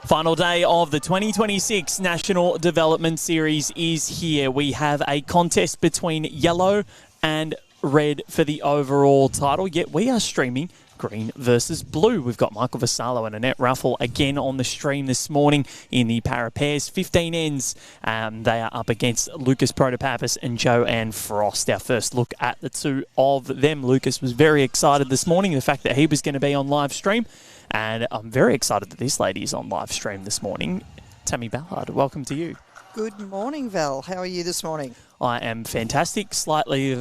Final day of the 2026 National Development Series is here. We have a contest between yellow and red for the overall title, yet we are streaming green versus blue. We've got Michael Vassallo and Annette Ruffle again on the stream this morning in the para pairs. 15 ends. They are up against Lucas Protopapas and Joanne Frost. Our first look at the two of them. Lucas was very excited this morning, the fact that he was going to be on live stream. And I'm very excited that this lady is on live stream this morning. Tammy Ballard, welcome to you. Good morning, Val. How are you this morning? I am fantastic, slightly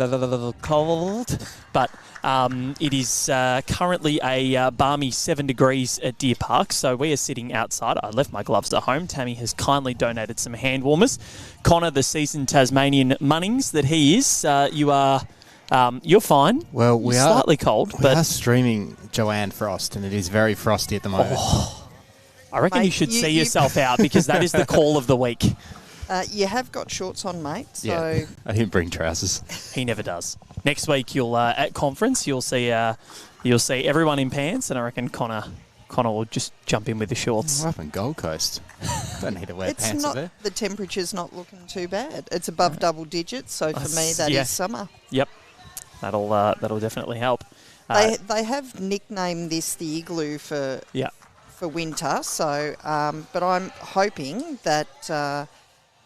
cold, but it is currently a balmy 7 degrees at Deer Park, so we are sitting outside. I left my gloves at home. Tammy has kindly donated some hand warmers. Connor, the seasoned Tasmanian Munnings that he is, you're fine. Well, you're slightly cold. We are streaming Joanne Frost, and it is very frosty at the moment. Oh, I reckon you should see yourself out, because that is the call of the week. You have got shorts on, mate. So yeah, I didn't bring trousers. He never does. Next week, you'll at conference, you'll see everyone in pants, and I reckon Connor will just jump in with the shorts. We're up in Gold Coast. Don't need to wear pants there. The temperature's not looking too bad. It's above double digits, so for me that is summer. Yep, that'll definitely help. They have nicknamed this the igloo for winter. So, but I'm hoping that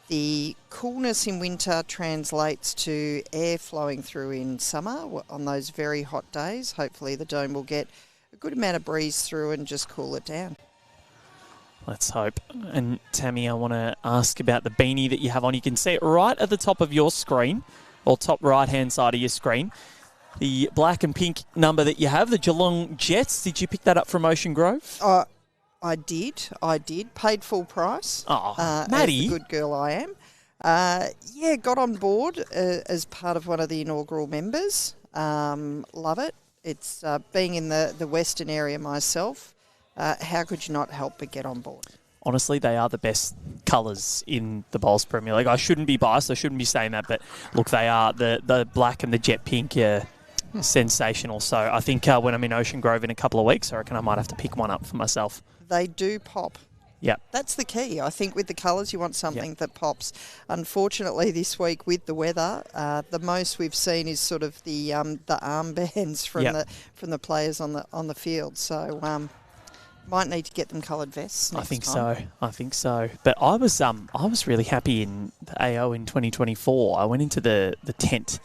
the coolness in winter translates to air flowing through in summer on those very hot days. Hopefully the dome will get a good amount of breeze through and just cool it down. Let's hope. And Tammy, I want to ask about the beanie that you have on. You can see it right at the top of your screen, or top right-hand side of your screen. The black and pink number that you have, the Geelong Jets. Did you pick that up from Ocean Grove? I did. Paid full price. Oh, Maddie. As the good girl I am. Got on board as part of one of the inaugural members. Love it. It's being in the Western area myself. How could you not help but get on board? Honestly, they are the best colours in the Bowls Premier League. I shouldn't be biased. I shouldn't be saying that. But, look, they are the black and the jet pink sensational. So I think when I'm in Ocean Grove in a couple of weeks, I reckon I might have to pick one up for myself. They do pop. Yeah, that's the key. I think with the colours, you want something that pops. Unfortunately, this week with the weather, the most we've seen is sort of the armbands from the players on the field. So might need to get them coloured vests next time. I think so. But I was really happy in the AO in 2024. I went into the tent,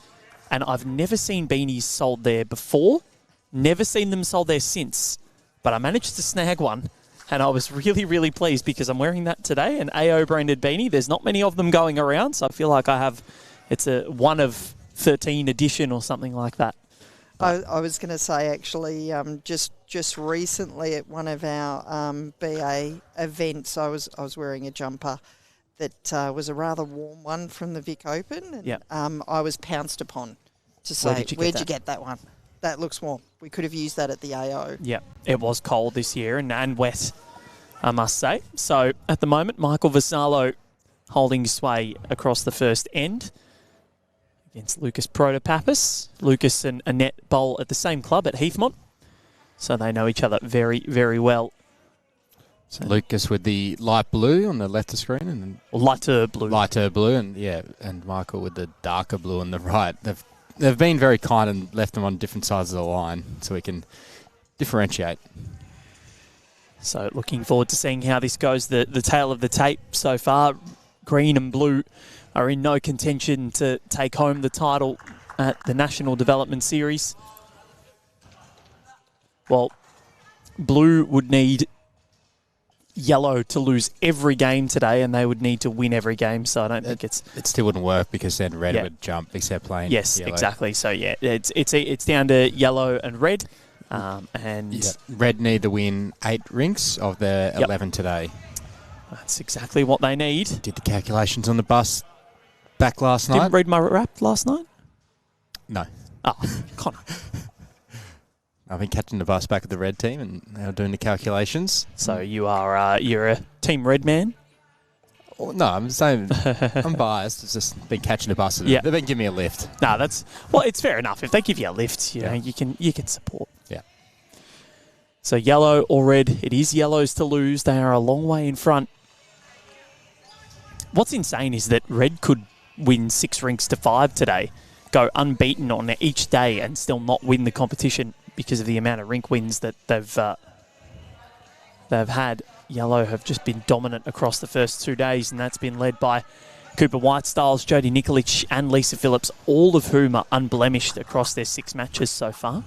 and I've never seen beanies sold there before. Never seen them sold there since. But I managed to snag one. And I was really, really pleased because I'm wearing that today, an AO branded beanie. There's not many of them going around, so I feel like it's a 1 of 13 edition or something like that. I was going to say, actually, just recently at one of our BA events, I was wearing a jumper that was a rather warm one from the Vic Open. And, I was pounced upon to say, where'd you get that one? That looks warm. We could have used that at the AO. Yeah, it was cold this year and wet, I must say. So at the moment, Michael Vassallo holding sway across the first end against Lucas Protopapas. Lucas and Annette bowl at the same club at Heathmont, so they know each other very, very well. So Lucas with the light blue on the left of screen, and lighter blue, and Michael with the darker blue on the right. They've been very kind and left them on different sides of the line so we can differentiate. So looking forward to seeing how this goes. The tail of the tape so far, green and blue are in no contention to take home the title at the National Development Series. Well, blue would need yellow to lose every game today, and they would need to win every game. So I don't think it still wouldn't work because then red would jump, except playing. Yes, yellow. Exactly. So it's down to yellow and red, and red need to win 8 rinks of their 11 today. That's exactly what they need. Did the calculations on the bus back last night. Didn't read my rap last night. No. Oh, Connor. I've been catching the bus back with the red team and now doing the calculations. So you're a Team Red man? Oh, no, I'm saying I'm biased. It's just been catching the bus. They've been giving me a lift. No, it's fair enough. If they give you a lift, you know, you can support. Yeah. So yellow or red, it is yellows to lose. They are a long way in front. What's insane is that red could win 6 rinks to 5 today, go unbeaten on each day and still not win the competition because of the amount of rink wins that they've had. Yellow have just been dominant across the first 2 days, and that's been led by Cooper Whitestyles, Jodie Nikolic and Lisa Phillips, all of whom are unblemished across their 6 matches so far.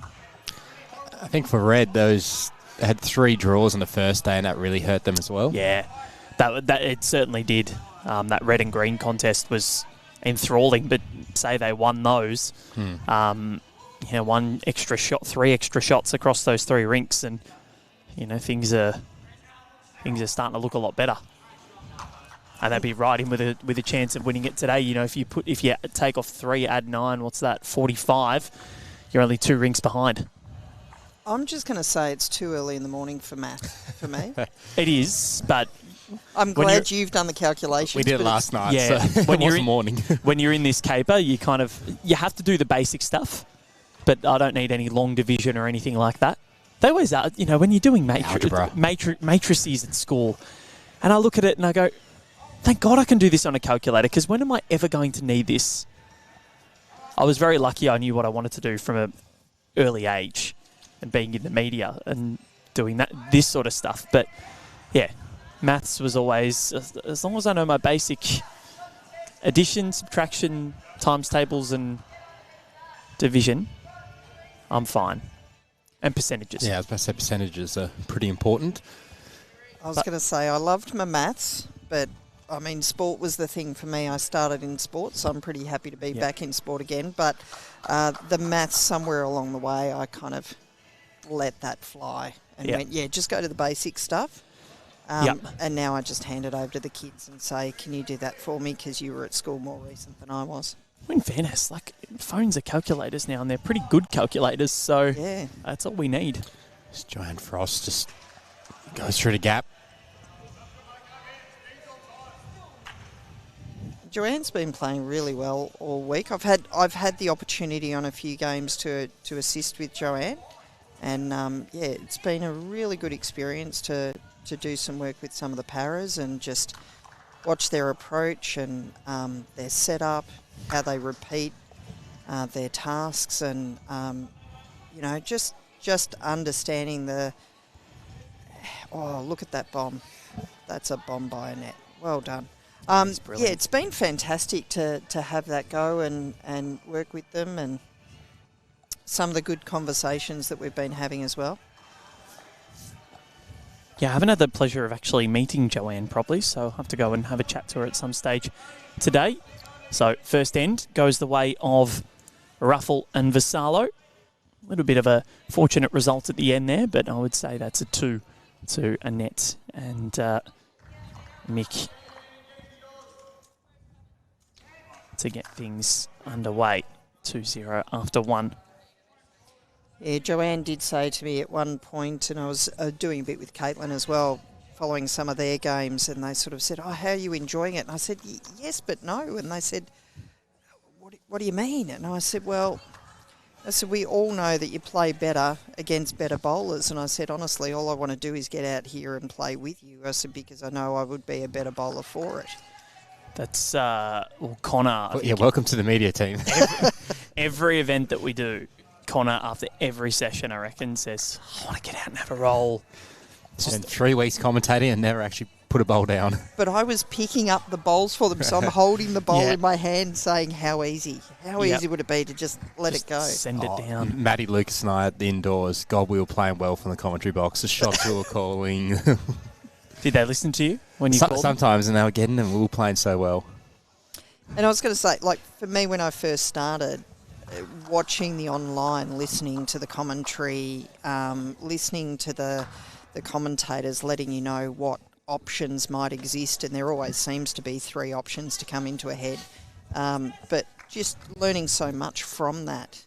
I think for red, those had 3 draws on the first day, and that really hurt them as well. Yeah, that it certainly did. That red and green contest was enthralling, but say they won those. 1 extra shot, 3 extra shots across those 3 rinks, and things are starting to look a lot better. And they'd be right in with a chance of winning it today. If you take off 3, add 9, what's that? 45. You're only 2 rinks behind. I'm just going to say it's too early in the morning for math for me. It is, but I'm glad you've done the calculations. We did it last night, yeah, so when it wasn't morning. When you're in this caper, you have to do the basic stuff, but I don't need any long division or anything like that. They always are, when you're doing matrices at school, and I look at it and I go, thank God I can do this on a calculator, because when am I ever going to need this? I was very lucky I knew what I wanted to do from an early age and being in the media and doing this sort of stuff. But, yeah, maths was always, as long as I know my basic addition, subtraction, times tables and division, I'm fine. And percentages. Yeah, I was about to say percentages are pretty important. I was going to say I loved my maths, but sport was the thing for me. I started in sport, so I'm pretty happy to be back in sport again. But the maths, somewhere along the way, I kind of let that fly and went, just go to the basic stuff. And now I just hand it over to the kids and say, can you do that for me, because you were at school more recent than I was. In fairness, phones are calculators now, and they're pretty good calculators, so that's all we need. Joanne Frost just goes through the gap. Joanne's been playing really well all week. I've had the opportunity on a few games to assist with Joanne, and it's been a really good experience to do some work with some of the paras and just watch their approach and their setup, how they repeat their tasks, and just understanding the. Oh, look at that bomb! That's a bomb by a net. Well done. It's been fantastic to have that go and work with them, and some of the good conversations that we've been having as well. Yeah, I haven't had the pleasure of actually meeting Joanne properly, so I'll have to go and have a chat to her at some stage today. So first end goes the way of Ruffle and Vassallo. A little bit of a fortunate result at the end there, but I would say that's a 2 to Annette and Mick to get things underway. 2-0 after 1. Yeah, Joanne did say to me at one point, and I was doing a bit with Caitlin as well, following some of their games, and they sort of said, how are you enjoying it? And I said, yes, but no. And they said, what do you mean? And I said, we all know that you play better against better bowlers. And I said, honestly, all I want to do is get out here and play with you. I said, because I know I would be a better bowler for it. That's, Connor. Welcome to the media team. Every event that we do, Connor, after every session, I reckon, says, I want to get out and have a roll. Spent 3 weeks commentating and never actually put a bowl down. But I was picking up the bowls for them, so I'm holding the bowl in my hand saying, how easy would it be to just let it go? Send it down. Matty, Lucas and I at the indoors, God, we were playing well from the commentary box. The shots we were calling. Did they listen to you when you called sometimes, and they were getting them. We were playing so well. And I was going to say, for me, when I first started, watching the online, listening to the commentary, listening to the commentators letting you know what options might exist, and there always seems to be 3 options to come into a head. But just learning so much from that.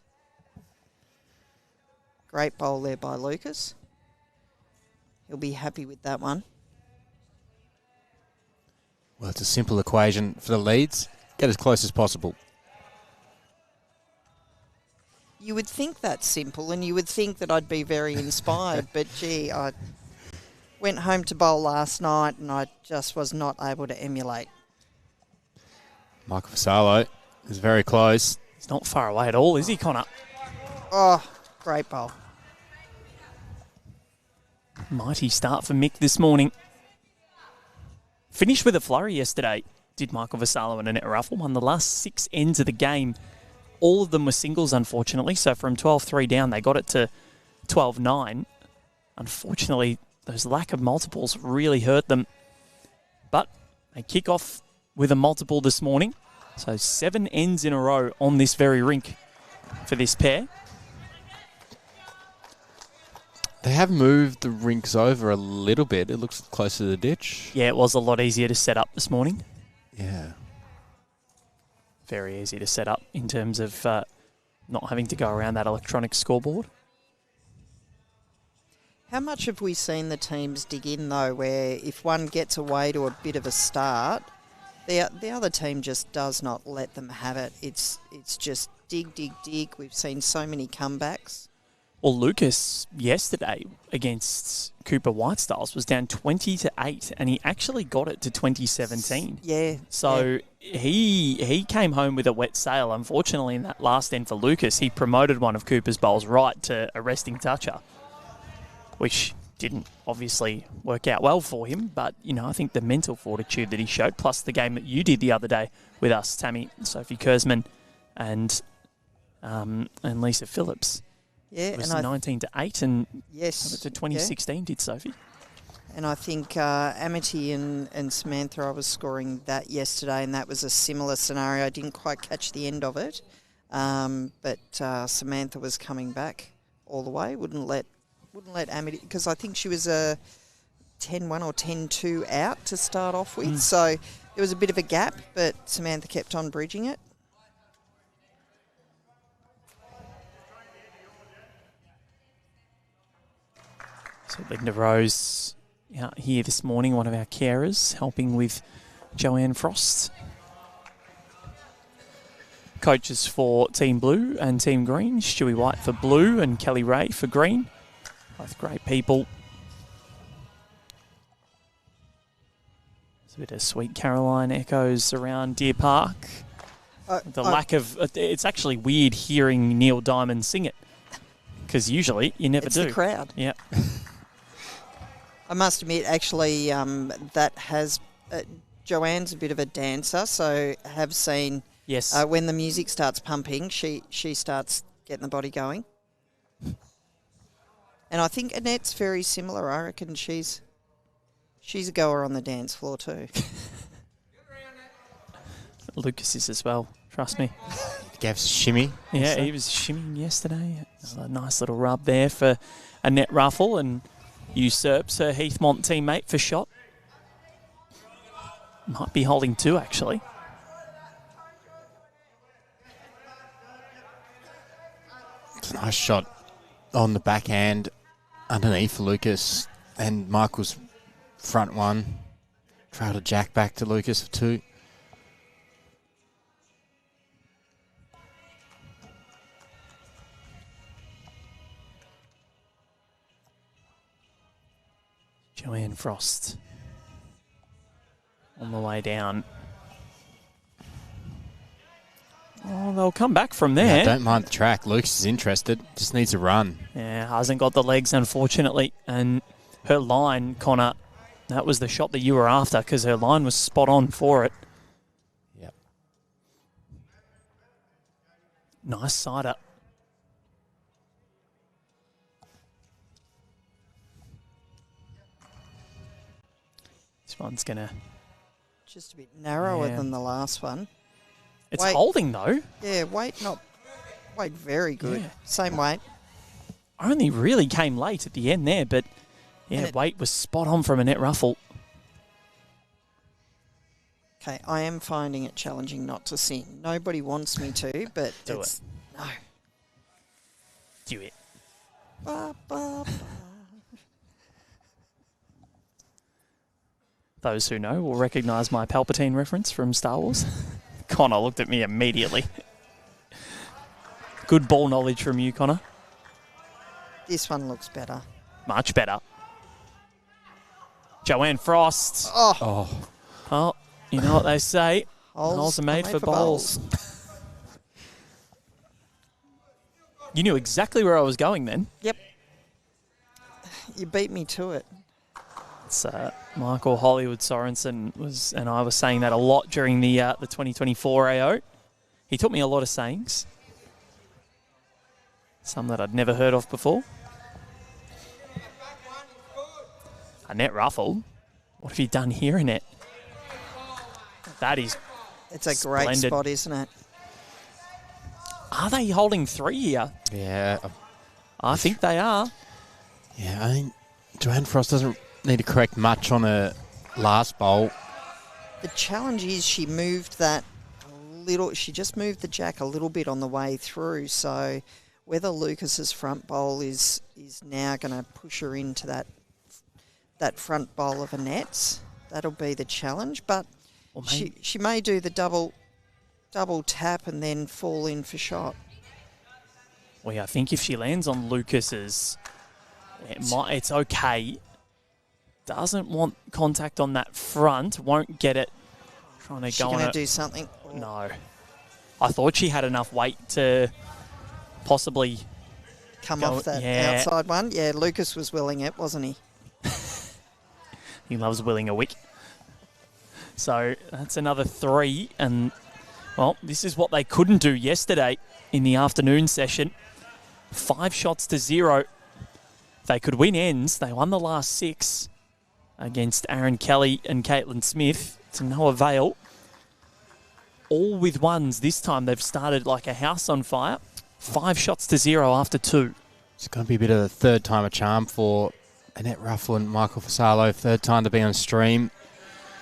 Great bowl there by Lucas. He'll be happy with that one. Well, it's a simple equation for the leads. Get as close as possible. you would think that's simple and you would think that I'd be very inspired, but gee, I went home to bowl last night and I just was not able to emulate. Michael Vassallo is very close. He's not far away at all, is he, Connor? Oh, great bowl. Mighty start for Mick this morning. Finished with a flurry yesterday, did Michael Vassallo and Annette Ruffle. Won the last 6 ends of the game. All of them were singles, unfortunately. So from 12-3 down, they got it to 12-9. Unfortunately, those lack of multiples really hurt them. But they kick off with a multiple this morning. So 7 ends in a row on this very rink for this pair. They have moved the rinks over a little bit. It looks closer to the ditch. Yeah, it was a lot easier to set up this morning. Yeah. Very easy to set up in terms of not having to go around that electronic scoreboard. How much have we seen the teams dig in, though, where if one gets away to a bit of a start, the other team just does not let them have it. It's just dig, dig, dig. We've seen so many comebacks. Well, Lucas yesterday against Cooper Whitestyles was down 20-8, and he actually got it to 2017. Yeah. So he came home with a wet sail. Unfortunately, in that last end for Lucas, he promoted one of Cooper's bowls right to a resting toucher, which didn't obviously work out well for him. But, you know, I think the mental fortitude that he showed, plus the game that you did the other day with us, Tammy, Sophie Kurzman, and Lisa Phillips. Yeah, it was 19-8, and yes, to 2016 did Sophie. And I think Amity and Samantha, I was scoring that yesterday, and that was a similar scenario. I didn't quite catch the end of it, but Samantha was coming back all the way. Wouldn't let Amity, because I think she was a 10-1 or 10-2 out to start off with. So there was a bit of a gap, but Samantha kept on bridging it. So Linda Rose out here this morning, one of our carers, helping with Joanne Frost. Coaches for Team Blue and Team Green, Stewie White for Blue and Kelly Ray for Green. Both great people. There's a bit of Sweet Caroline echoes around Deer Park. Lack of... It's actually weird hearing Neil Diamond sing it, because usually you never do. It's the crowd. Yeah. I must admit, actually, that has... Joanne's a bit of a dancer, so I have seen... Yes. When the music starts pumping, she starts getting the body going. And I think Annette's very similar. I reckon she's a goer on the dance floor too. Lucas is as well, trust me. Gave us a shimmy. Yeah, he was shimmying yesterday. A nice little rub there for Annette Ruffle, and usurps her Heathmont teammate for shot. Might be holding 2 actually. It's a nice shot on the backhand underneath Lucas, and Michael's front one. Trailed a jack back to Lucas for 2. Joanne Frost on the way down. Oh, they'll come back from there. Yeah, don't mind the track. Lucas is interested. Just needs a run. Yeah, hasn't got the legs, unfortunately. And her line, Connor, that was the shot that you were after, because her line was spot on for it. Yep. Nice side up. This one's going to... Just a bit narrower than the last one. It's holding, though. Yeah, weight very good. Yeah. Same weight. Only really came late at the end there, but yeah, weight was spot on from Annette Ruffle. Okay, I am finding it challenging not to sing. Nobody wants me to, but Do it. No. Do it. Ba, ba, ba. Those who know will recognise my Palpatine reference from Star Wars. Connor looked at me immediately. Good ball knowledge from you, Connor. This one looks better. Much better. Joanne Frost. Oh. Well, you know what they say. Holes are made for bowls. You knew exactly where I was going then. Yep. You beat me to it. It's Michael Hollywood Sorensen and I was saying that a lot during the 2024 AO. He taught me a lot of sayings. Some that I'd never heard of before. Annette Ruffle. What have you done here, Annette? That is It's a great splendid. spot, isn't it? Are they holding 3 here? Yeah. I think they are. Yeah, I think Joanne Frost doesn't need to correct much on her last bowl. The challenge is she moved that a little. She just moved the jack a little bit on the way through. So whether Lucas's front bowl is now going to push her into that front bowl of Annette's, that'll be the challenge. But she may do the double tap and then fall in for shot. Well, I think if she lands on Lucas's, it's okay. Doesn't want contact on that front. Won't get it. Trying to Is she go on going it. to do something? No. I thought she had enough weight to possibly come off that outside one. Yeah, Lucas was willing it, wasn't he? He loves willing a wick. So that's another 3. And, well, this is what they couldn't do yesterday in the afternoon session. 5 shots to 0. They could win ends. They won the last 6 against Aaron Kelly and Caitlin Smith to no avail. All with ones this time. They've started like a house on fire. 5 shots to 0 after 2. It's going to be a bit of a third time a charm for Annette Ruffle and Michael Vassallo. Third time to be on stream.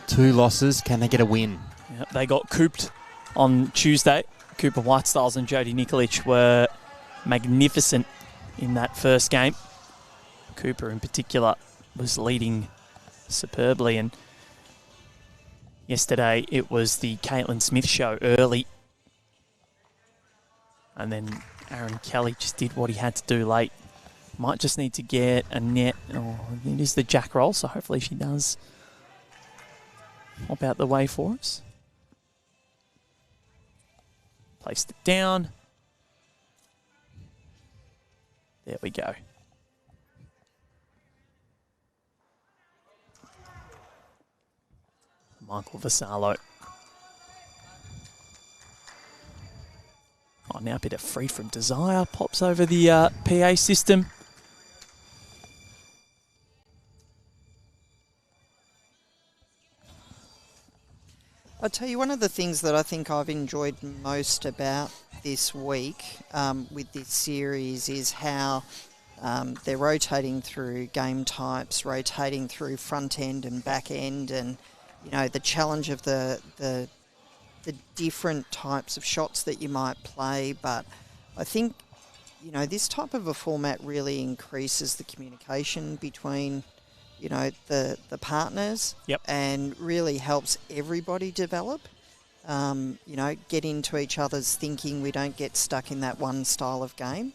2 losses. Can they get a win? Yep, they got cooped on Tuesday. Cooper Whitestyles and Jody Nikolic were magnificent in that first game. Cooper in particular was leading superbly, and yesterday it was the Caitlin Smith show early, and then Aaron Kelly just did what he had to do late. Might just need to get a net. Oh, it is the jack roll, so hopefully she does hop out the way for us. Placed it down. There we go. Michael Vassallo. Oh, now a bit of free from desire. Pops over the PA system. I'll tell you, one of the things that I think I've enjoyed most about this week with this series is how they're rotating through game types, rotating through front end and back end, and you know the challenge of the different types of shots that you might play. But I think you know this type of a format really increases the communication between you know the partners, yep, and really helps everybody develop. You know, get into each other's thinking. We don't get stuck in that one style of game.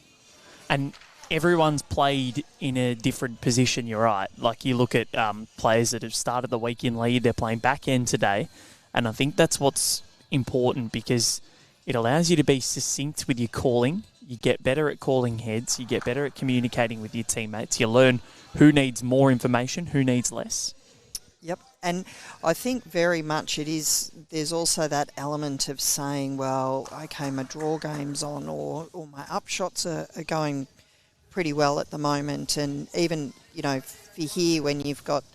And everyone's played in a different position, you're right. Like you look at players that have started the week in lead, they're playing back end today. And I think that's what's important because it allows you to be succinct with your calling. You get better at calling heads. You get better at communicating with your teammates. You learn who needs more information, who needs less. Yep. And I think very much there's also that element of saying, well, okay, my draw game's on or my upshots are going pretty well at the moment. And even, you know, for here when you've got,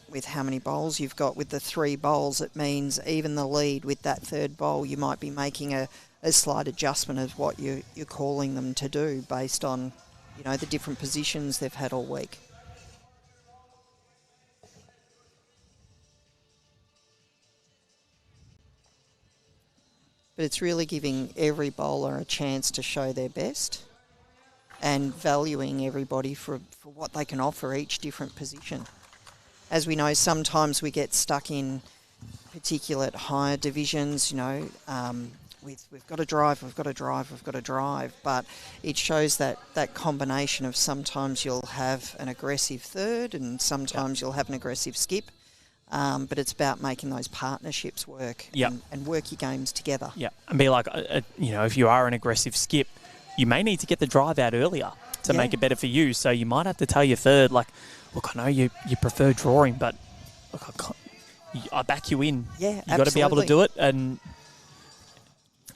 with how many bowls you've got with the 3 bowls, it means even the lead with that third bowl, you might be making a slight adjustment of what you're calling them to do based on, you know, the different positions they've had all week. But it's really giving every bowler a chance to show their best and valuing everybody for what they can offer each different position. As we know, sometimes we get stuck in particular higher divisions, you know, with we've got to drive, but it shows that combination of sometimes you'll have an aggressive third and sometimes you'll have an aggressive skip. But it's about making those partnerships work and work your games together. Yeah, and be like, if you are an aggressive skip, you may need to get the drive out earlier to make it better for you. So you might have to tell your third, like, look, I know you prefer drawing, but look, I back you in. Yeah, you got to be able to do it, and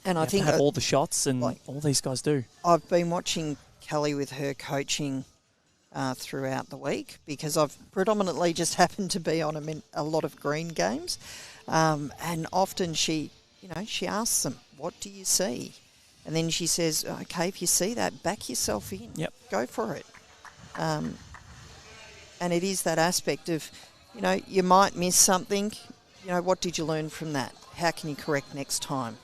I think have all the shots, and all these guys do. I've been watching Kelly with her coaching throughout the week because I've predominantly just happened to be on a lot of green games, and often she asks them, "What do you see?" And then she says, "Okay, if you see that, back yourself in. Yep, go for it." And it is that aspect of, you might miss something. What did you learn from that? How can you correct next time?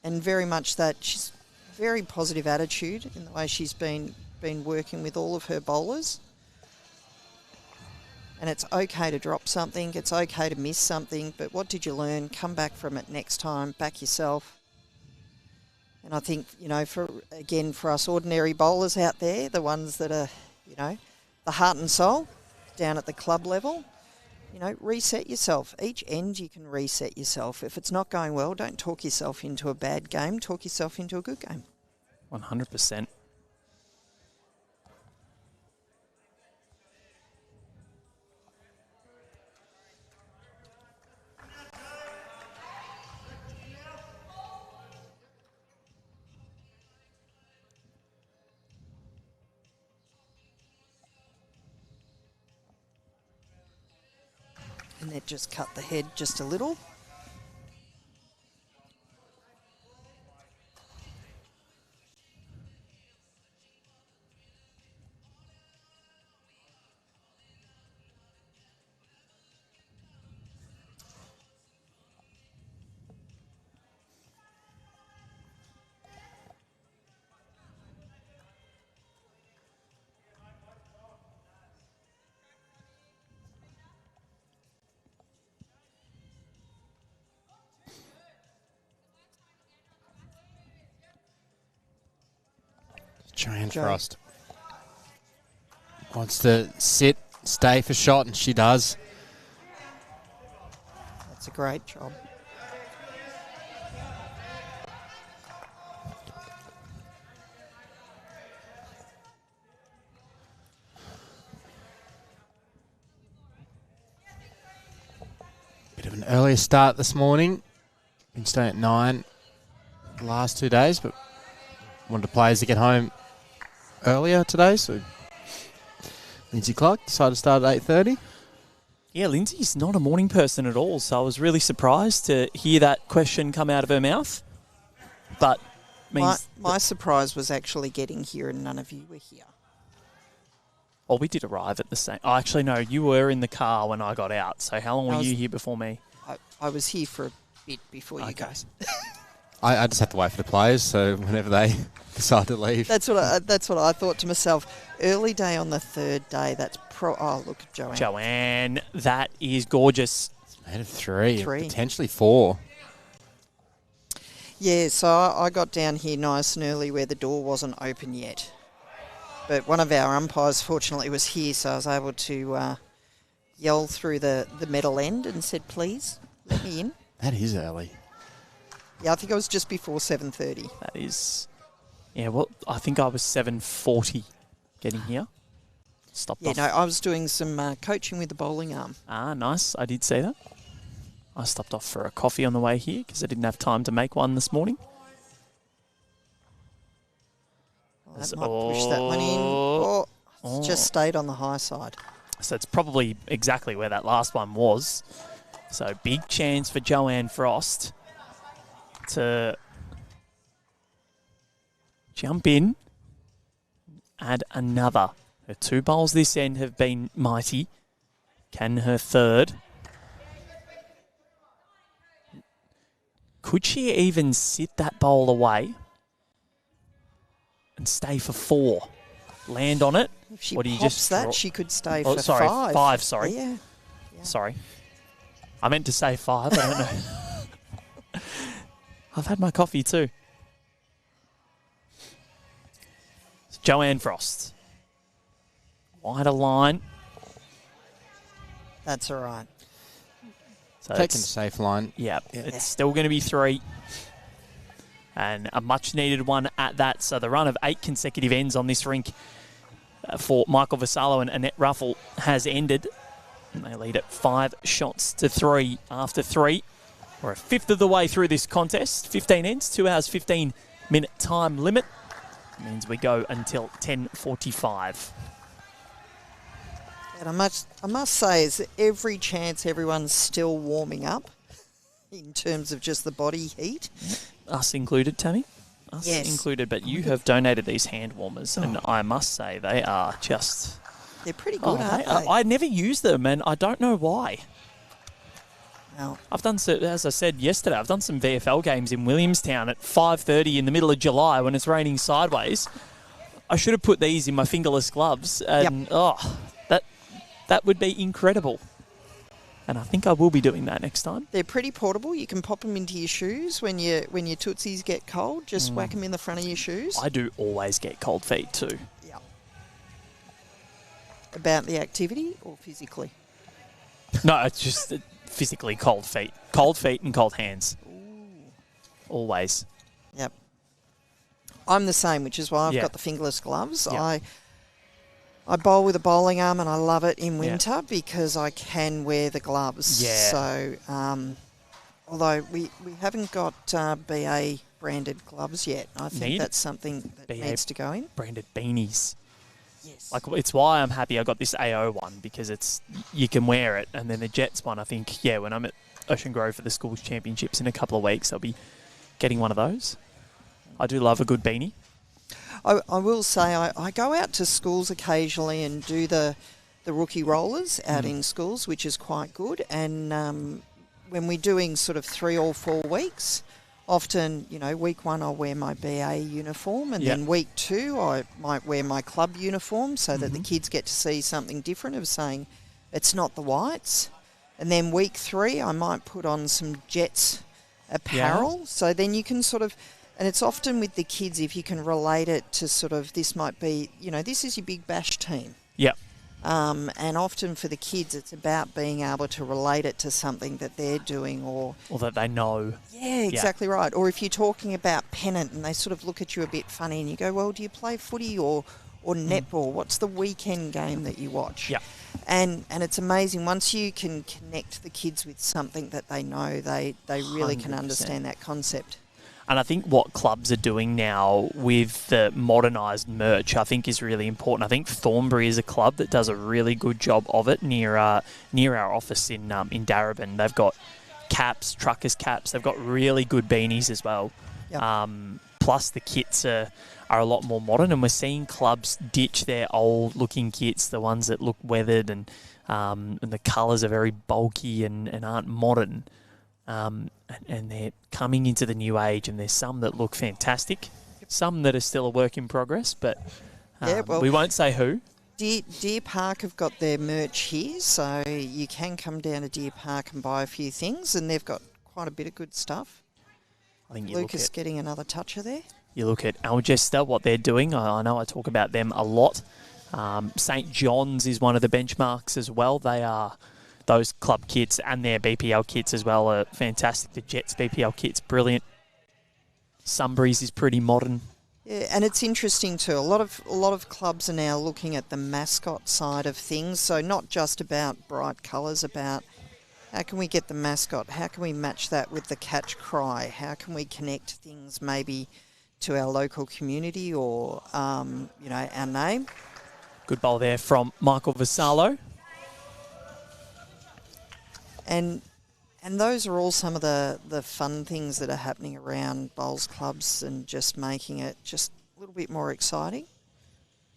And very much that she's very positive attitude in the way she's been working with all of her bowlers. And it's okay to drop something, it's okay to miss something, but what did you learn? Come back from it next time, back yourself. And I think, for us ordinary bowlers out there, the ones that are, the heart and soul down at the club level, reset yourself. Each end you can reset yourself. If it's not going well, don't talk yourself into a bad game, talk yourself into a good game. 100%. And that just cut the head just a little. Joanne Frost wants to sit, stay for shot, and she does. That's a great job. Bit of an earlier start this morning. Been staying at 9 the last 2 days, but wanted the players to get home earlier today, so Lindsay Clark decided to start at 8:30. Yeah, Lindsay's not a morning person at all, so I was really surprised to hear that question come out of her mouth. But means my surprise was actually getting here and none of you were here. Oh, we did arrive at the same... Oh, actually, no, you were in the car when I got out, so how long were you here before me? I was here for a bit before you guys. I just have to wait for the players, so whenever they decide to leave. That's what I thought to myself. Early day on the third day, oh, look at Joanne. Joanne, that is gorgeous. It's made of three, potentially 4. Yeah, so I got down here nice and early where the door wasn't open yet. But one of our umpires, fortunately, was here, so I was able to yell through the metal end and said, please, let me in. That is early. Yeah, I think I was just before 7:30. That is... Yeah, well, I think I was 7:40 getting here. Stopped off. Yeah, no, I was doing some coaching with the bowling arm. Ah, nice. I did see that. I stopped off for a coffee on the way here because I didn't have time to make one this morning. That might push that one in. Oh, it's just stayed on the high side. So it's probably exactly where that last one was. So big chance for Joanne Frost to jump in, add another. Her 2 bowls this end have been mighty. Can her third? Could she even sit that bowl away and stay for 4? Land on it? If she pops that, she could stay for 5. Sorry, 5, sorry. Yeah. Sorry. I meant to say 5, but I don't know. I've had my coffee too. It's Joanne Frost. Wider line. That's all right. So Taking a safe line. Yeah, it's still going to be 3. And a much-needed one at that. So the run of 8 consecutive ends on this rink for Michael Vassallo and Annette Ruffle has ended. And they lead at 5-3 after 3. We're a fifth of the way through this contest. 15 ends, 2 hours, 15-minute time limit. Means we go until 10:45. And I must say, is every chance everyone's still warming up in terms of just the body heat. Us included, Tammy. Us yes. included, but you have donated these hand warmers, and I must say they are just... They're pretty good, aren't they? I never use them, and I don't know why. No. I've done, as I said yesterday, I've done some VFL games in Williamstown at 5:30 in the middle of July when it's raining sideways. I should have put these in my fingerless gloves, and that would be incredible. And I think I will be doing that next time. They're pretty portable. You can pop them into your shoes when your tootsies get cold. Just whack them in the front of your shoes. I do always get cold feet too. Yeah. About the activity or physically? No, it's just physically cold feet. Cold feet and cold hands. Ooh. Always. Yep. I'm the same, which is why I've Yeah. got the fingerless gloves. Yeah. I bowl with a bowling arm, and I love it in winter because I can wear the gloves. Yeah. So, although we haven't got BA branded gloves yet, I think that's something that BA needs to go in. Branded beanies. Yes. Like, it's why I'm happy I got this AO one, because you can wear it. And then the Jets one, I think, when I'm at Ocean Grove for the schools championships in a couple of weeks, I'll be getting one of those. I do love a good beanie. I will say I go out to schools occasionally and do the rookie rollers out in schools, which is quite good. And when we're doing sort of 3 or 4 weeks, often, week 1 I'll wear my BA uniform, and then week 2 I might wear my club uniform so that the kids get to see something different of saying it's not the whites. And then week 3 I might put on some Jets apparel, so then you can sort of... And it's often with the kids, if you can relate it to sort of, this might be, this is your big bash team. Yep. And often for the kids, it's about being able to relate it to something that they're doing or that they know. Yeah, exactly right. Or if you're talking about pennant and they sort of look at you a bit funny and you go, well, do you play footy or netball? What's the weekend game that you watch? Yeah. And it's amazing. Once you can connect the kids with something that they know, they really 100%. Can understand that concept. And I think what clubs are doing now with the modernised merch, I think, is really important. I think Thornbury is a club that does a really good job of it near our office in Darebin. They've got caps, truckers' caps. They've got really good beanies as well. Yep. Plus the kits are a lot more modern, and we're seeing clubs ditch their old-looking kits, the ones that look weathered and the colours are very bulky and aren't modern. And they're coming into the new age, and there's some that look fantastic, some that are still a work in progress, but we won't say who. Deer Park have got their merch here, so you can come down to Deer Park and buy a few things, and they've got quite a bit of good stuff. I think Lucas getting another toucher there. You look at Algester, what they're doing. I know I talk about them a lot. St. John's is one of the benchmarks as well. They are... Those club kits and their BPL kits as well are fantastic. The Jets BPL kit's brilliant. Sunbury's is pretty modern. Yeah, and it's interesting too. A lot of clubs are now looking at the mascot side of things. So not just about bright colours, about how can we get the mascot? How can we match that with the catch cry? How can we connect things maybe to our local community or our name? Good bowl there from Michael Vassallo. And those are all some of the fun things that are happening around bowls clubs and just making it just a little bit more exciting.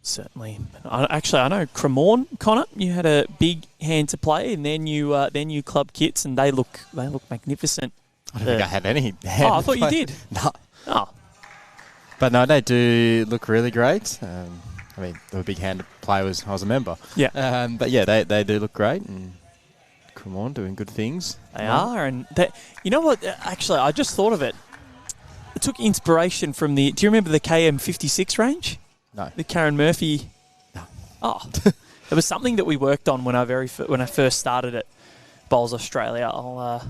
Certainly. I know Cremorne, Connor, you had a big hand to play in their new club kits, and they look magnificent. I don't think I had any hand I thought play. You did. No. Oh. But no, they do look really great. The big hand to play I was a member. Yeah. But yeah, they do look great, and Come on, doing good things. They are, and you know what? Actually, I just thought of it. took inspiration from the... Do you remember the KM56 range? No. The Karen Murphy... No. Oh. It was something that we worked on when I first started at Bowls Australia. I'll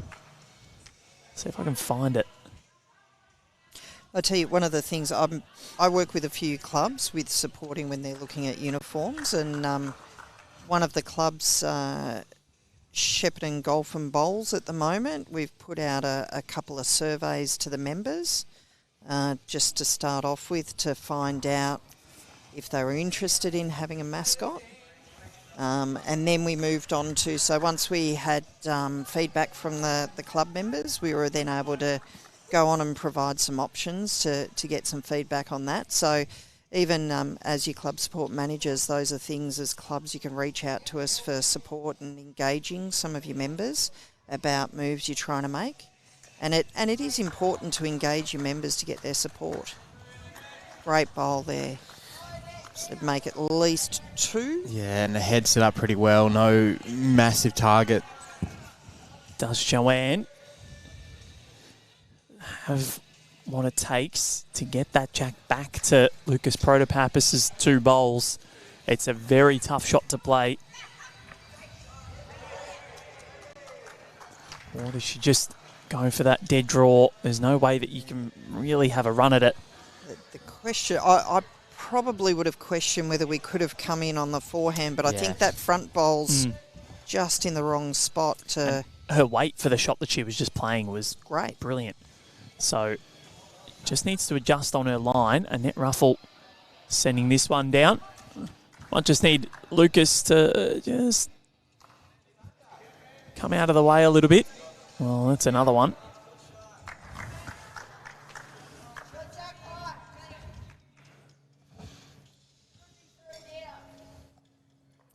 see if I can find it. I'll tell you, one of the things, I work with a few clubs with supporting when they're looking at uniforms, and one of the clubs, Shepparton Golf and Bowls at the moment, we've put out a couple of surveys to the members just to start off with to find out if they were interested in having a mascot. And then we moved on to, so once we had feedback from the club members, we were then able to go on and provide some options to get some feedback on that. So even as your club support managers, those are things as clubs you can reach out to us for support and engaging some of your members about moves you're trying to make. And it is important to engage your members to get their support. Great bowl there. It'd make at least 2. Yeah, and the head set up pretty well. No massive target. Does Joanne have what it takes to get that jack back to Lucas Protopapas' 2 bowls? It's a very tough shot to play. Or does she just go for that dead draw? There's no way that you can really have a run at it. The question, I probably would have questioned whether we could have come in on the forehand, but I think that front bowl's just in the wrong spot to... And her weight for the shot that she was just playing was great, brilliant. So just needs to adjust on her line. Annette Ruffle sending this one down. I just need Lucas to just come out of the way a little bit. Well, that's another one.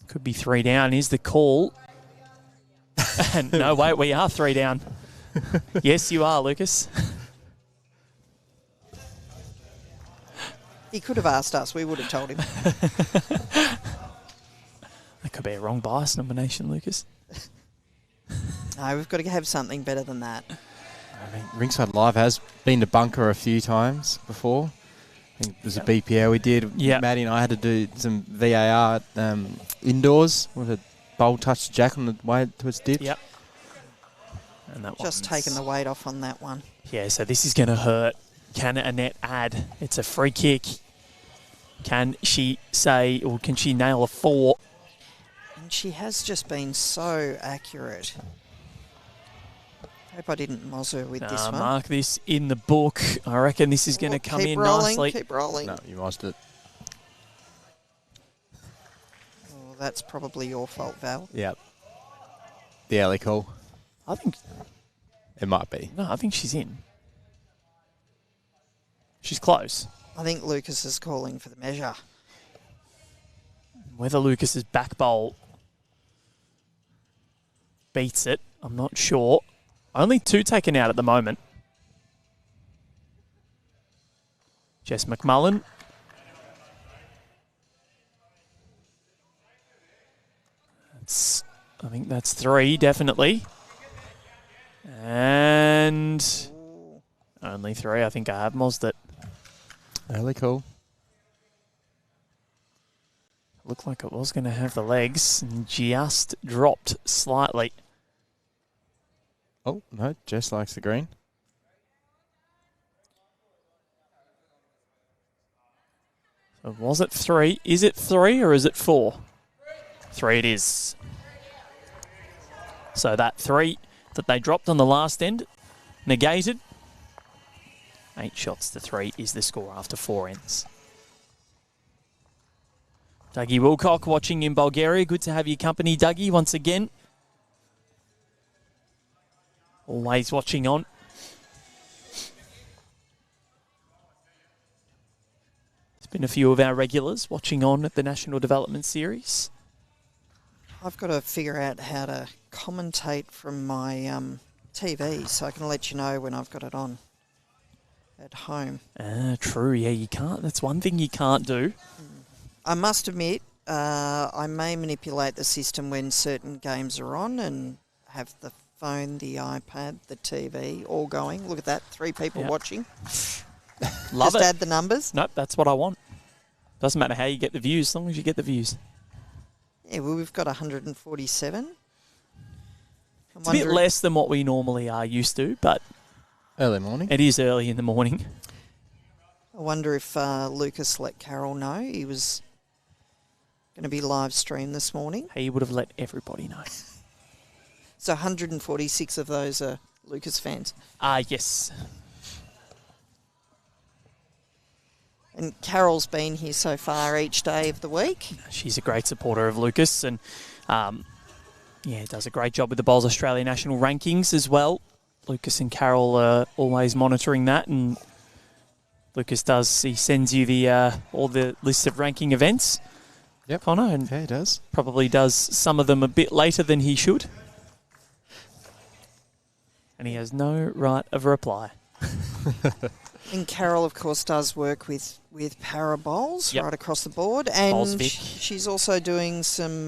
Could be 3 down is the call. And no, wait, we are 3 down. Yes, you are, Lucas. He could have asked us. We would have told him. That could be a wrong bias nomination, Lucas. No, we've got to have something better than that. I mean, Rinkside Live has been to bunker a few times before. I think it was a BPL we did. Yep. Maddie and I had to do some VAR indoors with a bowl touch the jack on the way to its dip. Yep. And that just taking the weight off on that one. Yeah, so this is going to hurt. Can Annette add? It's a free kick. Can she say, or can she nail a 4? And she has just been so accurate. Hope I didn't moz her with this one. Mark this in the book. I reckon this is going to come in nicely. Keep rolling. No, you mozzed it. Oh, that's probably your fault, Val. Yep. The alley call. I think... It might be. No, I think she's in. She's close. I think Lucas is calling for the measure. Whether Lucas's back bowl beats it, I'm not sure. Only 2 taken out at the moment. Jess McMullen. I think that's 3, definitely. And only 3. I think I have mozzed it. Early call. Looked like it was going to have the legs and just dropped slightly. Oh, no, Jess likes the green. So was it 3? Is it 3 or is it 4? 3 it is. So that 3 that they dropped on the last end, negated. 8 shots to 3 is the score after 4 ends. Dougie Wilcock watching in Bulgaria. Good to have your company, Dougie, once again. Always watching on. There's been a few of our regulars watching on at the National Development Series. I've got to figure out how to commentate from my TV so I can let you know when I've got it on at home. True. Yeah, you can't. That's one thing you can't do. I must admit, I may manipulate the system when certain games are on and have the phone, the iPad, the TV, all going. Look at that, 3 people watching. Love Just it. add the numbers. Nope, that's what I want. Doesn't matter how you get the views, as long as you get the views. Yeah, well, we've got 147. It's a bit less than what we normally are used to, but Early morning. it is early in the morning. I wonder if Lucas let Carol know he was going to be live streamed this morning. He would have let everybody know. So 146 of those are Lucas fans. Yes. And Carol's been here so far each day of the week. She's a great supporter of Lucas and, does a great job with the Bowls Australia National Rankings as well. Lucas and Carol are always monitoring that, and Lucas he sends you the all the list of ranking events. Yep. Connor, and Yeah, he does. probably does some of them a bit later than he should. And he has no right of reply. And Carol, of course, does work with Parabowls right across the board. And she's also doing some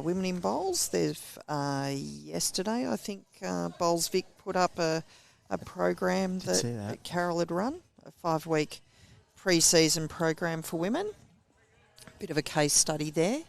women in bowls. There's yesterday, I think, Bowls Vic put up a program that Carol had run, a 5-week pre-season program for women. Bit of a case study there.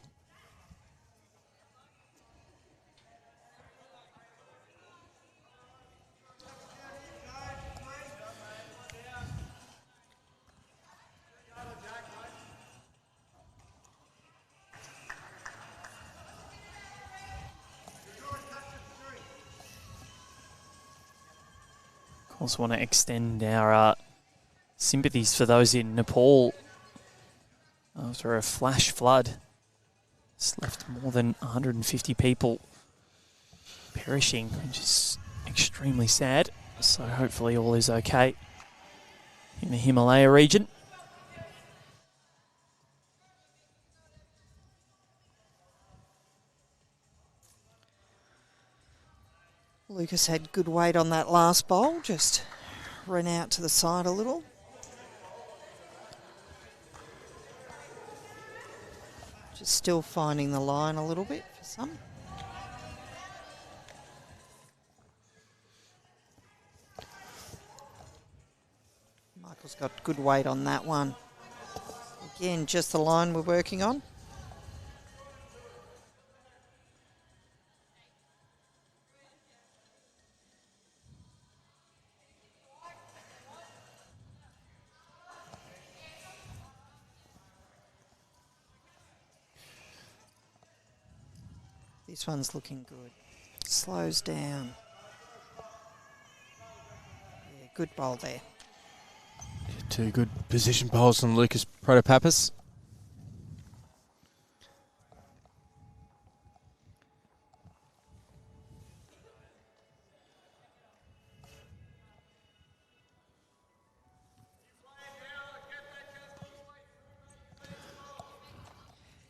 Also want to extend our sympathies for those in Nepal after a flash flood. It's left more than 150 people perishing, which is extremely sad. So hopefully all is okay in the Himalaya region. Lucas had good weight on that last bowl, just ran out to the side a little. Just still finding the line a little bit for some. Michael's got good weight on that one. Again, just the line we're working on. This one's looking good. Slows down. Yeah, good bowl there. 2 good position bowls from Lucas Protopapas.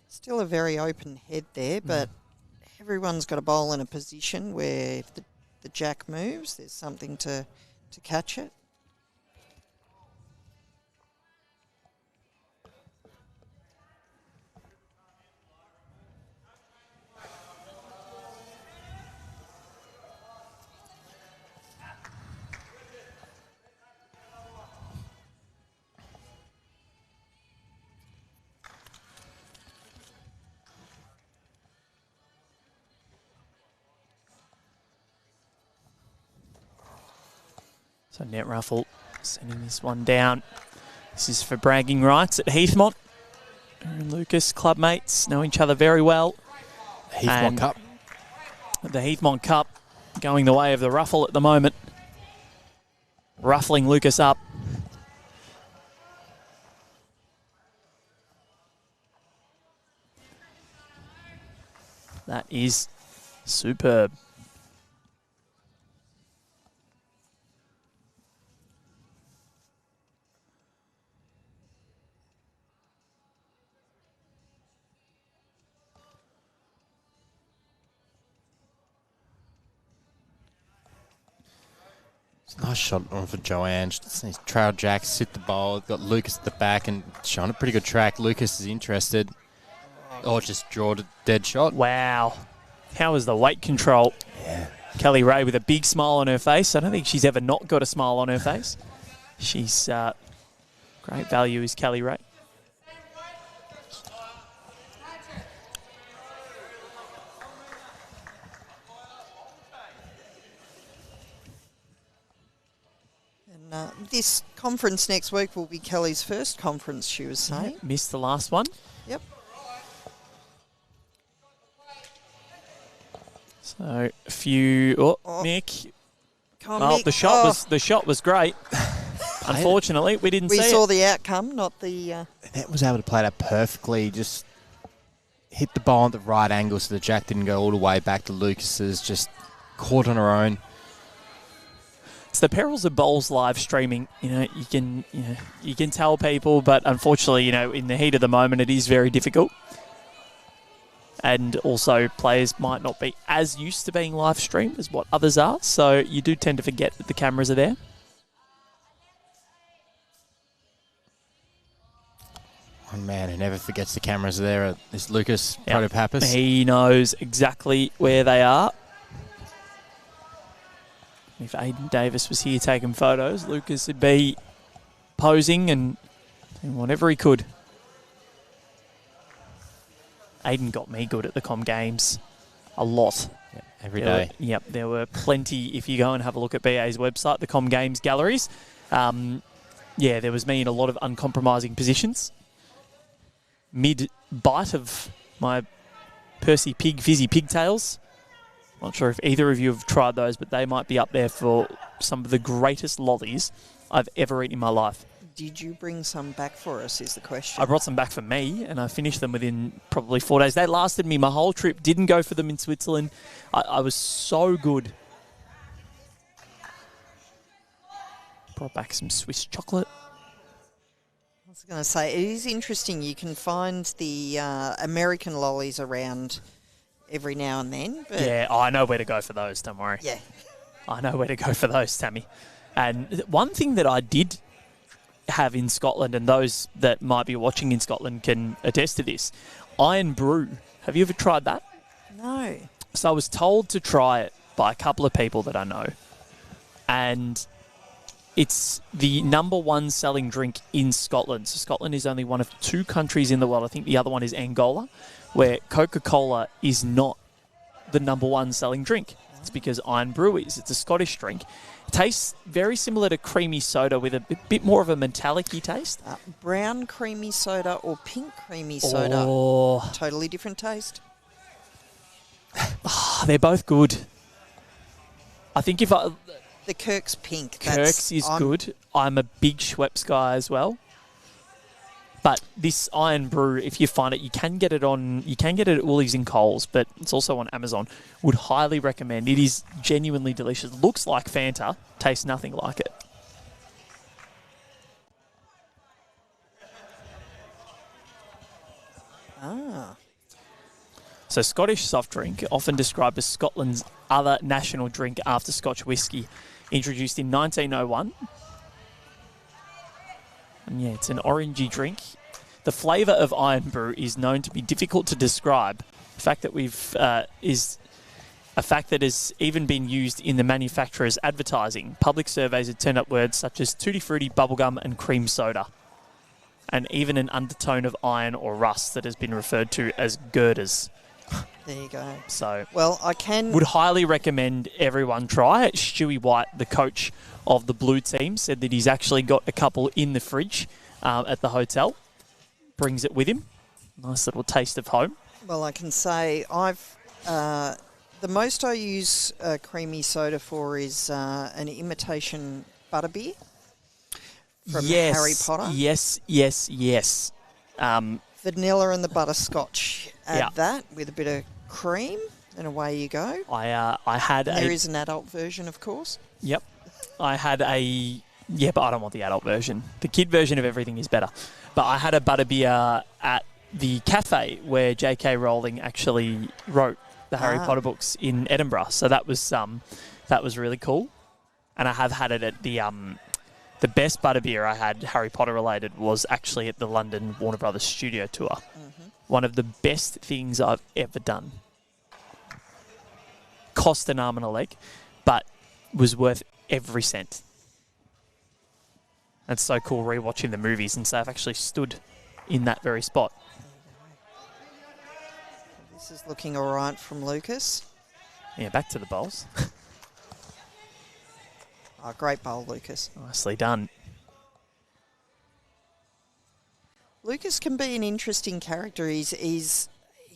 Still a very open head there, but everyone's got a bowl in a position where if the jack moves, there's something to catch it. So net Ruffle sending this one down. This is for bragging rights at Heathmont. And Lucas, clubmates, know each other very well. Heathmont Cup. The Heathmont Cup going the way of the Ruffle at the moment. Ruffling Lucas up. That is superb. Nice shot on for Joanne. Just trail jack, sit the bowl. Got Lucas at the back and showing a pretty good track. Lucas is interested. Oh, just drawed a dead shot. Wow. How is the weight control? Yeah. Kelly Ray with a big smile on her face. I don't think she's ever not got a smile on her face. She's great value is Kelly Ray. And this conference next week will be Kelly's first conference, she was saying. Yeah, missed the last one. Yep. So a few. Mick. Mick. The shot was great. Unfortunately, we didn't see it. We saw the outcome, not the... Annette was able to play that perfectly, just hit the ball at the right angle so the jack didn't go all the way back to Lucas's, just caught on her own. It's the perils of bowls live streaming. You can tell people, but unfortunately, in the heat of the moment, it is very difficult. And also, players might not be as used to being live streamed as what others are, so you do tend to forget that the cameras are there. One man who never forgets the cameras are there is Lucas Protopapas. He knows exactly where they are. If Aiden Davis was here taking photos, Lucas would be posing and doing whatever he could. Aiden got me good at the Com Games a lot. Yep, every day. There were plenty. If you go and have a look at BA's website, the Com Games galleries, there was me in a lot of uncompromising positions. Mid-bite of my Percy Pig Fizzy Pigtails. Not sure if either of you have tried those, but they might be up there for some of the greatest lollies I've ever eaten in my life. Did you bring some back for us, is the question. I brought some back for me, and I finished them within probably 4 days. They lasted me my whole trip. Didn't go for them in Switzerland. I was so good. Brought back some Swiss chocolate. I was going to say, it is interesting. You can find the American lollies around every now and then. But yeah, I know where to go for those, don't worry. Yeah. I know where to go for those, Tammy. And one thing that I did have in Scotland, and those that might be watching in Scotland can attest to this, Iron Brew. Have you ever tried that? No. So I was told to try it by a couple of people that I know. And it's the #1 selling drink in Scotland. So Scotland is only one of 2 countries in the world. I think the other one is Angola, where Coca-Cola is not the #1 selling drink. It's because Iron Brew is. It's a Scottish drink. It tastes very similar to creamy soda with a bit more of a metallic-y taste. Brown creamy soda or pink creamy soda. Oh. Totally different taste. They're both good. I think if I... The Kirk's pink. Kirk's is good. I'm a big Schweppes guy as well. But this Iron Brew, if you find it, you can get it at Woolies and Coles, but it's also on Amazon. Would highly recommend. It is genuinely delicious. Looks like Fanta, tastes nothing like it. So Scottish soft drink, often described as Scotland's other national drink after Scotch whisky, introduced in 1901. And yeah, it's an orangey drink. The flavour of Iron Brew is known to be difficult to describe. The fact that is a fact that has even been used in the manufacturer's advertising. Public surveys have turned up words such as tutti frutti, bubblegum, and cream soda, and even an undertone of iron or rust that has been referred to as girders. There you go. So, well, would highly recommend everyone try it. Stewie White, the coach of the Blue team, said that he's actually got a couple in the fridge at the hotel. Brings it with him. Nice little taste of home. Well, I can say the most I use creamy soda for is an imitation butterbeer from Harry Potter. Yes. Vanilla and the butterscotch. Add that with a bit of cream, and away you go. There is an adult version, of course. Yep. I had but I don't want the adult version. The kid version of everything is better. But I had a butterbeer at the cafe where J.K. Rowling actually wrote the Harry Potter books in Edinburgh. So that was really cool. And I have had it at the best butterbeer I had Harry Potter related was actually at the London Warner Brothers studio tour. Mm-hmm. One of the best things I've ever done. cost an arm and a leg, but was worth every cent. It's so cool rewatching the movies and say I've actually stood in that very spot. This is looking all right from Lucas. Yeah, back to the bowls. Oh, great bowl, Lucas. Nicely done. Lucas can be an interesting character. He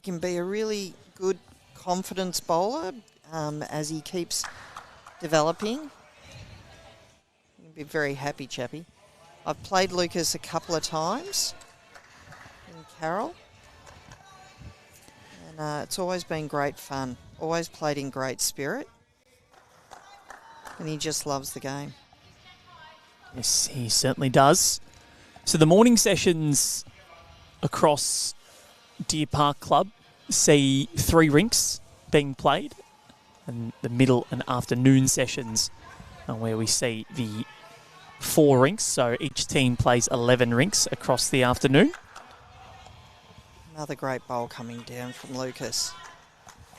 can be a really good confidence bowler as he keeps developing. He can be a very happy chappy. I've played Lucas a couple of times in Carroll. And it's always been great fun. Always played in great spirit. And he just loves the game. Yes, he certainly does. So the morning sessions across Deer Park Club see 3 rinks being played, and the middle and afternoon sessions are where we see the 4 rinks. So each team plays 11 rinks across the afternoon. Another great bowl coming down from Lucas.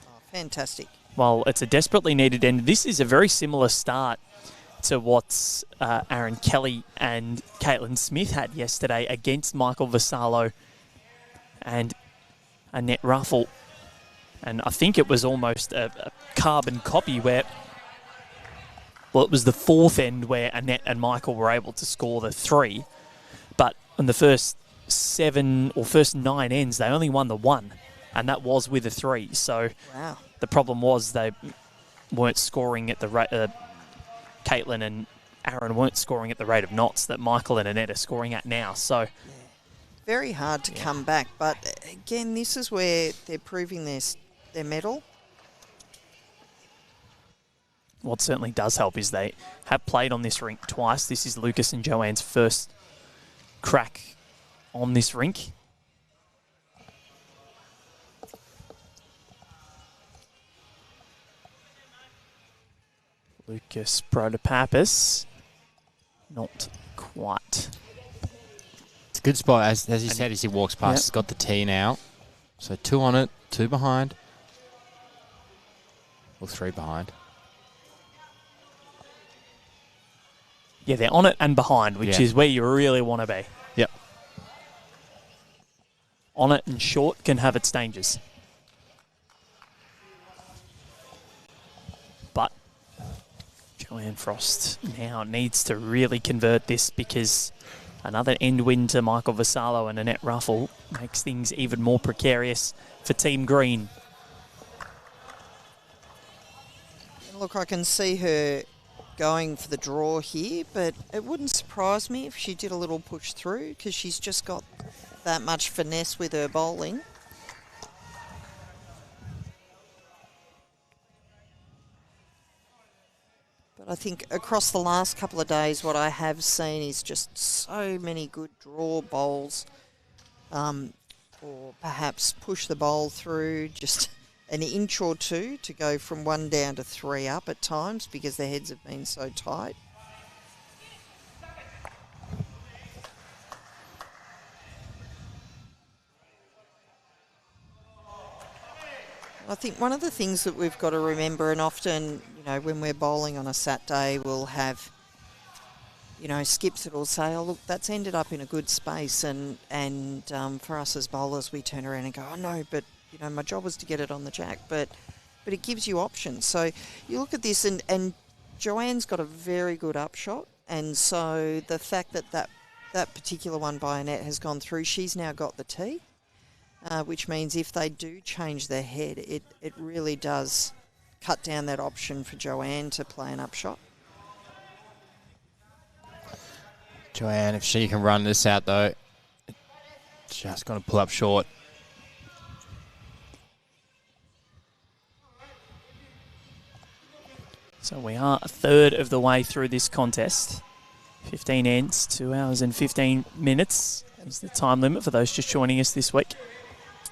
Oh, fantastic. Well, it's a desperately needed end. This is a very similar start to what Aaron Kelly and Caitlin Smith had yesterday against Michael Vassallo and Annette Ruffle. And I think it was almost a carbon copy where, well, it was the 4th end where Annette and Michael were able to score the 3. But in the first 7 or first 9 ends, they only won the 1. And that was with a 3. So wow. The problem was they weren't scoring at the rate. Caitlin and Aaron weren't scoring at the rate of knots that Michael and Annette are scoring at now. So yeah. Very hard to come back. But again, this is where they're proving their mettle. What certainly does help is they have played on this rink twice. This is Lucas and Joanne's first crack on this rink. Lucas Protopapas, not quite. It's a good spot, as he said, as he walks past. He's got the tee now. So 2 on it, 2 behind. Or 3 behind. Yeah, they're on it and behind, which is where you really want to be. Yep. On it and short can have its dangers. But Joanne Frost now needs to really convert this, because another end win to Michael Vassallo and Annette Ruffle makes things even more precarious for Team Green. Look, I can see her going for the draw here, but it wouldn't surprise me if she did a little push through, because she's just got that much finesse with her bowling. But I think across the last couple of days, what I have seen is just so many good draw bowls, or perhaps push the bowl through just an inch or 2 to go from 1 down to 3 up at times, because their heads have been so tight. I think one of the things that we've got to remember, and often, you know, when we're bowling on a Saturday, we'll have, you know, skips that will say, oh, look, that's ended up in a good space. And for us as bowlers, we turn around and go, oh, no, but, you know, my job was to get it on the jack. But it gives you options. So you look at this, and Joanne's got a very good upshot. And so the fact that particular one by Annette has gone through, she's now got the tee. Which means if they do change their head, it really does cut down that option for Joanne to play an upshot. Joanne, if she can run this out, though, just going to pull up short. So we are a third of the way through this contest. 15 ends, 2 hours and 15 minutes is the time limit for those just joining us this week.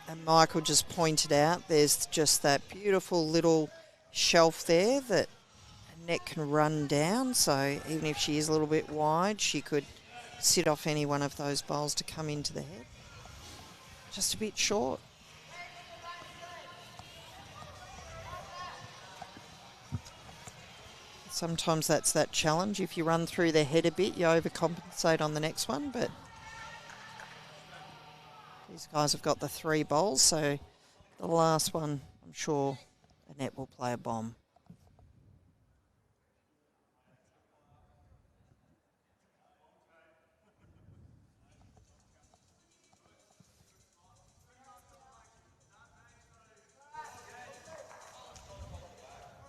And Michael just pointed out there's just that beautiful little shelf there that Annette can run down. So even if she is a little bit wide, she could sit off any one of those bowls to come into the head. Just a bit short. Sometimes that's that challenge. If you run through their head a bit, you overcompensate on the next one. But these guys have got the 3 bowls, so the last one, I'm sure Annette will play a bomb.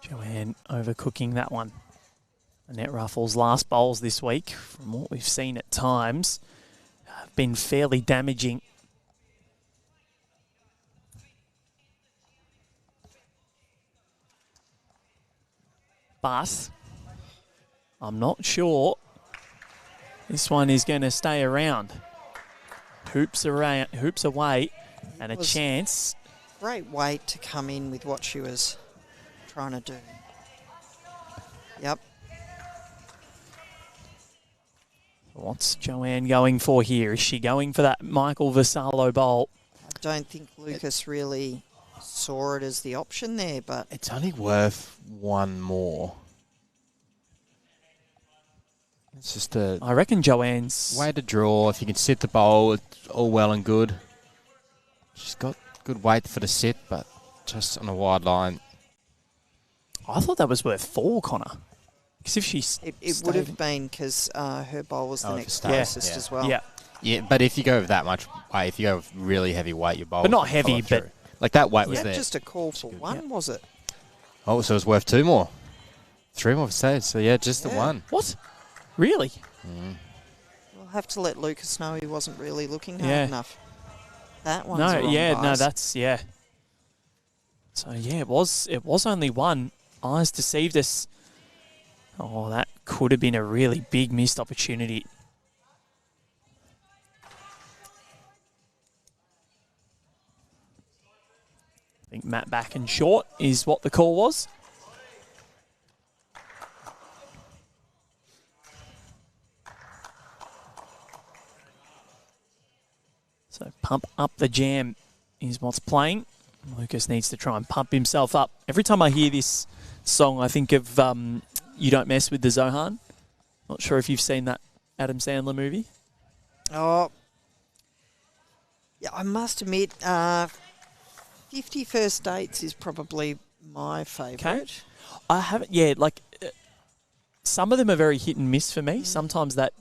Joanne overcooking that one. Annette Ruffle's last bowls this week, from what we've seen at times, have been fairly damaging. But I'm not sure this one is going to stay around. Hoops away, and a chance. Great weight to come in with what she was trying to do. Yep. What's Joanne going for here? Is she going for that Michael Vassallo bowl? I don't think Lucas really saw it as the option there, but it's only worth one more. It's just I reckon Joanne's way to draw. If you can sit the bowl, it's all well and good. She's got good weight for the sit, but just on a wide line. I thought that was worth 4, Connor. Because if she's it would have been because her bowl was the next closest as well. Yeah. Yeah, but if you go with that much weight, if you go with really heavy weight, your bowl. But not heavy, but like that weight was Yeah, there. just a call for one, was it? Oh, so it's worth 2 more. 3 more for stage. So yeah, just the one. What? Really? We'll have to let Lucas know he wasn't really looking hard enough. That one's No, wrong, yeah, guys. no, that's So yeah, it was only one. Eyes deceived us. Oh, that could have been a really big missed opportunity. I think Matt back and short is what the call was. So pump up the jam is what's playing. Lucas needs to try and pump himself up. Every time I hear this song, I think of You Don't Mess With the Zohan. Not sure if you've seen that Adam Sandler movie. Oh, yeah, I must admit, 50 First Dates is probably my favourite. Okay. I haven't, some of them are very hit and miss for me. Sometimes that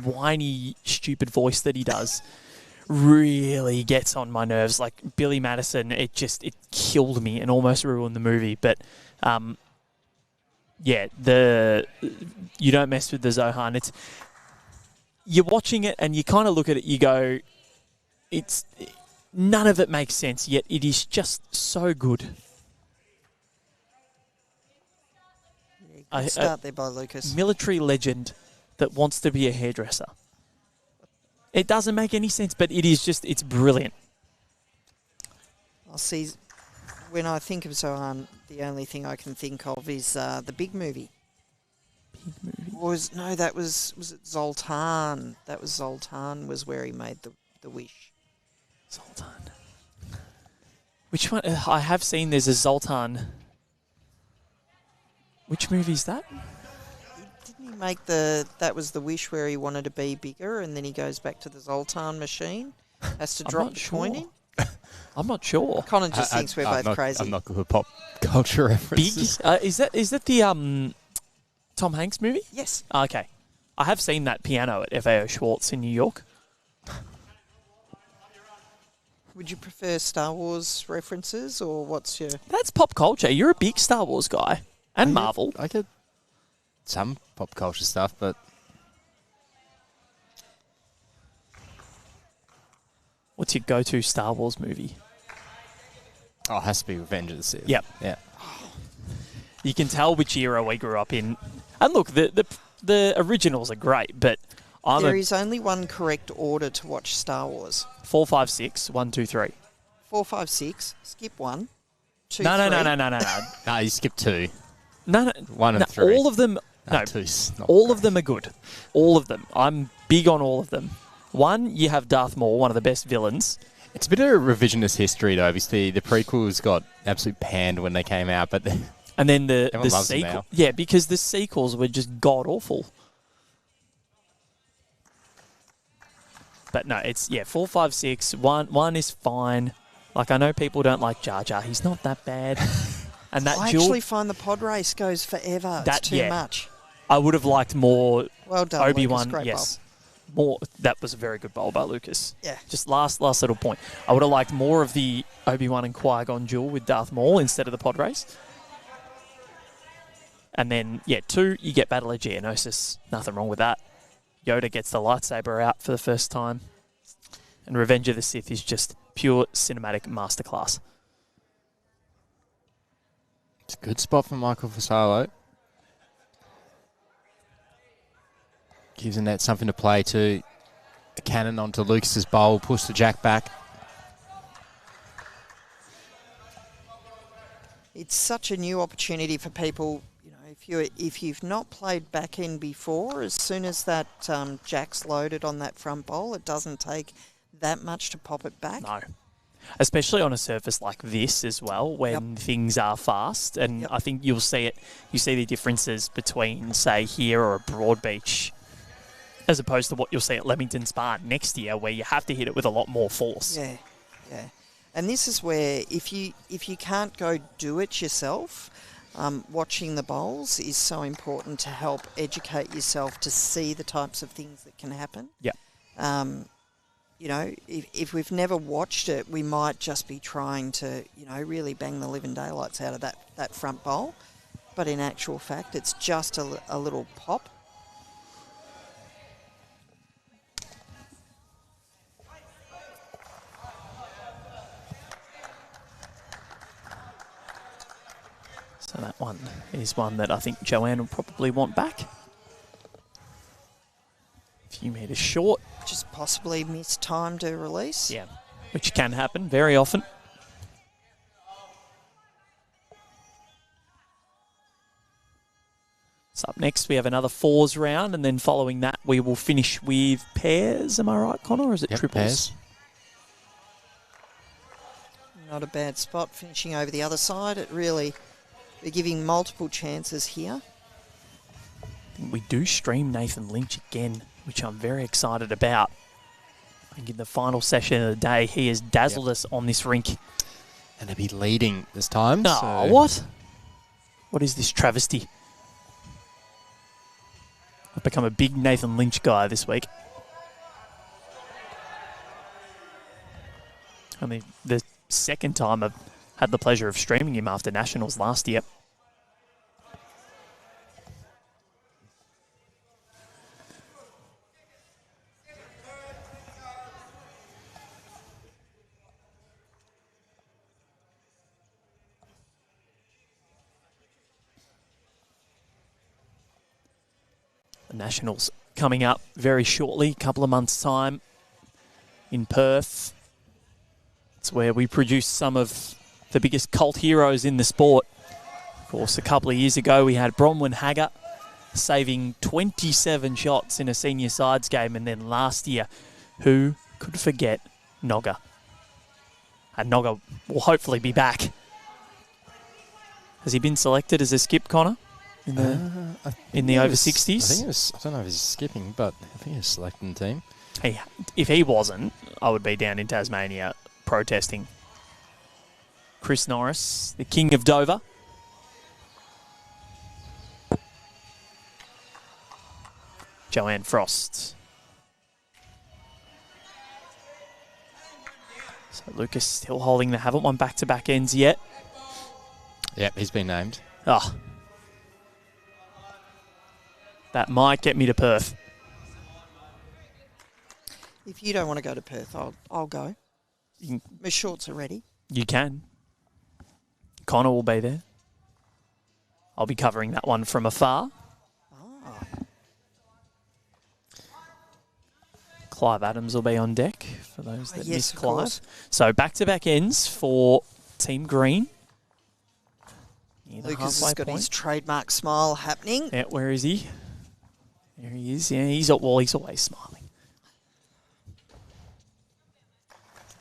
whiny, stupid voice that he does really gets on my nerves. Like Billy Madison, it killed me and almost ruined the movie. But You Don't Mess With the Zohan. You're watching it and you kind of look at it, you go, none of it makes sense, yet it is just so good. Yeah, good start there by Lucas. Military legend that wants to be a hairdresser. It doesn't make any sense, but it's brilliant. I'll see. When I think of Zohan, the only thing I can think of is the Big Movie. Big Movie? That was it Zoltan? That was Zoltan was where he made the wish. Zoltan. Which one? I have seen there's a Zoltan. Which movie is that? Didn't he make that was the wish where he wanted to be bigger and then he goes back to the Zoltan machine? Has to drop the coin in? I'm not sure. Connor just thinks we're both crazy. I'm not good with pop culture references. Big? Is that the Tom Hanks movie? Yes. Okay. I have seen that piano at FAO Schwartz in New York. Would you prefer Star Wars references or what's your... That's pop culture. You're a big Star Wars guy. And Marvel. I get some pop culture stuff, but... What's your go-to Star Wars movie? Oh, it has to be Revenge of the Sith. Yep. Yeah. You can tell which era we grew up in. And look, the originals are great, but There is only one correct order to watch Star Wars. 4, 5, 6, 1, 2, 3. 4, 5, 6. Skip 1. 2, No. 3. No, you skip 2. No. 1 and 3. All of them. No, all of them are good. All of them. I'm big on all of them. 1, you have Darth Maul, one of the best villains. It's a bit of a revisionist history, though. Obviously, the prequels got absolutely panned when they came out, but And then the Everyone loves them sequel, now. yeah, because the sequels were just god awful. But no, it's 4, 5, 6. One is fine. Like I know people don't like Jar Jar. He's not that bad. And that I actually find the pod race goes forever. It's too much. I would have liked more. Well done, Obi-Wan. Lucas. Great Yes, more. That was a very good bowl by Lucas. Yeah. Just last little point. I would have liked more of the Obi-Wan and Qui-Gon duel with Darth Maul instead of the pod race. And then 2, you get Battle of Geonosis. Nothing wrong with that. Yoda gets the lightsaber out for the first time. And Revenge of the Sith is just pure cinematic masterclass. It's a good spot for Michael Vassallo. Gives the net something to play to. A cannon onto Lucas's bowl, push the jack back. It's such a new opportunity for people. You know, if you've not played back end before, as soon as that jack's loaded on that front bowl, it doesn't take that much to pop it back. No. Especially on a surface like this as well, when things are fast. And I think you'll see it. You see the differences between, say, here or a Broadbeach, as opposed to what you'll see at Leamington Spa next year, where you have to hit it with a lot more force. Yeah. And this is where if you can't go do it yourself, watching the bowls is so important to help educate yourself to see the types of things that can happen. Yeah. You know, if we've never watched it, we might just be trying to, really bang the living daylights out of that front bowl. But in actual fact, it's just a little pop. So that one is one that I think Joanne will probably want back. A few metres short. Just possibly missed time to release. Yeah, which can happen very often. So up next we have another fours round, and then following that we will finish with pairs. Am I right, Connor, or is it triples? Pairs. Not a bad spot, finishing over the other side. We're giving multiple chances here. We do stream Nathan Lynch again, which I'm very excited about. I think in the final session of the day, he has dazzled us on this rink. And he'll be leading this time. Oh, what? What is this travesty? I've become a big Nathan Lynch guy this week. I mean, the second time I've had the pleasure of streaming him after Nationals last year. The Nationals coming up very shortly, a couple of months' time in Perth. It's where we produce some of the biggest cult heroes in the sport. Of course, a couple of years ago we had Bronwyn Hagger saving 27 shots in a senior sides game, and then last year, who could forget Nogga? And Nogga will hopefully be back. Has he been selected as a skip, Connor? In the over 60s? I don't know if he's skipping, but I think he's selecting the team. Hey, if he wasn't, I would be down in Tasmania protesting. Chris Norris, the King of Dover. Joanne Frost. So Lucas still holding. They haven't won back-to-back ends yet. Yep, he's been named. Oh. That might get me to Perth. If you don't want to go to Perth, I'll go. My shorts are ready. You can. Connor will be there. I'll be covering that one from afar. Ah. Clive Adams will be on deck for those that miss Clive. Course. So back-to-back ends for Team Green. Lucas has got his trademark smile happening. Yeah, where is he? There he is. Yeah, he's always smiling.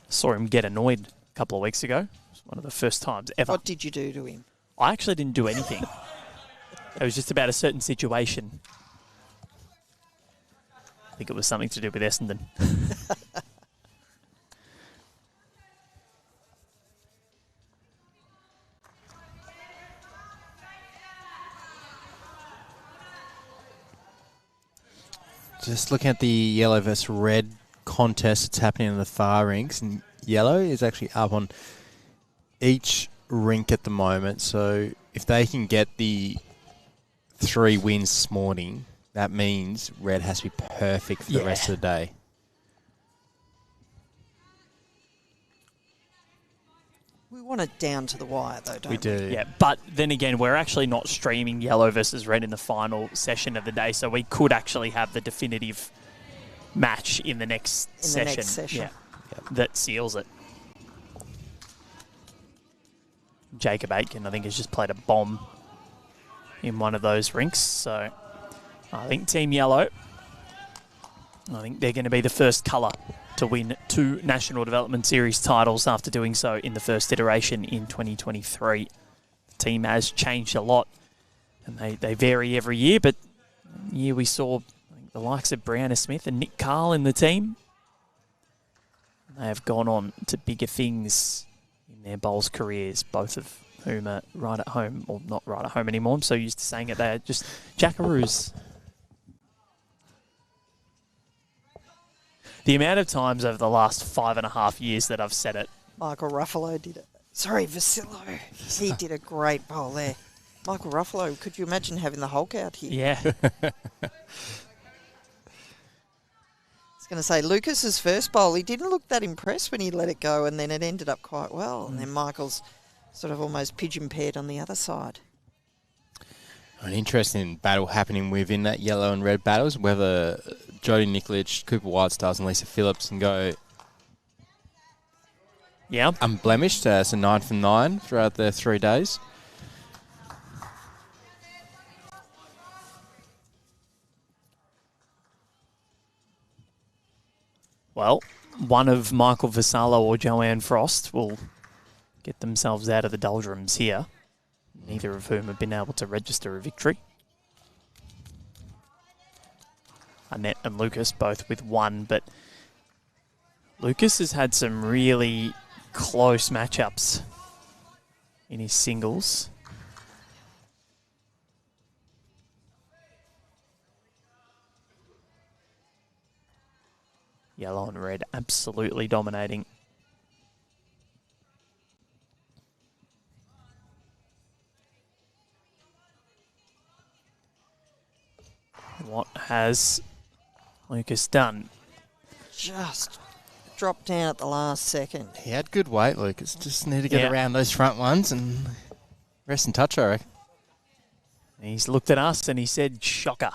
Saw him get annoyed a couple of weeks ago. It was one of the first times ever. What did you do to him? I actually didn't do anything. It was just about a certain situation. I think it was something to do with Essendon. Just looking at the yellow versus red contest that's happening in the far rinks, and yellow is actually up on each rink at the moment. So if they can get the 3 wins this morning, that means red has to be perfect for the rest of the day. We want it down to the wire, though, don't we? We do. Yeah, but then again, we're actually not streaming yellow versus red in the final session of the day, so we could actually have the definitive match in the next session. Yeah, that seals it. Jacob Aitken, I think, has just played a bomb in one of those rinks, so I think Team Yellow, I think they're going to be the first colour to win 2 National Development Series titles after doing so in the first iteration in 2023. The team has changed a lot, and they vary every year, but year we saw the likes of Brianna Smith and Nick Carl in the team. They have gone on to bigger things in their bowls careers, both of whom are right at home, or not right at home anymore. I'm so used to saying it, they're just jackaroos. The amount of times over the last 5.5 years that I've said it. Michael Ruffalo did it. Sorry, Vassallo. He did a great bowl there. Michael Ruffalo, could you imagine having the Hulk out here? Yeah. I was going to say, Lucas's first bowl, he didn't look that impressed when he let it go, and then it ended up quite well. And then Michael's sort of almost pigeon-paired on the other side. An interesting battle happening within that yellow and red battles, whether Jodie Nikolic, Cooper Whitestars and Lisa Phillips can go unblemished. So 9 from 9 throughout their 3 days. Well, one of Michael Vassallo or Joanne Frost will get themselves out of the doldrums here. Neither of whom have been able to register a victory. Annette and Lucas both with 1, but Lucas has had some really close matchups in his singles. Yellow and red absolutely dominating. What has Lucas done? Just dropped down at the last second. He had good weight, Lucas. Just need to get around those front ones and rest and touch, I reckon. He's looked at us and he said, shocker.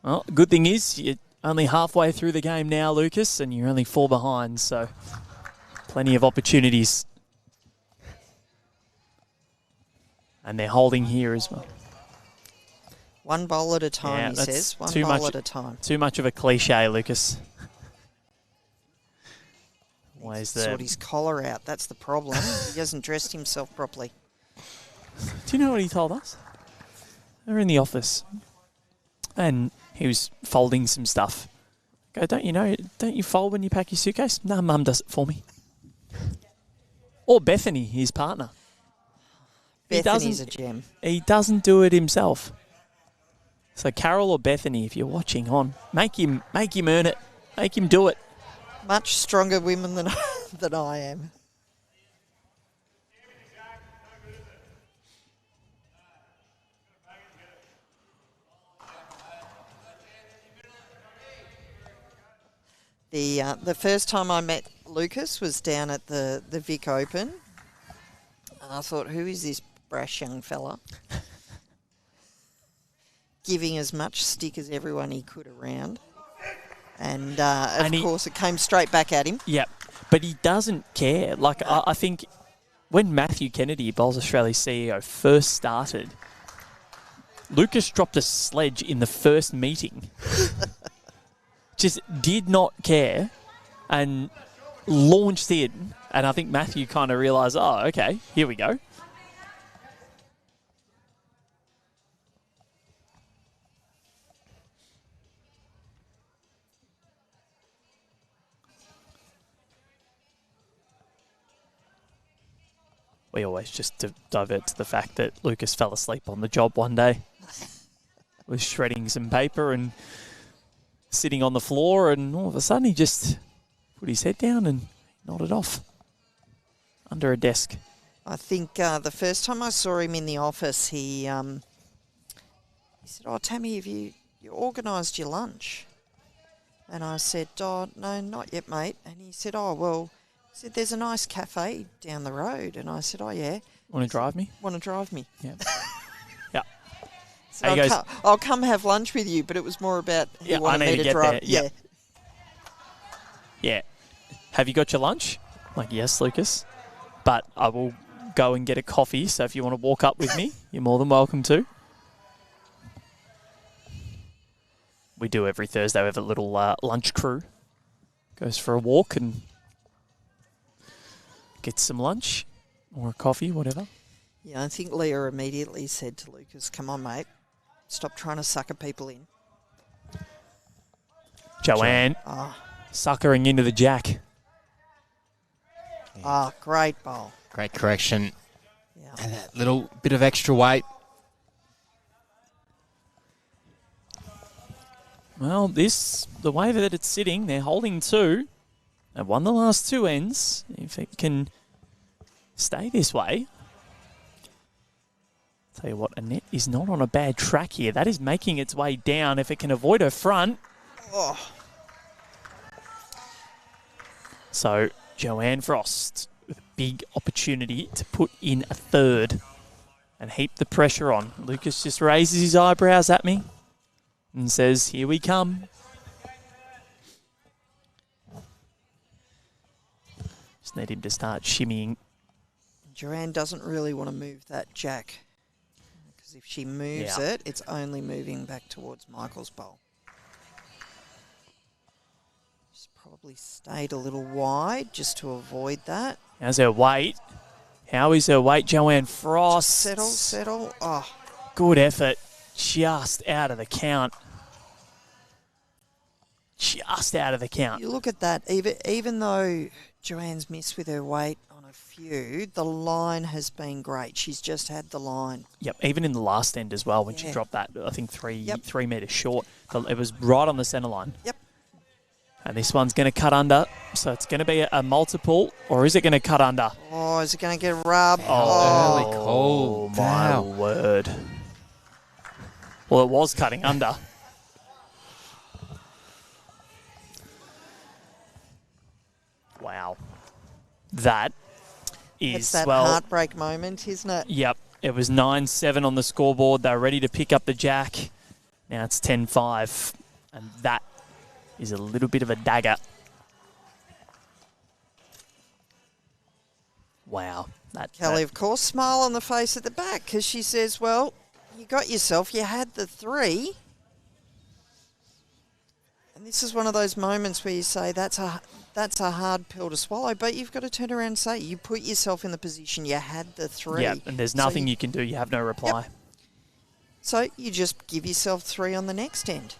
Well, good thing is you're only halfway through the game now, Lucas, and you're only 4 behind, so plenty of opportunities. And they're holding here as well. One bowl at a time, he says. One bowl at a time. Too much of a cliche, Lucas. He's sort his collar out. That's the problem. He hasn't dressed himself properly. Do you know what he told us? They were in the office, and he was folding some stuff. Go, don't you fold when you pack your suitcase? No, Mum does it for me. Or Bethany, his partner. Bethany's a gem. He doesn't do it himself. So Carol or Bethany, if you're watching on, make him earn it. Make him do it. Much stronger women than than I am. The first time I met Lucas was down at the Vic Open. And I thought, who is this brash young fella? Giving as much stick as everyone he could around. And, of course, it came straight back at him. Yep. But he doesn't care. Like, I think when Matthew Kennedy, Bowls Australia's CEO, first started, Lucas dropped a sledge in the first meeting. Just did not care and launched in. And I think Matthew kind of realised, oh, okay, here we go. We always just divert to the fact that Lucas fell asleep on the job one day. Was shredding some paper and sitting on the floor, and all of a sudden he just put his head down and nodded off under a desk. I think the first time I saw him in the office, he said, "Oh, Tammy, have you organised your lunch?" And I said, "Oh, no, not yet, mate." And he said, "Oh, well," he said, "there's a nice cafe down the road." And I said, "Oh, yeah." Want to drive me? Want to drive me? Yeah. Yeah. So I'll come have lunch with you, but it was more about he wanted me to drive. Yeah. Yeah. Have you got your lunch? Like, yes, Lucas. But I will go and get a coffee, so if you want to walk up with me, you're more than welcome to. We do every Thursday. We have a little lunch crew. Goes for a walk and gets some lunch or a coffee, whatever. Yeah, I think Leah immediately said to Lucas, "Come on, mate. Stop trying to sucker people in." Joanne suckering into the jack. Great bowl. Great correction. Yeah. And that little bit of extra weight. Well, the way that it's sitting, they're holding 2. They've won the last 2 ends. If it can stay this way. Tell you what, Annette is not on a bad track here. That is making its way down. If it can avoid her front. Oh. So, Joanne Frost with a big opportunity to put in a third and heap the pressure on. Lucas just raises his eyebrows at me and says, "Here we come." Just need him to start shimmying. Joanne doesn't really want to move that jack, because if she moves it, it's only moving back towards Michael's bowl. She's probably stayed a little wide just to avoid that. How's her weight? How is her weight, Joanne Frost? Settle. Oh. Good effort. Just out of the count. Just out of the count. You look at that, even though Joanne's missed with her weight on a few, the line has been great. She's just had the line. Yep, even in the last end as well, when she dropped that, I think 3 metres short. It was right on the centre line. Yep. And this one's going to cut under, so it's going to be a multiple, or is it going to cut under? Oh, is it going to get rubbed? Early call. My word. Well, it was cutting under. Wow. That is, it's that heartbreak moment, isn't it? Yep. It was 9-7 on the scoreboard. They're ready to pick up the jack. Now it's 10-5. And that is a little bit of a dagger. Wow. Kelly, of course, smile on the face at the back, because she says, well, you got yourself. You had the 3. And this is one of those moments where you say that's a hard pill to swallow, but you've got to turn around and say you put yourself in the position. You had the 3. Yeah, and there's nothing you can do. You have no reply. Yep. So you just give yourself 3 on the next end.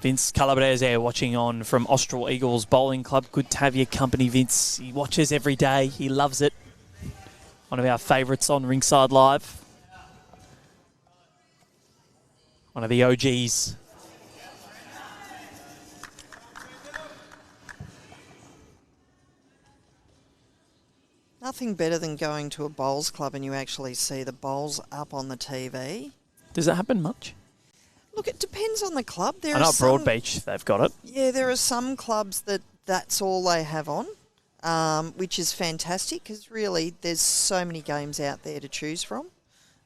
Vince Calabrese watching on from Austral Eagles Bowling Club. Good to have your company, Vince. He watches every day. He loves it. One of our favourites on Rinkside Live. One of the OGs. Nothing better than going to a bowls club and you actually see the bowls up on the TV. Does it happen much? Look, it depends on the club. I know at Broadbeach they've got it. Yeah, there are some clubs that's all they have on, which is fantastic because really there's so many games out there to choose from.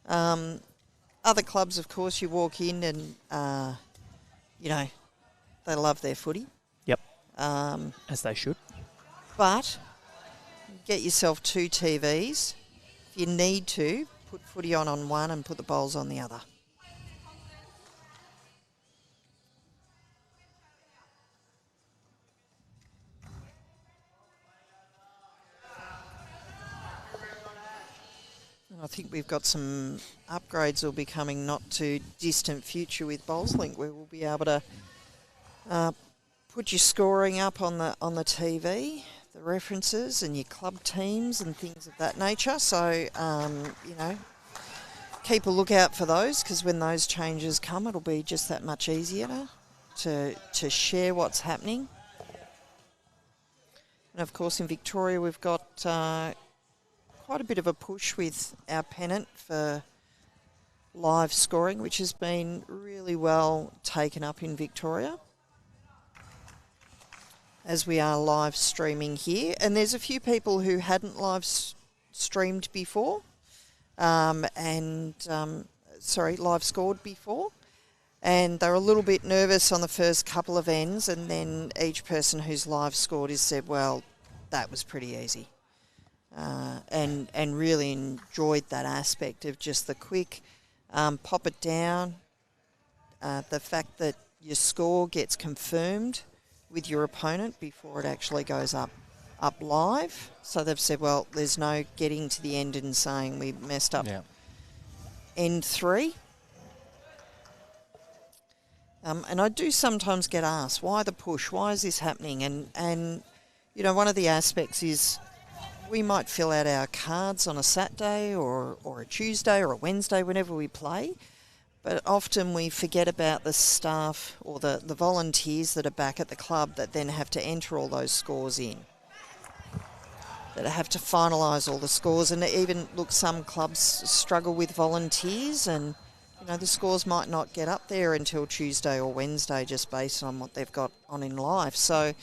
Other clubs, of course, you walk in and, they love their footy. Yep, as they should. But get yourself 2 TVs. If you need to, put footy on one and put the bowls on the other. I think we've got some upgrades will be coming not too distant future with BowlsLink, where we'll be able to put your scoring up on the TV. the references and your club teams and things of that nature. So, you know, keep a lookout for those, because when those changes come, it'll be just that much easier to share what's happening. And, of course, in Victoria, we've got quite a bit of a push with our pennant for live scoring, which has been really well taken up in Victoria, as we are live streaming here. And there's a few people who hadn't live streamed before, live scored before. And they're a little bit nervous on the first couple of ends, and then each person who's live scored has said, well, that was pretty easy. And really enjoyed that aspect of just the quick pop it down, the fact that your score gets confirmed with your opponent before it actually goes up live. So they've said, well, there's no getting to the end and saying we messed up end 3. And I do sometimes get asked, why the push? Why is this happening? And you know, one of the aspects is we might fill out our cards on a Saturday or a Tuesday or a Wednesday whenever we play, but often we forget about the staff or the volunteers that are back at the club that then have to enter all those scores in, that have to finalise all the scores. And even, look, some clubs struggle with volunteers, and you know, the scores might not get up there until Tuesday or Wednesday just based on what they've got on in life. So,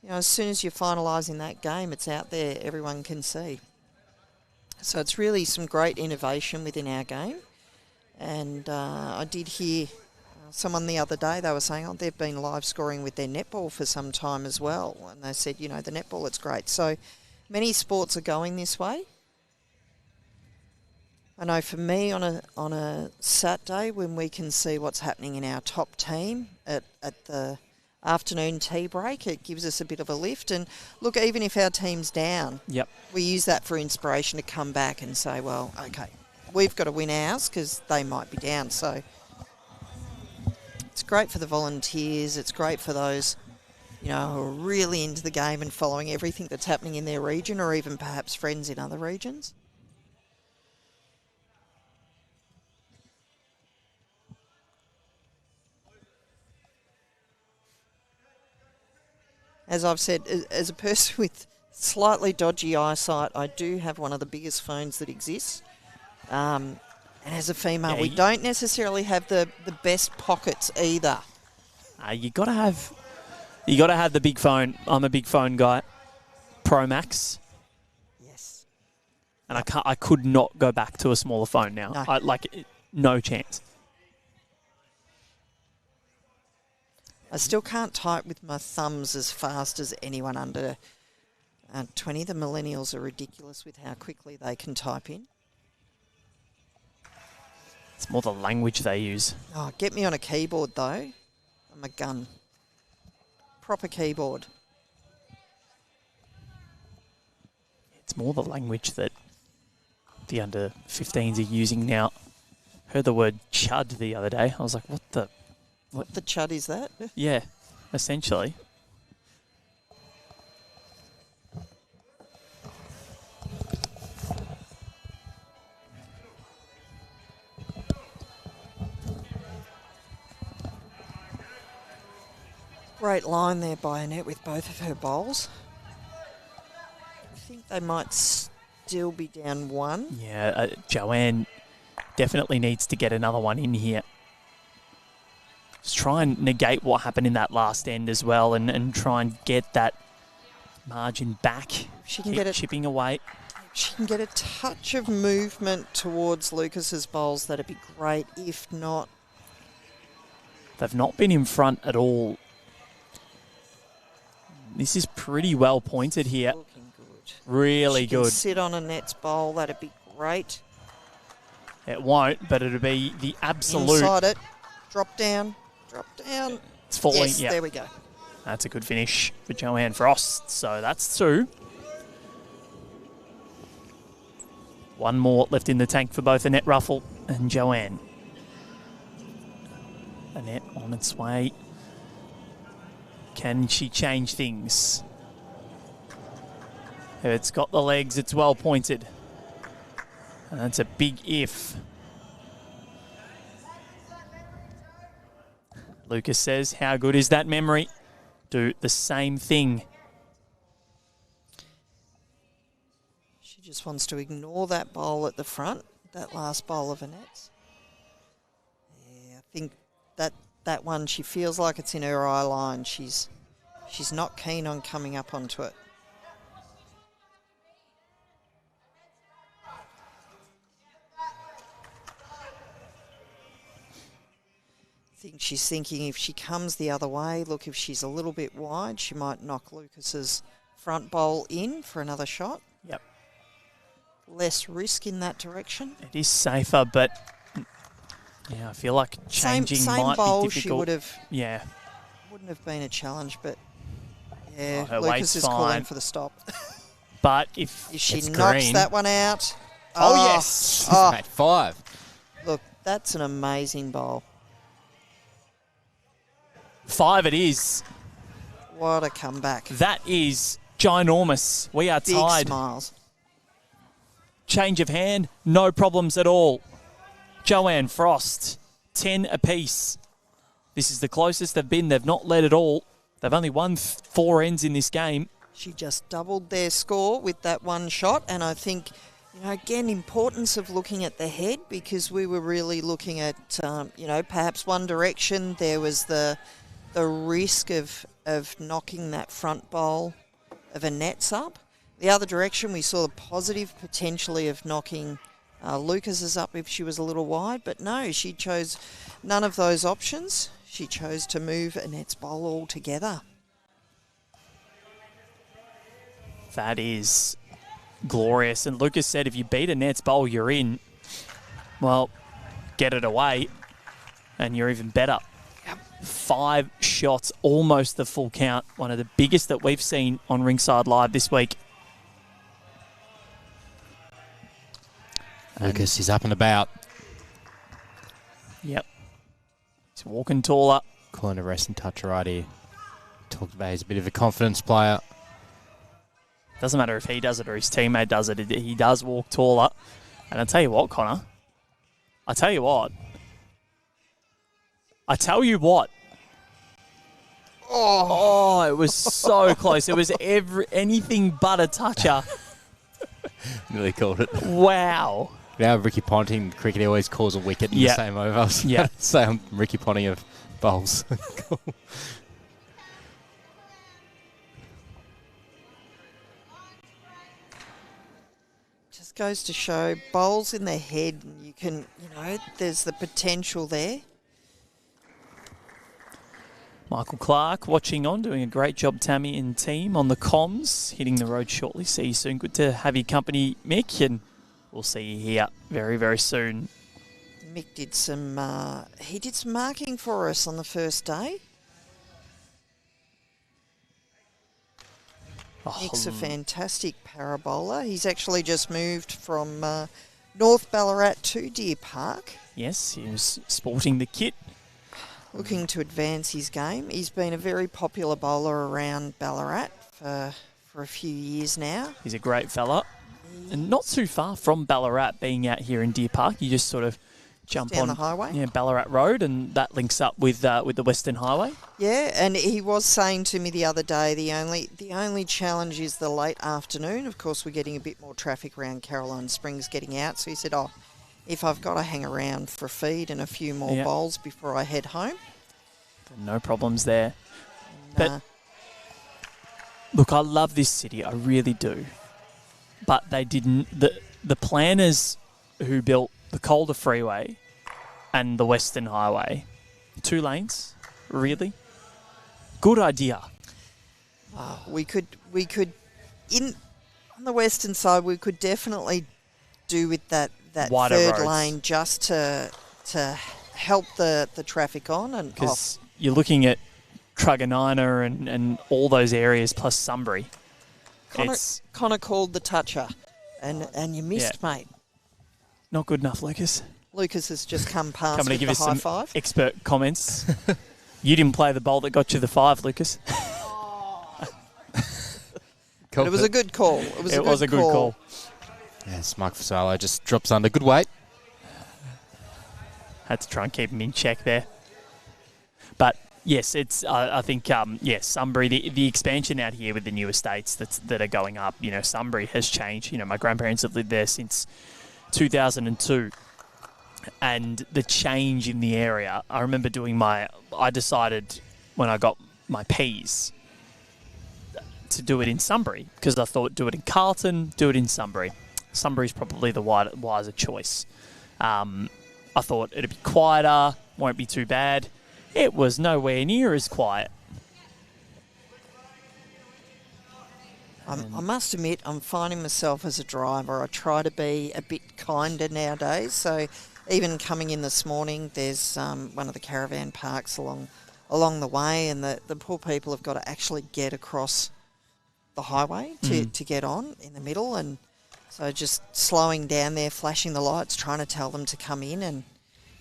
you know, as soon as you're finalising that game, it's out there, everyone can see. So it's really some great innovation within our game. And I did hear someone the other day, they were saying, oh, they've been live scoring with their netball for some time as well. And they said, you know, the netball, it's great. So many sports are going this way. I know for me on a Saturday, when we can see what's happening in our top team at the afternoon tea break, it gives us a bit of a lift. And look, even if our team's down, we use that for inspiration to come back and say, well, okay, we've got to win ours because they might be down. So it's great for the volunteers. It's great for those, you know, who are really into the game and following everything that's happening in their region, or even perhaps friends in other regions. As I've said, as a person with slightly dodgy eyesight, I do have one of the biggest phones that exists. And as a female, we don't necessarily have the best pockets either. You got to have the big phone. I'm a big phone guy. Pro Max. Yes. And I could not go back to a smaller phone now. No. No chance. I still can't type with my thumbs as fast as anyone under 20. The millennials are ridiculous with how quickly they can type in. It's more the language they use. Oh, get me on a keyboard, though. I'm a gun. Proper keyboard. It's more the language that the under 15s are using now. Heard the word chud the other day. I was like, what the chud is that? Yeah, essentially. Great line there by Annette with both of her bowls. I think they might still be down 1. Yeah, Joanne definitely needs to get another one in here. Just try and negate what happened in that last end as well, and try and get that margin back. She can get it chipping away. She can get a touch of movement towards Lucas's bowls. That'd be great. If not, they've not been in front at all. This is pretty well pointed here. Looking good. Really she can good. Sit on Annette's bowl. That'd be great. It won't, but it'll be the absolute. Inside it. Drop down. Drop down. It's falling. Yes, yeah. There we go. That's a good finish for Joanne Frost. So that's 2. One more left in the tank for both Annette Ruffle and Joanne. Annette on its way. Can she change things? It's got the legs. It's well pointed. And that's a big if. Lucas says, how good is that memory? Do the same thing. She just wants to ignore that bowl at the front, that last bowl of Annette's. Yeah, I think that one, she feels like it's in her eye line. She's not keen on coming up onto it. I think she's thinking if she comes the other way, look, if she's a little bit wide, she might knock Lucas's front bowl in for another shot. Yep. Less risk in that direction. It is safer, but yeah, I feel like changing same might bowl be difficult. She would have. Yeah. Wouldn't have been a challenge, but yeah, her Lucas weight's is fine. calling for the stop. But if she it's knocks green, that one out. Oh, yes. She's made 5. Look, that's an amazing bowl. 5 it is. What a comeback. That is ginormous. We are Big tied. smiles. Change of hand, no problems at all. Joanne Frost, 10 apiece. This is the closest they've been. They've not led at all. They've only won 4 ends in this game. She just doubled their score with that one shot, and I think, you know, again, importance of looking at the head, because we were really looking at, you know, perhaps one direction. There was the risk of knocking that front bowl of Annette's up. The other direction, we saw the positive potentially of knocking Lucas's up if she was a little wide, but no, she chose none of those options. She chose to move Annette's bowl altogether. That is glorious. And Lucas said if you beat Annette's bowl, you're in. Well, get it away, and you're even better. 5 shots, almost the full count. One of the biggest that we've seen on Rinkside Live this week. Lucas is up and about. Yep. He's walking taller. Calling a rest and touch right here. Talked about he's a bit of a confidence player. Doesn't matter if he does it or his teammate does it. He does walk taller. And I tell you what, Connor. I tell you what. Oh, it was so close. It was anything but a toucher. Nearly called it. Wow. Now Ricky Ponting, cricket, he always calls a wicket in the same over. Yeah. So I'm Ricky Ponting of bowls. Cool. Just goes to show bowls in their head, and you can, you know, there's the potential there. Michael Clark watching on, doing a great job, Tammy and team on the comms, hitting the road shortly. See you soon. Good to have your company, Mick, and we'll see you here very, very soon. Mick did some marking for us on the first day. Mick's a fantastic parabola. He's actually just moved from North Ballarat to Deer Park. Yes, he was sporting the kit. Looking to advance his game. He's been a very popular bowler around Ballarat for a few years now. He's a great fella. And not too far from Ballarat, being out here in Deer Park. You just sort of jump down on the highway. Yeah, Ballarat Road, and that links up with the Western Highway. Yeah, and he was saying to me the other day, the only challenge is the late afternoon. Of course, we're getting a bit more traffic around Caroline Springs getting out. So he said, if I've got to hang around for a feed and a few more bowls before I head home. No problems there. But look, I love this city. I really do. But they didn't. The planners who built the Calder Freeway and the Western Highway, 2 lanes, really? Good idea. We could on the western side, we could definitely do with that wider third roads. lane just to help the traffic on and off. Because you're looking at Truganina and all those areas plus Sunbury. Connor called the toucher, and you missed, mate. Not good enough, Lucas. Lucas has just come past Coming to with give the us high some five. expert comments. You didn't play the bowl that got you the 5, Lucas. But it was a good call. It was a good call. Yes, Mark Vassallo just drops under. Good weight. Had to try and keep him in check there. But yes, it's. I think yes, Sunbury. The expansion out here with the new estates that are going up. You know, Sunbury has changed. You know, my grandparents have lived there since 2002, and the change in the area. I remember I decided when I got my P's to do it in Sunbury because I thought do it in Carlton, do it in Sunbury. Sunbury's probably the wiser choice. I thought it'd be quieter, won't be too bad. It was nowhere near as quiet. I must admit, I'm finding myself as a driver, I try to be a bit kinder nowadays. So even coming in this morning, there's one of the caravan parks along the way, and the poor people have got to actually get across the highway to get on in the middle, and so just slowing down there, flashing the lights, trying to tell them to come in, and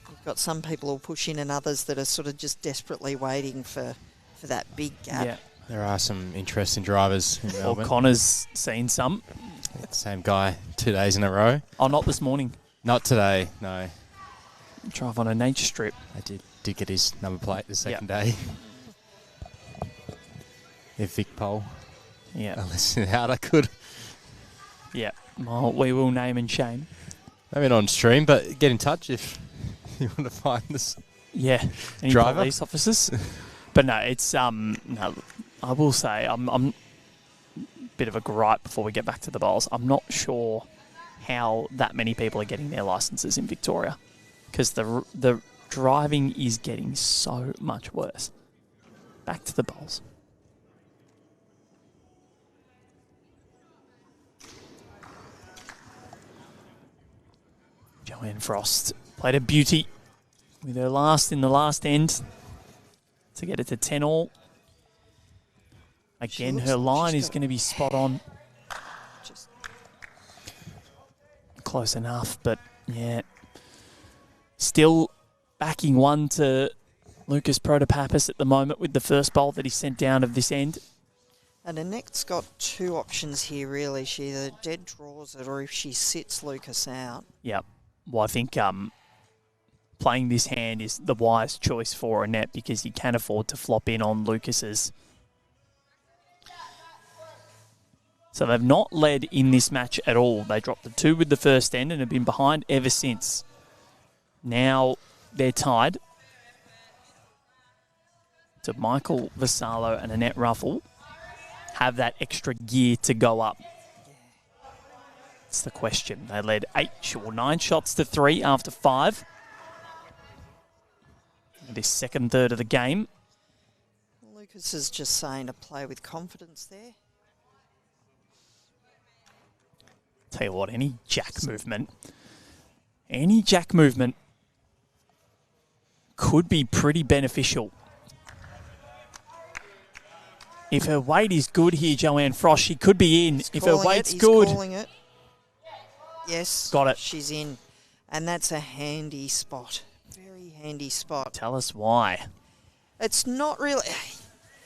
you've got some people who'll push in and others that are sort of just desperately waiting for that big gap. Yeah. There are some interesting drivers in Melbourne. Connor's seen some. Same guy 2 days in a row. Oh, not this morning. Not today, no. Drive on a nature strip. I did get his number plate the second day. If Vic Pole. Yeah. I listened out, I could. Yeah. Well, we will name and shame. Maybe not on stream, but get in touch if you want to find this. Yeah. Any driver? Police officers. But no, it's no. I will say I'm a bit of a gripe before we get back to the bowls. I'm not sure how that many people are getting their licenses in Victoria because the driving is getting so much worse. Back to the bowls. Joanne Frost played a beauty with her last in the last end to get it to 10-all. Again, her line is going to be spot on. Just close enough, but yeah. Still backing one to Lucas Protopapas at the moment with the first bowl that he sent down of this end. And Annette's got two options here, really. She either dead draws it or if she sits Lucas out. Yep. Well, I think playing this hand is the wise choice for Annette because he can afford to flop in on Lucas's. So they've not led in this match at all. They dropped the 2 with the first end and have been behind ever since. Now they're tied. So Michael Vassallo and Annette Ruffle have that extra gear to go up. That's the question. They led 9 shots to 3 after 5. This second third of the game. Lucas is just saying to play with confidence there. Tell you what, any jack movement could be pretty beneficial. If her weight is good here, Joanne Frost, she could be in. If her weight's good. He's calling it. Yes. Got it. She's in. And that's a handy spot. Very handy spot. Tell us why. It's not really...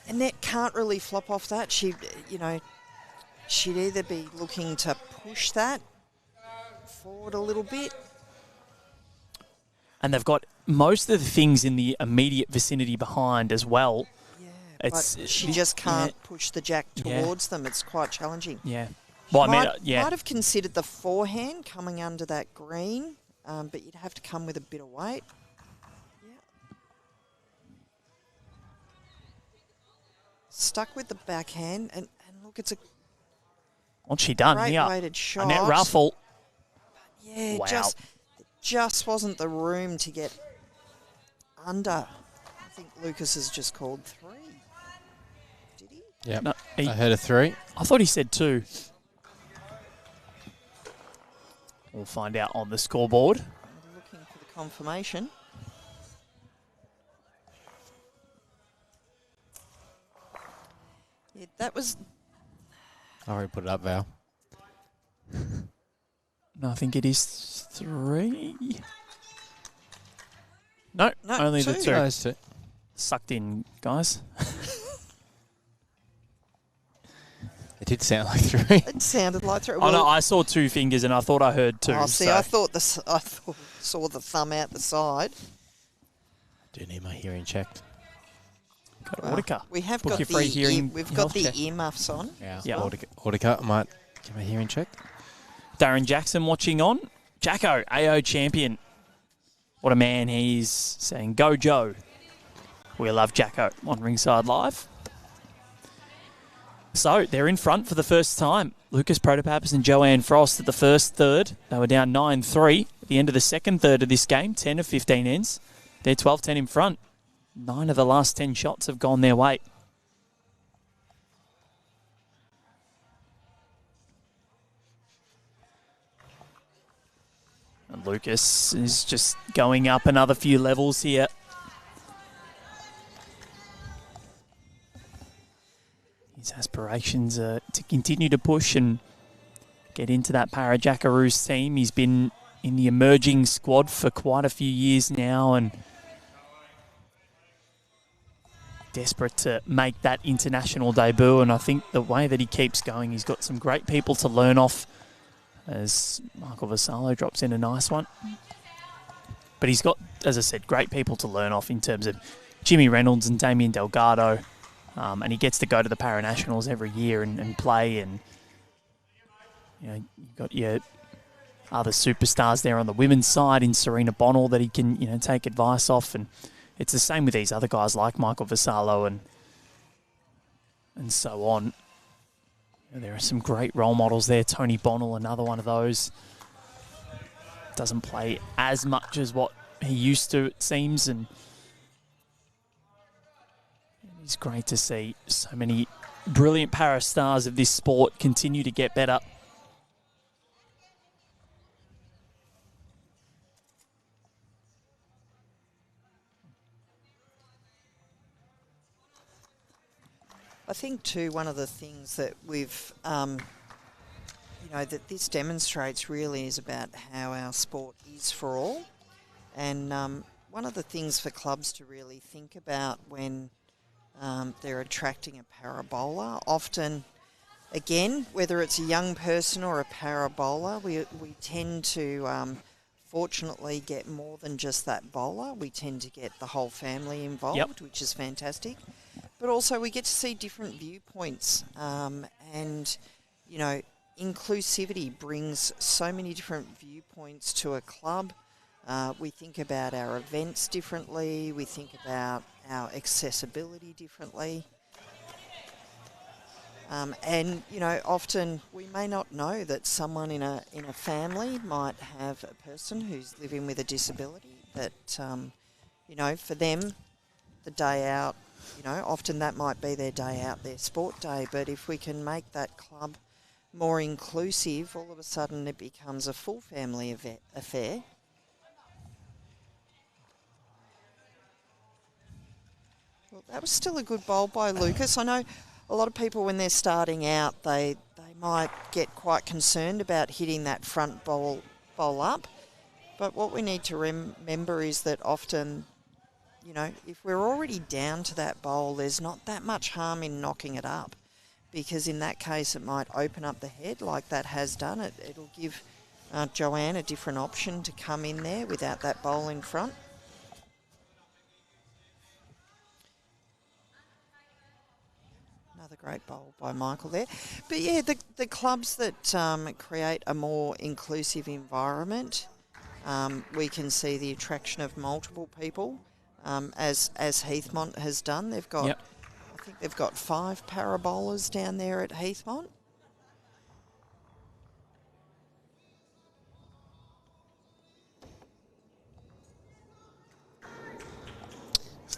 Annette can't really flop off that. She'd either be looking to push that forward a little bit. And they've got most of the things in the immediate vicinity behind as well. Yeah, but she just can't push the jack towards them. It's quite challenging. Yeah. Well, might have considered the forehand coming under that green, but you'd have to come with a bit of weight. Yeah. Stuck with the backhand, and look, it's a what's she done great here? Weighted shot. Annette Ruffle. Yeah, wow. just wasn't the room to get under. I think Lucas has just called 3. Did he? Yeah, no, I heard a 3. I thought he said 2. We'll find out on the scoreboard. I'm looking for the confirmation. Yeah, that was... I already put it up, Val. No, I think it is 3. No, only 2. the 2. No, it's 2. Sucked in, guys. It did sound like 3. It sounded like 3. Oh, no, I saw 2 fingers and I thought I heard 2. Oh, see, so. I saw the thumb out the side. Do need my hearing checked. Got Audica. We have Book got your free hearing we've got the health check. earmuffs on. Yeah, Audica. I might get my hearing checked. Darren Jackson watching on. Jacko, AO champion. What a man he's saying. Go Joe. We love Jacko on Ringside Live. So they're in front for the first time. Lucas Protopapas and Joanne Frost at the first third. They were down 9-3 at the end of the second third of this game. 10 of 15 ends. They're 12-10 in front. 9 of the last 10 shots have gone their way. And Lucas is just going up another few levels here. His aspirations are to continue to push and get into that Para Jackaroos team. He's been in the emerging squad for quite a few years now and desperate to make that international debut. And I think the way that he keeps going, he's got some great people to learn off as Michael Vassallo drops in a nice one. But he's got, as I said, great people to learn off in terms of Jimmy Reynolds and Damien Delgado. And he gets to go to the Paranationals every year and play. And, you know, you've got your other superstars there on the women's side in Serena Bonnell that he can, you know, take advice off. And it's the same with these other guys like Michael Vassallo and so on. You know, there are some great role models there. Tony Bonnell, another one of those. Doesn't play as much as what he used to, it seems. And it's great to see so many brilliant para stars of this sport continue to get better. I think too, one of the things that we've, that this demonstrates really is about how our sport is for all. And one of the things for clubs to really think about when they're attracting a parabola. Often, again, whether it's a young person or a parabola, we tend to fortunately get more than just that bowler. We tend to get the whole family involved, which is fantastic. But also we get to see different viewpoints and, you know, inclusivity brings so many different viewpoints to a club. We think about our events differently. We think about our accessibility differently. And, you know, often we may not know that someone in a family might have a person who's living with a disability that, you know, for them, the day out, you know, often that might be their day out, their sport day. But if we can make that club more inclusive, all of a sudden it becomes a full family affair. Well, that was still a good bowl by Lucas. I know a lot of people when they're starting out, they might get quite concerned about hitting that front bowl up. But what we need to remember is that often, you know, if we're already down to that bowl, there's not that much harm in knocking it up, because in that case it might open up the head like that has done. It'll give Joanne a different option to come in there without that bowl in front. Another great bowl by Michael there. But yeah, the clubs that create a more inclusive environment, we can see the attraction of multiple people. As Heathmont has done. They've got, I think they've got 5 parabolas down there at Heathmont.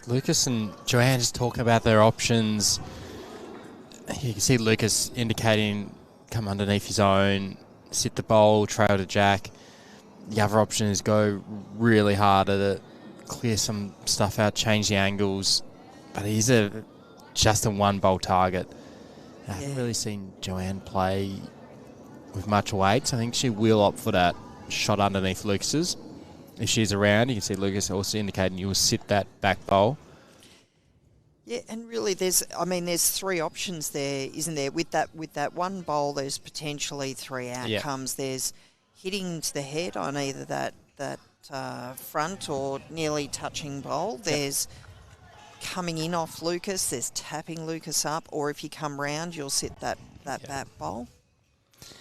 Lucas and Joanne just talking about their options. You can see Lucas indicating come underneath his own, sit the bowl, trail to jack. The other option is go really hard at it, clear some stuff out, change the angles, but he's just a one bowl target. I haven't really seen Joanne play with much weight, so I think she will opt for that shot underneath Lucas's. If she's around, you can see Lucas also indicating you will sit that back bowl. Yeah, and really there's three options there, isn't there? With that one bowl, there's potentially three outcomes. Yeah. There's hitting to the head on either that front or nearly touching bowl. There's coming in off Lucas. There's tapping Lucas up, or if you come round, you'll sit that back bowl.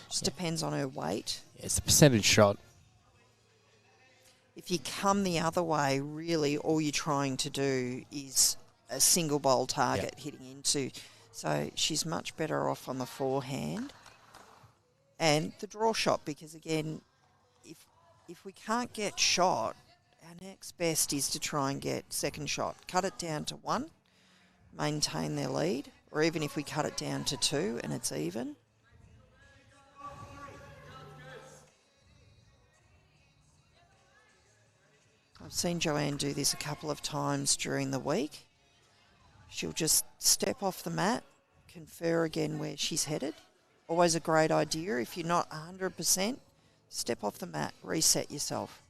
Just depends on her weight. Yeah, it's a percentage shot. If you come the other way, really all you're trying to do is a single bowl target hitting into. So she's much better off on the forehand and the draw shot, because again, if we can't get shot, our next best is to try and get second shot. Cut it down to 1, maintain their lead, or even if we cut it down to 2 and it's even. I've seen Joanne do this a couple of times during the week. She'll just step off the mat, confer again where she's headed. Always a great idea. If you're not 100%, step off the mat, reset yourself.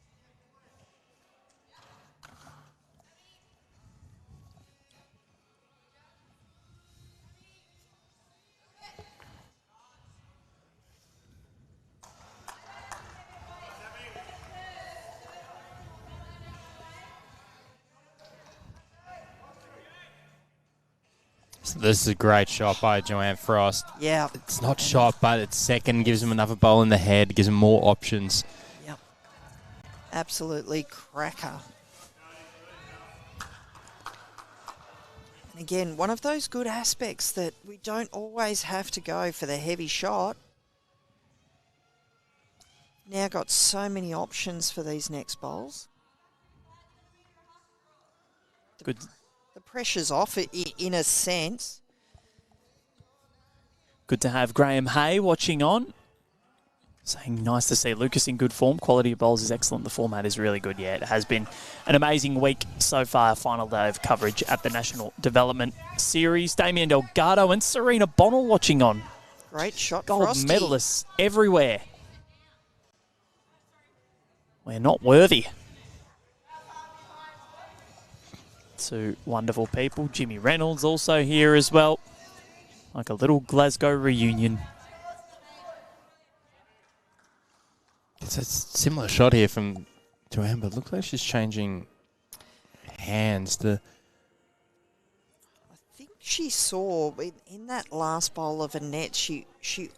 This is a great shot by Joanne Frost. Yeah. It's not shot, but it's second, gives him another bowl in the head, gives him more options. Yep. Absolutely cracker. And again, one of those good aspects that we don't always have to go for the heavy shot. Now got so many options for these next bowls. Good. The pressure's off in a sense. Good to have Graham Hay watching on. Saying nice to see Lucas in good form. Quality of bowls is excellent. The format is really good. Yeah, it has been an amazing week so far. Final day of coverage at the National Development Series. Damien Delgado and Serena Bonnell watching on. Great shot, Gold Frosty. medalists everywhere. We're not worthy. Two wonderful people. Jimmy Reynolds also here as well. Like a little Glasgow reunion. It's a similar shot here from Joanne, but it looks like she's changing hands. I think she saw in that last bowl of a net, she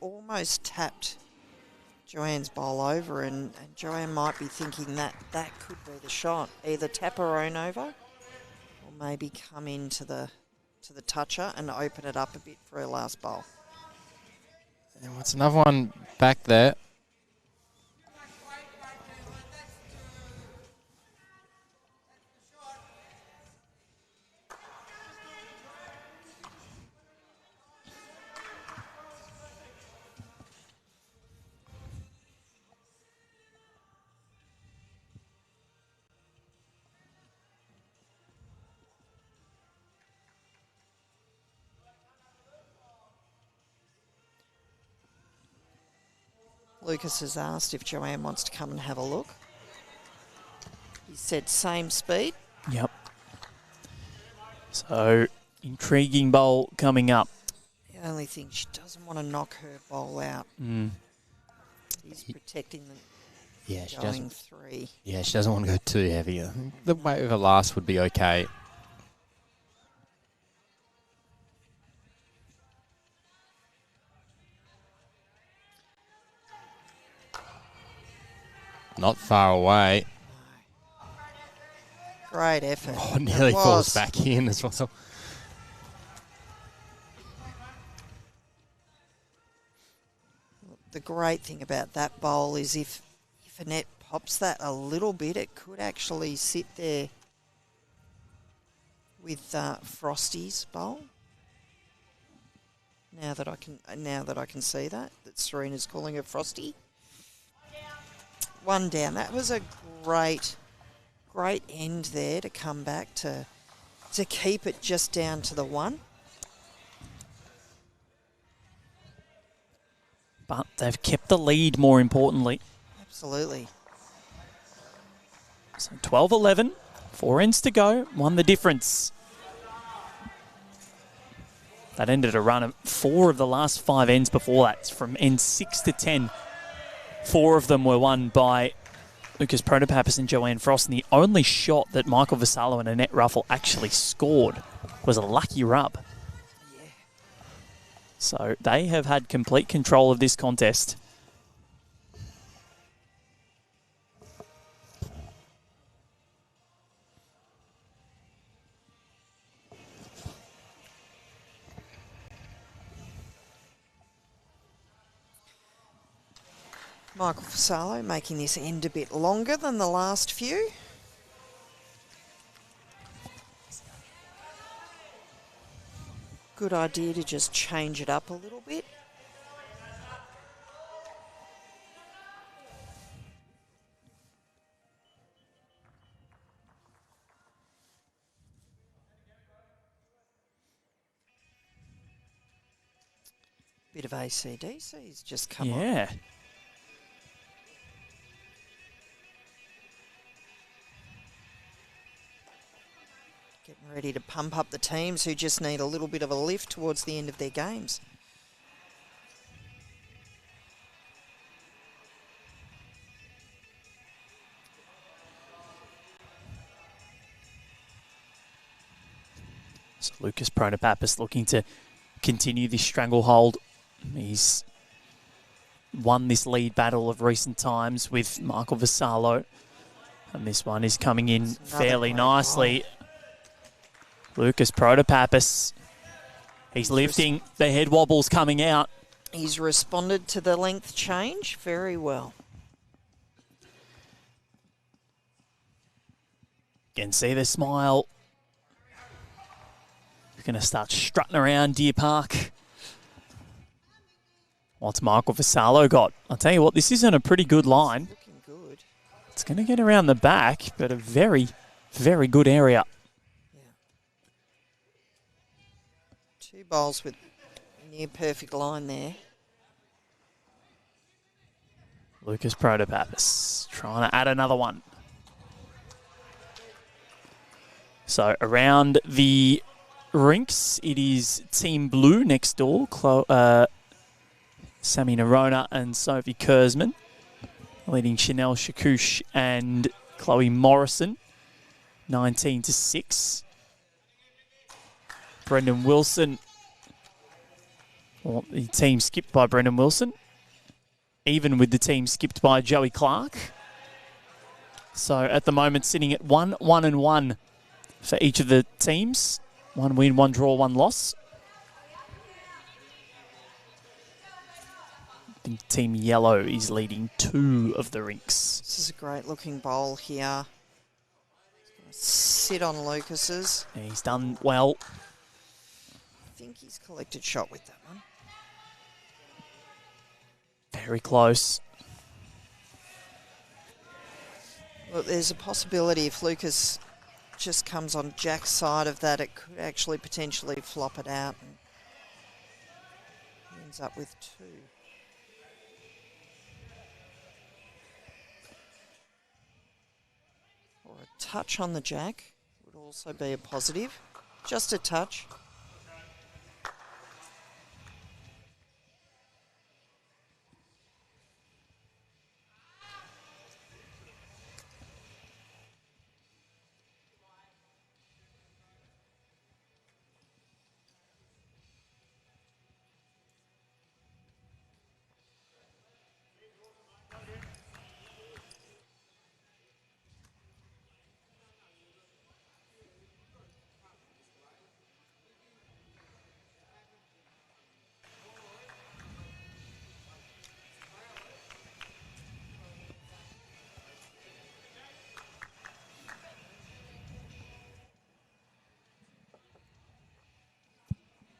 almost tapped Joanne's bowl over, and Joanne might be thinking that could be the shot. Either tap her own over, or maybe come into the toucher and open it up a bit for her last bowl. And what's another one back there? Lucas has asked if Joanne wants to come and have a look. He said same speed. Yep. So, intriguing bowl coming up. The only thing, she doesn't want to knock her bowl out. He's protecting them. Yeah, she going doesn't. 3. Yeah, she doesn't want to go too heavy. I think the weight of her last would be okay. Not far away. Great effort. Oh, nearly falls back in as well. The great thing about that bowl is if a net pops that a little bit, it could actually sit there with Frosty's bowl. Now that I can see that Serena's calling her Frosty. One down. That was a great end there to come back to keep it just down to the 1. But they've kept the lead, more importantly. Absolutely. So 12-11, 4 ends to go, 1 the difference. That ended a run of 4 of the last 5 ends before that. From end 6 to 10, 4 of them were won by Lucas Protopapas and Joanne Frost. And the only shot that Michael Vassallo and Annette Ruffle actually scored was a lucky rub. Yeah. So they have had complete control of this contest. Michael Vassallo making this end a bit longer than the last few. Good idea to just change it up a little bit. Bit of AC/DC's just come on. Yeah. Getting ready to pump up the teams who just need a little bit of a lift towards the end of their games. So Lucas Protopapas looking to continue this stranglehold. He's won this lead battle of recent times with Michael Vassallo. And this one is coming in fairly nicely. Lucas Protopapas, he's lifting. The head wobble's coming out. He's responded to the length change very well. You can see the smile. He's going to start strutting around Deer Park. What's Michael Vassallo got? I'll tell you what, this isn't a pretty good line. Looking good. It's going to get around the back, but a very, very good area. Yeah. 2 bowls with near perfect line there. Lucas Protopapas trying to add another one. So around the rinks, it is Team Blue next door. Sammy Nerona and Sophie Kurzman, leading Chanel Shakouche and Chloe Morrison, 19-6. Brendan Wilson, well, the team skipped by Brendan Wilson, even with the team skipped by Joey Clark. So at the moment sitting at 1-1-1 for each of the teams. 1 win, 1 draw, 1 loss. Team Yellow is leading 2 of the rinks. This is a great looking bowl here. Sit on Lucas's. He's done well. I think he's collected shot with that one. Very close. Look, there's a possibility if Lucas just comes on Jack's side of that, it could actually potentially flop it out. And he ends up with 2. Or a touch on the Jack would also be a positive. Just a touch.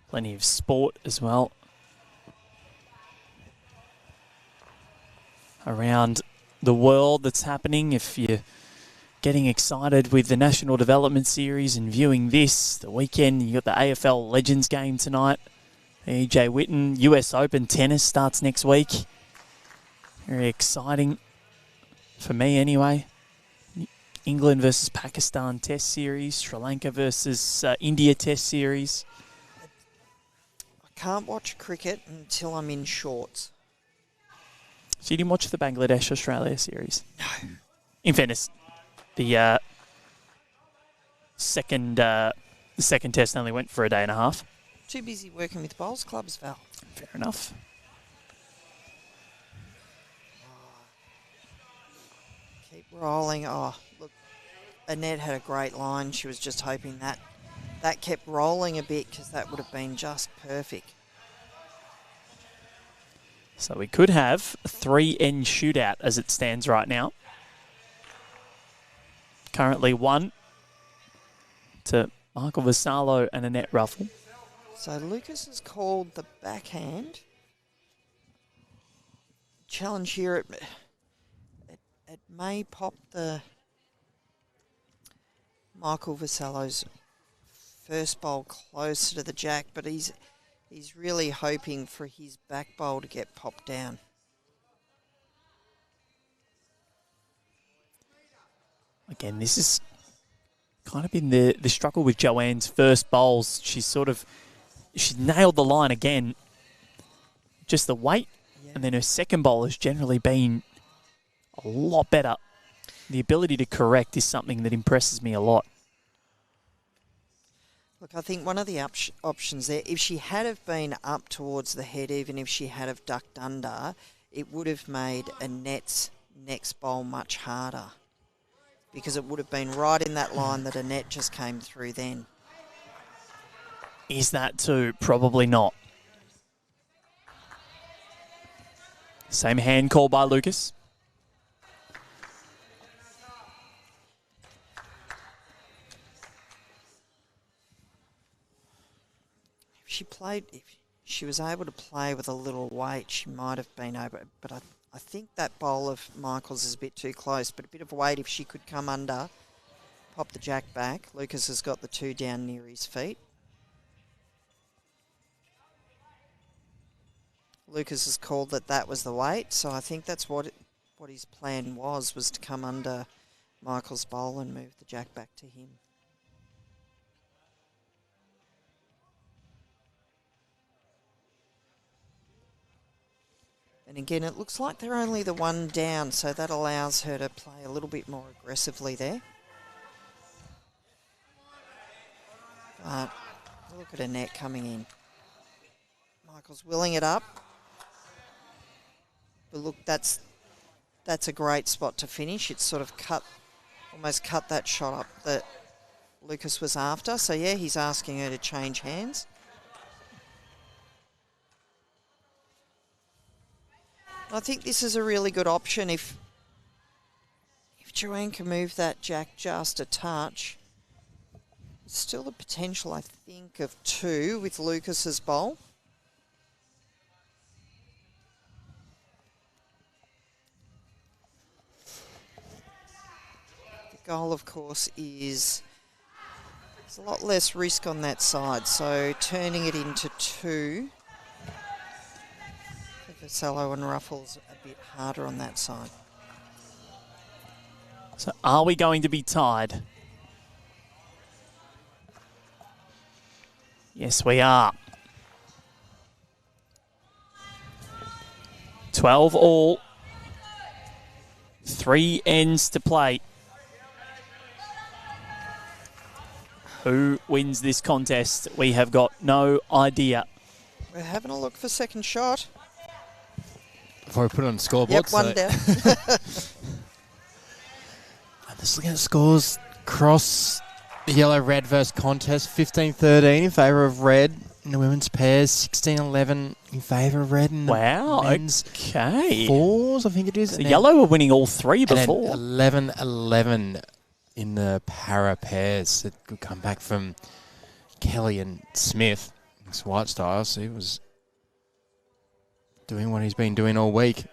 Plenty of sport as well around the world that's happening. If you're getting excited with the National Development Series and viewing this, the weekend, you got the AFL Legends game tonight. EJ Whitten, US Open tennis starts next week. Very exciting for me anyway. England versus Pakistan Test Series, Sri Lanka versus India Test Series. can't watch cricket until I'm in shorts. So you didn't watch the Bangladesh-Australia series? No. In fairness, the second test only went for a day and a half. Too busy working with bowls clubs, Val. Fair enough. Keep rolling. Oh, look, Annette had a great line. She was just hoping that kept rolling a bit because that would have been just perfect. So we could have a 3-end shootout as it stands right now. Currently 1 to Michael Vassallo and Annette Ruffle. So Lucas has called the backhand. Challenge here, it may pop the Michael Vassallo's first bowl closer to the jack, but he's really hoping for his back bowl to get popped down. Again, this is kind of been the struggle with Joanne's first bowls. She's nailed the line again. Just the weight, and then her second bowl has generally been a lot better. The ability to correct is something that impresses me a lot. Look, I think one of the options there, if she had have been up towards the head, even if she had have ducked under, it would have made Annette's next bowl much harder because it would have been right in that line that Annette just came through then. Is that too? Probably not. Same hand call by Lucas. If she was able to play with a little weight, she might have been able, but I think that bowl of Michael's is a bit too close, but a bit of weight, if she could come under, pop the jack back. Lucas has got the 2 down near his feet. Lucas has called that was the weight, so I think that's what his plan was to come under Michael's bowl and move the jack back to him. And again, it looks like they're only the 1 down, so that allows her to play a little bit more aggressively there. But look at Annette coming in. Michael's willing it up. But look, that's a great spot to finish. It's sort of almost cut that shot up that Lucas was after. So yeah, he's asking her to change hands. I think this is a really good option if Joanne can move that jack just a touch. Still the potential, I think, of 2 with Lucas's bowl. The goal, of course, is there's a lot less risk on that side, so turning it into 2. Vassallo and Ruffle's a bit harder on that side. So are we going to be tied? Yes, we are. 12 all. 3 ends to play. Who wins this contest? We have got no idea. We're having a look for second shot. Before we put it on the scoreboard. Yep, 1 down. I'm just looking at scores across the yellow-red versus contest. 15-13 in favour of red in the women's pairs. 16-11 in favour of red in the men's fours, I think it is. So yellow were winning all 3 before. 11-11 in the para pairs. It could come back from Kelly and Smith. It's White Styles. He was doing what he's been doing all week.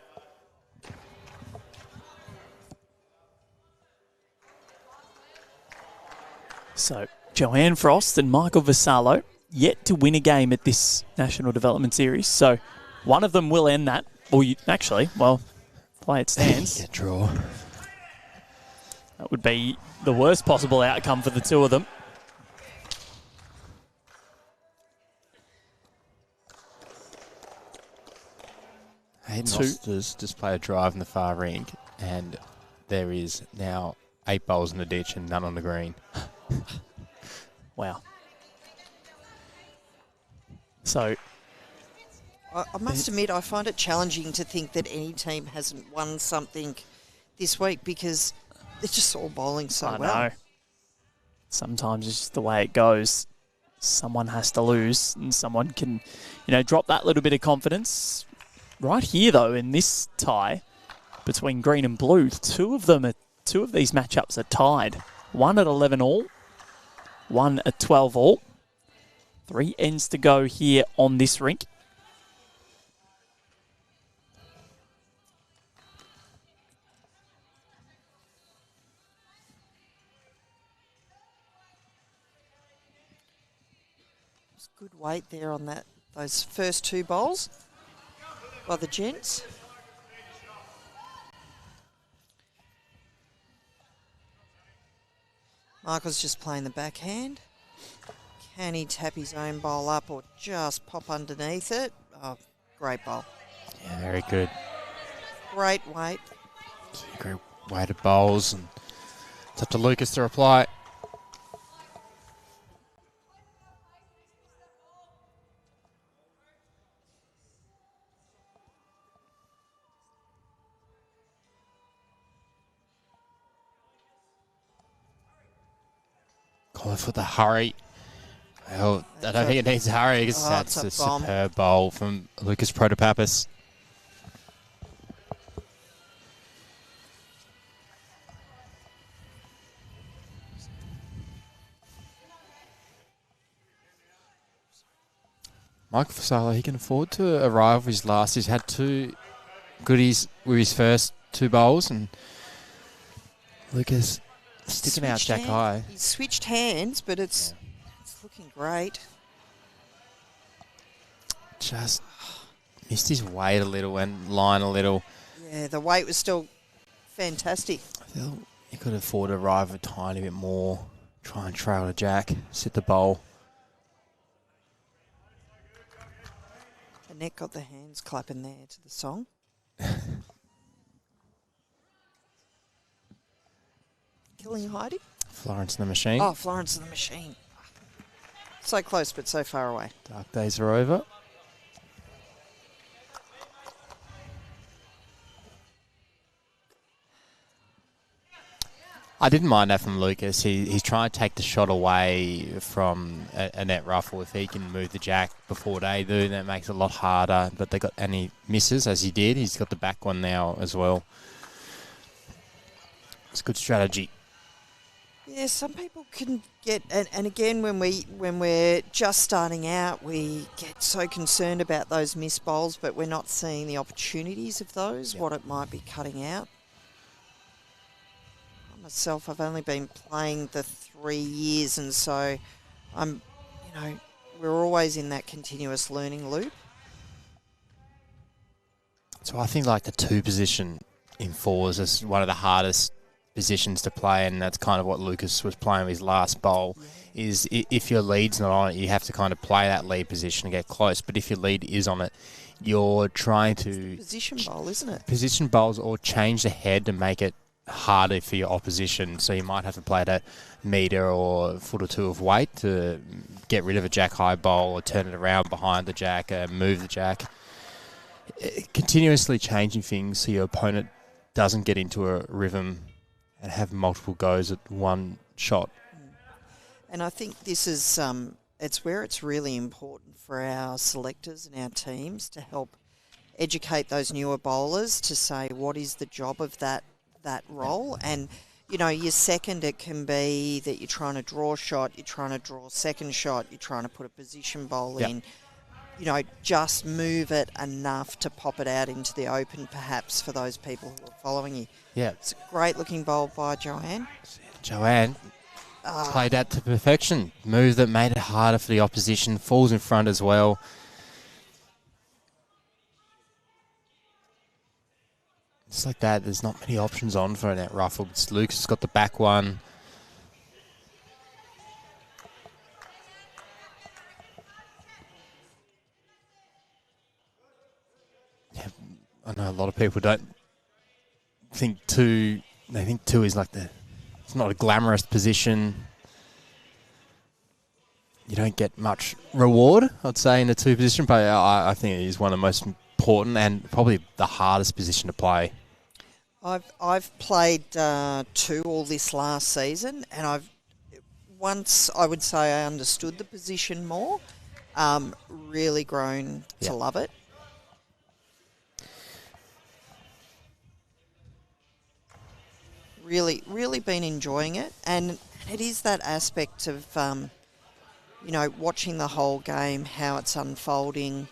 So Joanne Frost and Michael Vassallo yet to win a game at this National Development Series. So one of them will end that. Or the way it stands. Yeah, draw. That would be the worst possible outcome for the 2 of them. Hayden Rosters just played a drive in the far rink, and there is now 8 bowls in the ditch and none on the green. Wow. So I must admit, I find it challenging to think that any team hasn't won something this week because they're just all bowling so well. I know. Sometimes it's just the way it goes. Someone has to lose, and someone can, drop that little bit of confidence. Right here, though, in this tie between green and blue, two of these matchups are tied. One at 11 all, one at 12 all. 3 ends to go here on this rink. Good weight there on those first 2 bowls by the gents. Michael's just playing the backhand. Can he tap his own bowl up or just pop underneath it? Oh, great bowl. Yeah, very good. Great weight. Great weighted bowls, and it's up to Lucas to reply. Calling for the hurry. Well, I don't think it needs a hurry because that's a superb bowl from Lucas Protopapas. Michael Vassallo, he can afford to arrive with his last. He's had 2 goodies with his first 2 bowls, and Lucas sticking out jack high. He's switched hands, but it's looking great. Just missed his weight a little and line a little. Yeah, the weight was still fantastic. I feel he could afford to arrive a tiny bit more, try and trail a jack, sit the bowl. Annette got the hands clapping there to the song. Killing Heidi? Florence and the Machine. Oh, Florence and the Machine. So close, but so far away. Dark days are over. I didn't mind that from Lucas. He's trying to take the shot away from Annette Ruffle. If he can move the jack before they do, that makes it a lot harder. But and he misses, as he did. He's got the back one now as well. It's a good strategy. Yeah, some people can get, and again, when we're just starting out, we get so concerned about those missed bowls, but we're not seeing the opportunities of those, what it might be cutting out. Myself, I've only been playing the 3 years, and so we're always in that continuous learning loop. So I think like the 2 position in 4s is one of the hardest positions to play, and that's kind of what Lucas was playing with his last bowl. Yeah. Is if your lead's not on it, you have to kind of play that lead position and get close. But if your lead is on it, you're trying to position bowl, isn't it? Position bowls, or change the head to make it harder for your opposition. So you might have to play at a metre or a foot or 2 of weight to get rid of a jack high bowl, or turn it around behind the jack, move the jack. Continuously changing things so your opponent doesn't get into a rhythm and have multiple goes at one shot. And I think this is it's where it's really important for our selectors and our teams to help educate those newer bowlers to say what is the job of that role. And your second, it can be that you're trying to draw a shot, you're trying to draw a second shot, you're trying to put a position bowl in. Just move it enough to pop it out into the open, perhaps, for those people who are following you. Yeah. It's a great looking bowl by Joanne. Joanne played that to perfection. Move that made it harder for the opposition. Falls in front as well. Just like that, there's not many options on for Annette Ruffle. Lucas has got the back one. Yeah, lot of people don't think two. They think two is like it's not a glamorous position. You don't get much reward, I'd say, in the two position, but I think it is one of the most important and probably the hardest position to play. I've played two all this last season, and once I would say I understood the position more, really grown to love it. Really been enjoying it, and it is that aspect of watching the whole game, how it's unfolding.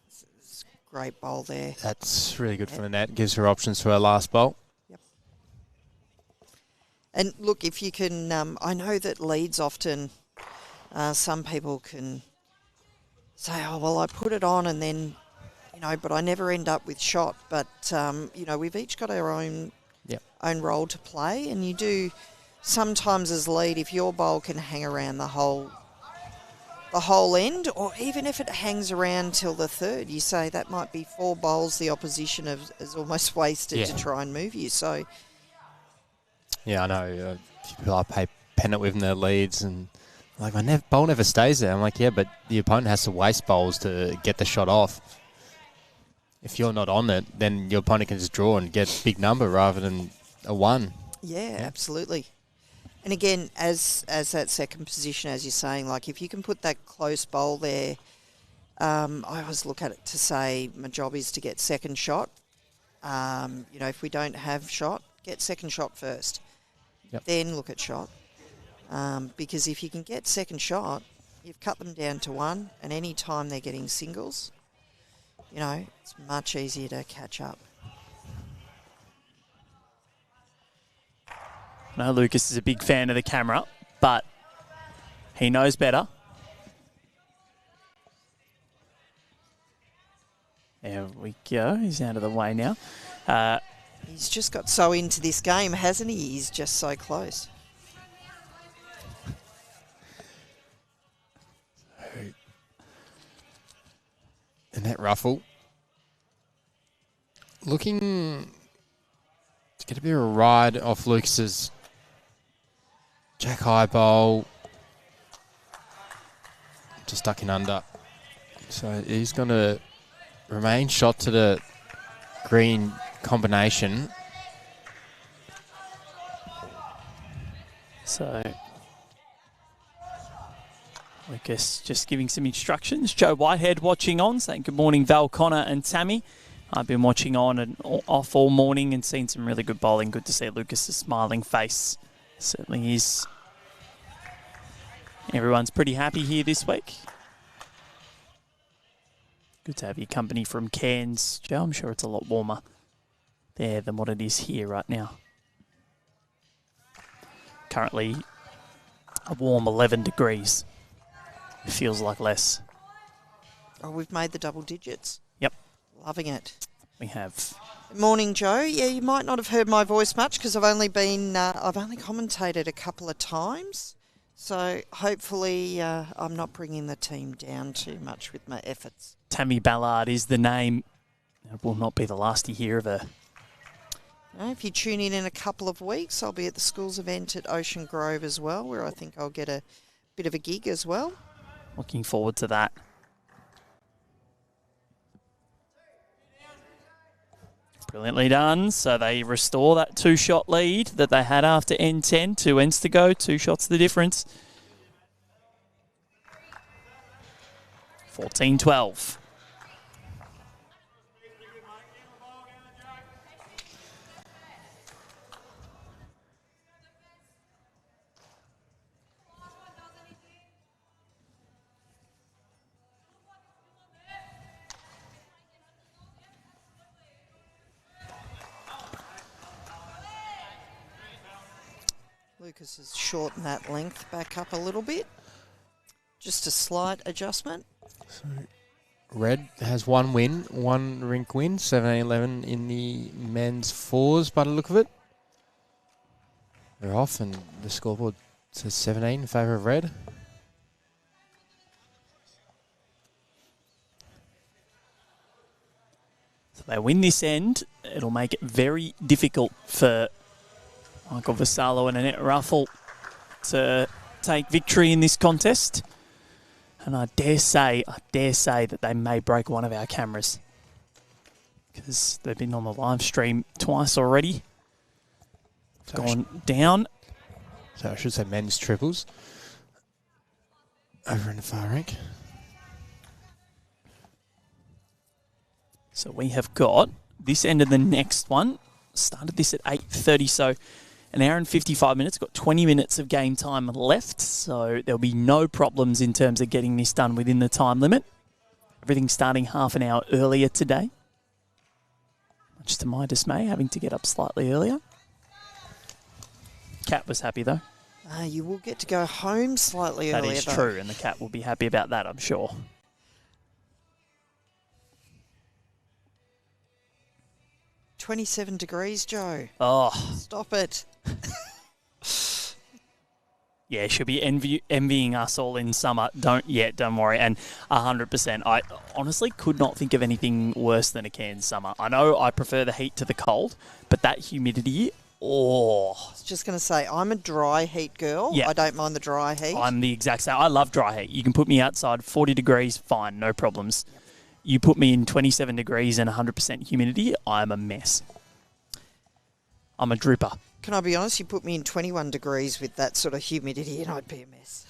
It's a great bowl there. That's really good for the net. Gives her options for her last bowl. Yep. And look, if you can, I know that leads often, some people can say, oh, well, I put it on and then, but I never end up with shot. But, we've each got our own role to play, and you do sometimes as lead, if your bowl can hang around the whole end, or even if it hangs around till the third, you say that might be 4 bowls the opposition has almost wasted to try and move you. So I know people I play pennant with in their leads, and like my bowl never stays there. I'm like, yeah, but the opponent has to waste bowls to get the shot off. If you're not on it, then your opponent can just draw and get a big number rather than a 1. Yeah, absolutely. And again, as that second position, as you're saying, like if you can put that close bowl there, I always look at it to say my job is to get second shot. If we don't have shot, get second shot first. Yep. Then look at shot. Because if you can get second shot, you've cut them down to 1, and any time they're getting singles, it's much easier to catch up. No, Lucas is a big fan of the camera, but he knows better. There we go. He's out of the way now. He's just got so into this game, hasn't he? He's just so close. And that Ruffle looking to get a bit of a ride off Lucas's jack high bowl. Just stuck in under. So he's going to remain shot to the green combination. So Lucas just giving some instructions. Joe Whitehead watching on, saying good morning, Val, Connor and Tammy. I've been watching on and off all morning and seen some really good bowling. Good to see Lucas's smiling face. Certainly is. Everyone's pretty happy here this week. Good to have your company from Cairns, Joe. I'm sure it's a lot warmer there than what it is here right now. Currently a warm 11 degrees. It feels like less. Oh, we've made the double digits. Yep. Loving it. We have. Morning, Joe. Yeah, you might not have heard my voice much because I've only commentated a couple of times. So hopefully I'm not bringing the team down too much with my efforts. Tammy Ballard is the name. It will not be the last you hear of her. Now, if you tune in a couple of weeks, I'll be at the schools event at Ocean Grove as well, where I think I'll get a bit of a gig as well. Looking forward to that. Brilliantly done. So they restore that 2-shot lead that they had after N10. 2 ends to go. 2 shots the difference. 14-12. Lucas has shortened that length back up a little bit. Just a slight adjustment. So Red has 1 win, 1 rink win, 17-11 in the men's 4s by the look of it. They're off and the scoreboard says 17 in favour of Red. So they win this end, it'll make it very difficult for Michael Vassallo and Annette Ruffle to take victory in this contest. And I dare say that they may break one of our cameras, because they've been on the live stream twice already. Gone down. So I should say men's triples over in the far rank. So we have got this end of the next one. Started this at 8:30, so an hour and 55 minutes. Got 20 minutes of game time left, so there'll be no problems in terms of getting this done within the time limit. Everything starting half an hour earlier today. Much to my dismay, having to get up slightly earlier. Cat was happy though. You will get to go home slightly earlier. That is true, and the cat will be happy about that, I'm sure. "27 degrees, Joe. Oh. Stop it." Yeah, she'll be envying us all in summer. Don't worry. And 100%. I honestly could not think of anything worse than a Cairns summer. I know I prefer the heat to the cold, but that humidity, oh. I was just going to say, I'm a dry heat girl. Yeah. I don't mind the dry heat. I'm the exact same. I love dry heat. You can put me outside 40 degrees, fine, no problems. Yep. You put me in 27 degrees and 100% humidity, I'm a mess. I'm a dripper. Can I be honest? You put me in 21 degrees with that sort of humidity and I'd be a mess.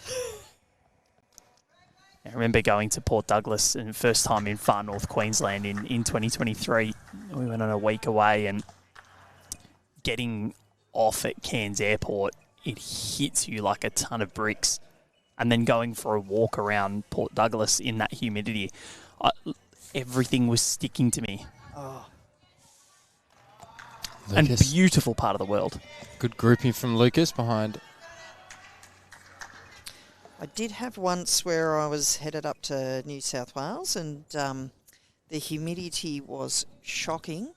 I remember going to Port Douglas and first time in far north Queensland in 2023. We went on a week away, and getting off at Cairns Airport, it hits you like a ton of bricks. And then going for a walk around Port Douglas in that humidity, everything was sticking to me. Oh. And beautiful part of the world. Good grouping from Lucas behind. I did have once where I was headed up to New South Wales, and the humidity was shocking.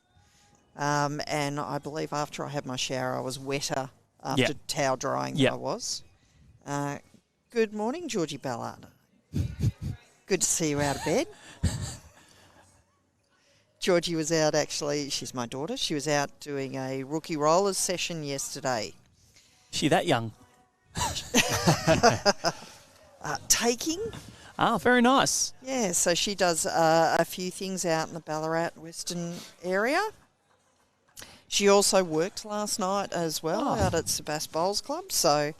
And I believe after I had my shower, I was wetter after towel drying than I was. Good morning, Georgie Ballard. Good to see you out of bed. Georgie was out, actually, she's my daughter, she was out doing a rookie rollers session yesterday. She that young? Taking. Ah, very nice. Yeah, so she does a few things out in the Ballarat Western area. She also worked last night as well out at Sebas Bowls Club, so...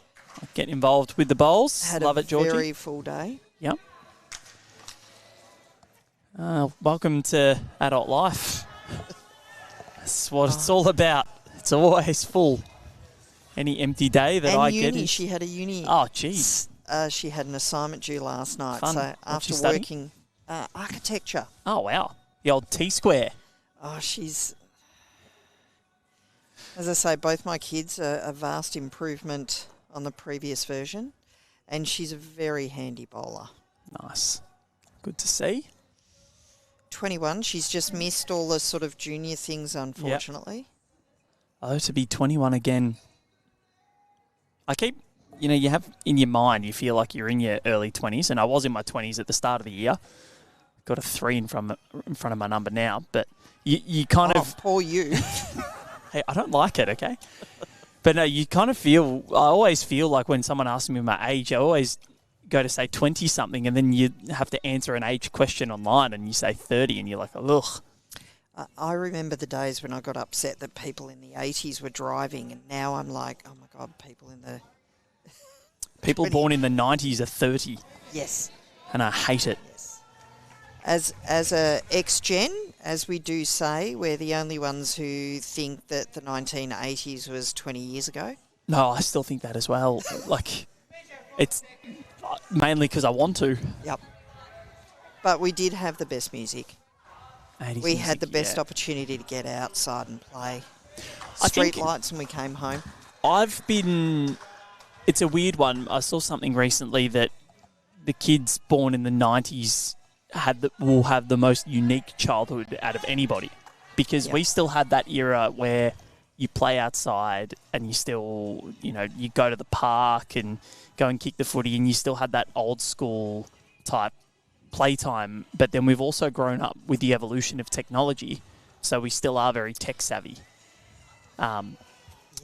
Get involved with the bowls. Love it, Georgie. Very full day. Yep. Welcome to adult life. That's what it's all about. It's always full. Any empty day that I get is... She had a uni. Oh, geez. She had an assignment due last night. Fun. So after working architecture. Oh, wow. The old T-square. Oh, she's... As I say, both my kids are a vast improvement on the previous version, and she's a very handy bowler. Nice. Good to see. 21. She's just missed all the sort of junior things, unfortunately. Yep. Oh, to be 21 again. I keep, you have in your mind, you feel like you're in your early 20s, and I was in my 20s at the start of the year. Got a 3 in front of my number now, but you kind of... poor you. Hey, I don't like it, okay? But no, you kind of feel... I always feel like when someone asks me my age, I always go to say 20-something, and then you have to answer an age question online, and you say 30, and you're like, ugh. I remember the days when I got upset that people in the 80s were driving, and now I'm like, oh, my God, people in the... People born in the 90s are 30. Yes. And I hate it. Yes. As a ex-gen, as we do say, we're the only ones who think that the 1980s was 20 years ago. No, I still think that as well. Like, it's mainly because I want to. Yep. But we did have the best music. We had the best opportunity to get outside and play. Street lights, and we came home. It's a weird one. I saw something recently that the kids born in the 90s will have the most unique childhood out of anybody, because we still had that era where you play outside and you still, you go to the park and go and kick the footy, and you still had that old school type playtime. But then we've also grown up with the evolution of technology, So we still are very tech savvy.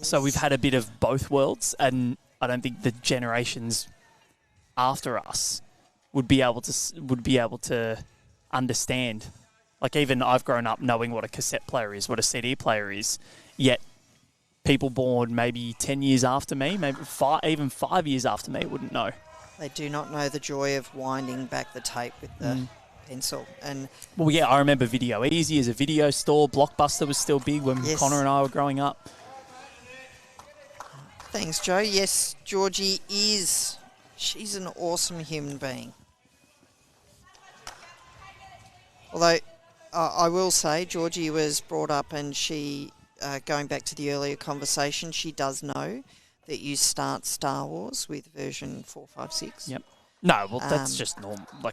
So we've had a bit of both worlds, and I don't think the generations after us would be able to understand. Like, even I've grown up knowing what a cassette player is, what a CD player is, yet people born maybe 10 years after me, maybe even 5 years after me wouldn't know. They do not know the joy of winding back the tape with the pencil. And well, yeah, I remember Video Easy as a video store. Blockbuster was still big when yes. Connor and I were growing up. Thanks, Joe. Yes, Georgie is. She's an awesome human being. Although, I will say, Georgie was brought up and she, going back to the earlier conversation, she does know that you start Star Wars with version 456. Yep. No, well, that's just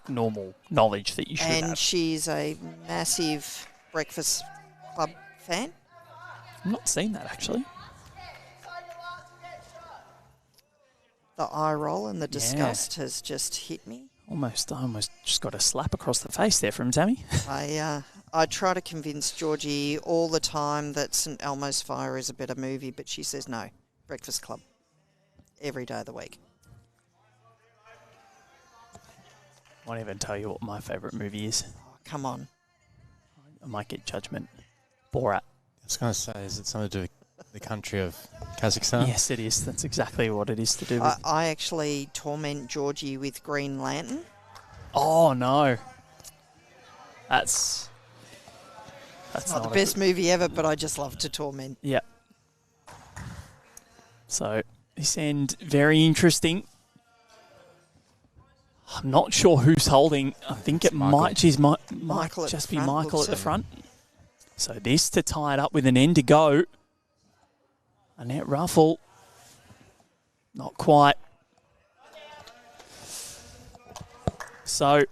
normal knowledge that you should have. And she's a massive Breakfast Club fan. I've not seen that, actually. The eye roll and the disgust has just hit me. I almost just got a slap across the face there from Tammy. I try to convince Georgie all the time that St Elmo's Fire is a better movie, but she says no. Breakfast Club. Every day of the week. I won't even tell you what my favourite movie is. Oh, come on. I might get judgment. Borat. I was going to say, is it something to do with the country of Kazakhstan? Yes, it is. That's exactly what it is to do with. I actually torment Georgie with Green Lantern. Oh, no. That's not the best movie ever, but I just love to torment. Yeah. So, this end, very interesting. I'm not sure who's holding. I think it might just be Michael at the front. So this to tie it up with an end to go. Annette Ruffle. Not quite. So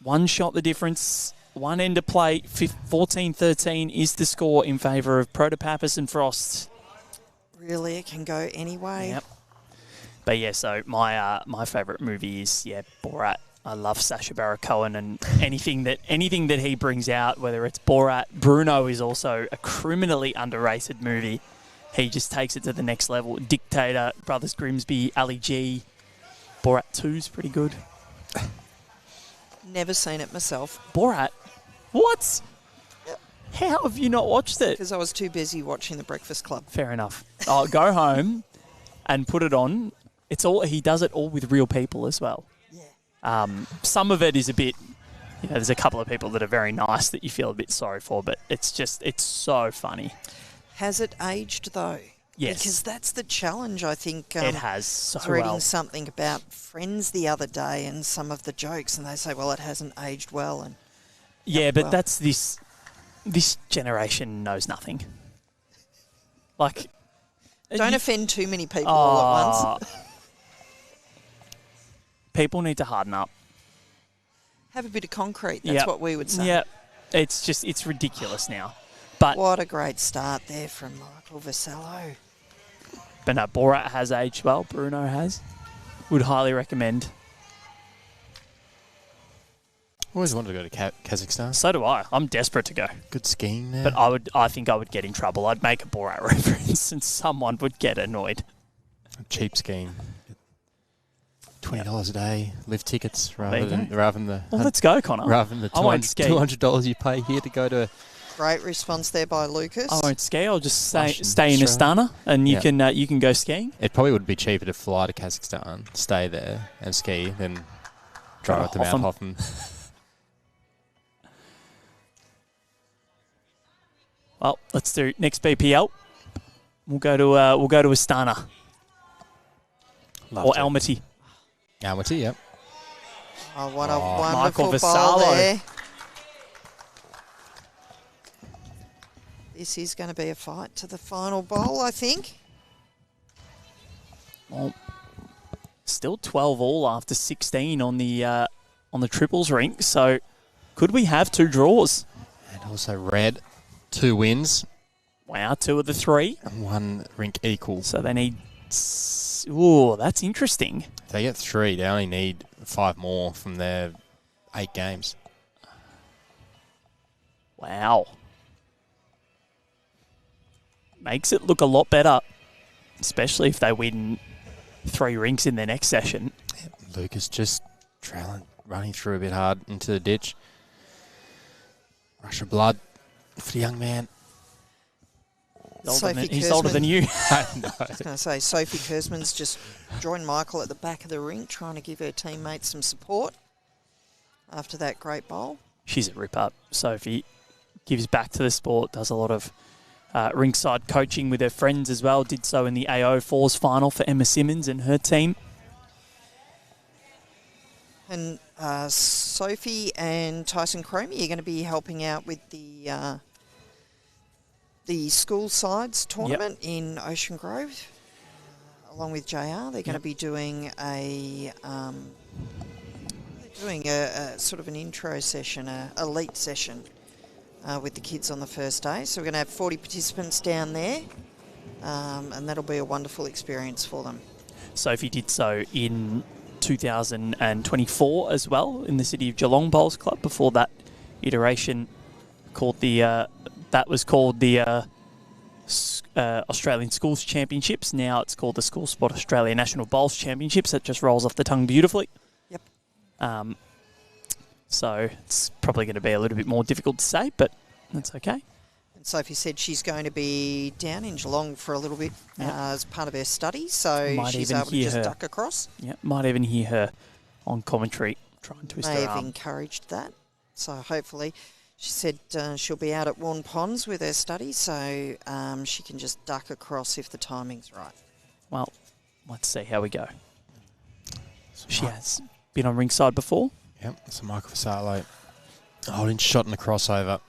one shot the difference. One end to play. 14-13 is the score in favour of Protopapas and Frost. Really, it can go any way. Yep. But yeah, so my favourite movie is Borat. I love Sacha Baron Cohen, and anything that he brings out, whether it's Borat. Bruno is also a criminally underrated movie. He just takes it to the next level. Dictator, Brothers Grimsby, Ali G. Borat 2's pretty good. Never seen it myself. Borat? What? Yep. How have you not watched it? Because I was too busy watching The Breakfast Club. Fair enough. I'll go home and put it on. He does it all with real people as well. Yeah. Some of it is a bit, there's a couple of people that are very nice that you feel a bit sorry for, but it's so funny. Has it aged though? Yes. Because that's the challenge, I think. It has so I was reading well. something about Friends the other day and some of the jokes, and they say, well, it hasn't aged well. And yeah, but that's this generation knows nothing. Like, don't offend too many people all at once. People need to harden up. Have a bit of concrete. That's what we would say. Yeah, it's ridiculous now. But what a great start there from Michael Vassallo. But no, Borat has aged well. Bruno has. Would highly recommend. Always wanted to go to Kazakhstan. So do I. I'm desperate to go. Good skiing there. But I think I would get in trouble. I'd make a Borat reference and someone would get annoyed. Cheap skiing. $20 a day, lift tickets rather than the. Well, let's go, Connor. Rather than the $200 you pay here to go to. Great response there by Lucas. I won't ski. I'll just stay in Astana, and you can go skiing. It probably would be cheaper to fly to Kazakhstan, stay there, and ski than drive up to Mount Hoffen. Well, let's do next BPL. We'll go to Astana or Almaty. Almaty, yep. Oh, what a wonderful Michael bowl Vassallo. there. This is going to be a fight to the final bowl, I think. Well, still 12 all after 16 on the triples rink. So could we have 2 draws? And also Red, 2 wins. Wow, 2 of the 3. And 1 rink equal. So they need... Ooh, that's interesting. If they get 3, they only need 5 more from their 8 games. Wow. makes it look a lot better, especially if they win 3 rinks in their next session. Lucas just trailing, running through a bit hard into the ditch. Rush of blood for the young man. He's older than you. I know. I was going to say, Sophie Kersman's just joined Michael at the back of the rink, trying to give her teammates some support after that great bowl. She's a rip-up. Sophie gives back to the sport, does a lot of rinkside coaching with her friends as well. Did so in the AO Fours final for Emma Simmons and her team. And Sophie and Tyson Cromie are going to be helping out with the school sides tournament in Ocean Grove, along with JR. They're going to be doing a sort of an intro session, a elite session with the kids on the first day. So we're going to have 40 participants down there, and that'll be a wonderful experience for them. Sophie did so in 2024 as well in the City of Geelong Bowls Club. Before that iteration, called the Australian Schools Championships. Now it's called the School Sport Australia National Bowls Championships. That just rolls off the tongue beautifully. Yep. So it's probably going to be a little bit more difficult to say, but that's okay. And Sophie said she's going to be down in Geelong for a little bit as part of her study, so she's able to just duck across. Yeah, might even hear her on commentary trying to twist her arm. May have encouraged that. So hopefully, she said she'll be out at Warn Ponds with her study, so she can just duck across if the timing's right. Well, let's see how we go. She has been on ringside before. Yep, so Michael Vassallo holding shot in the crossover.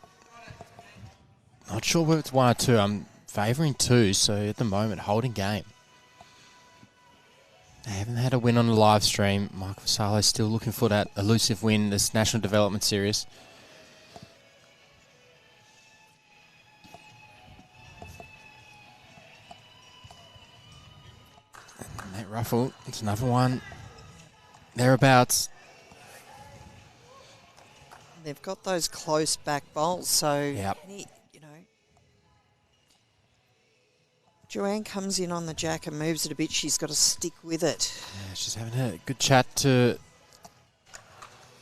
Not sure whether it's 1 or 2. I'm favouring 2, so at the moment, holding game. They haven't had a win on the live stream. Michael Vassallo still looking for that elusive win, this National Development Series. And that Ruffle, it's another one. Thereabouts. They've got those close back bowls, so Joanne comes in on the jack and moves it a bit. She's got to stick with it. Yeah, she's having a good chat to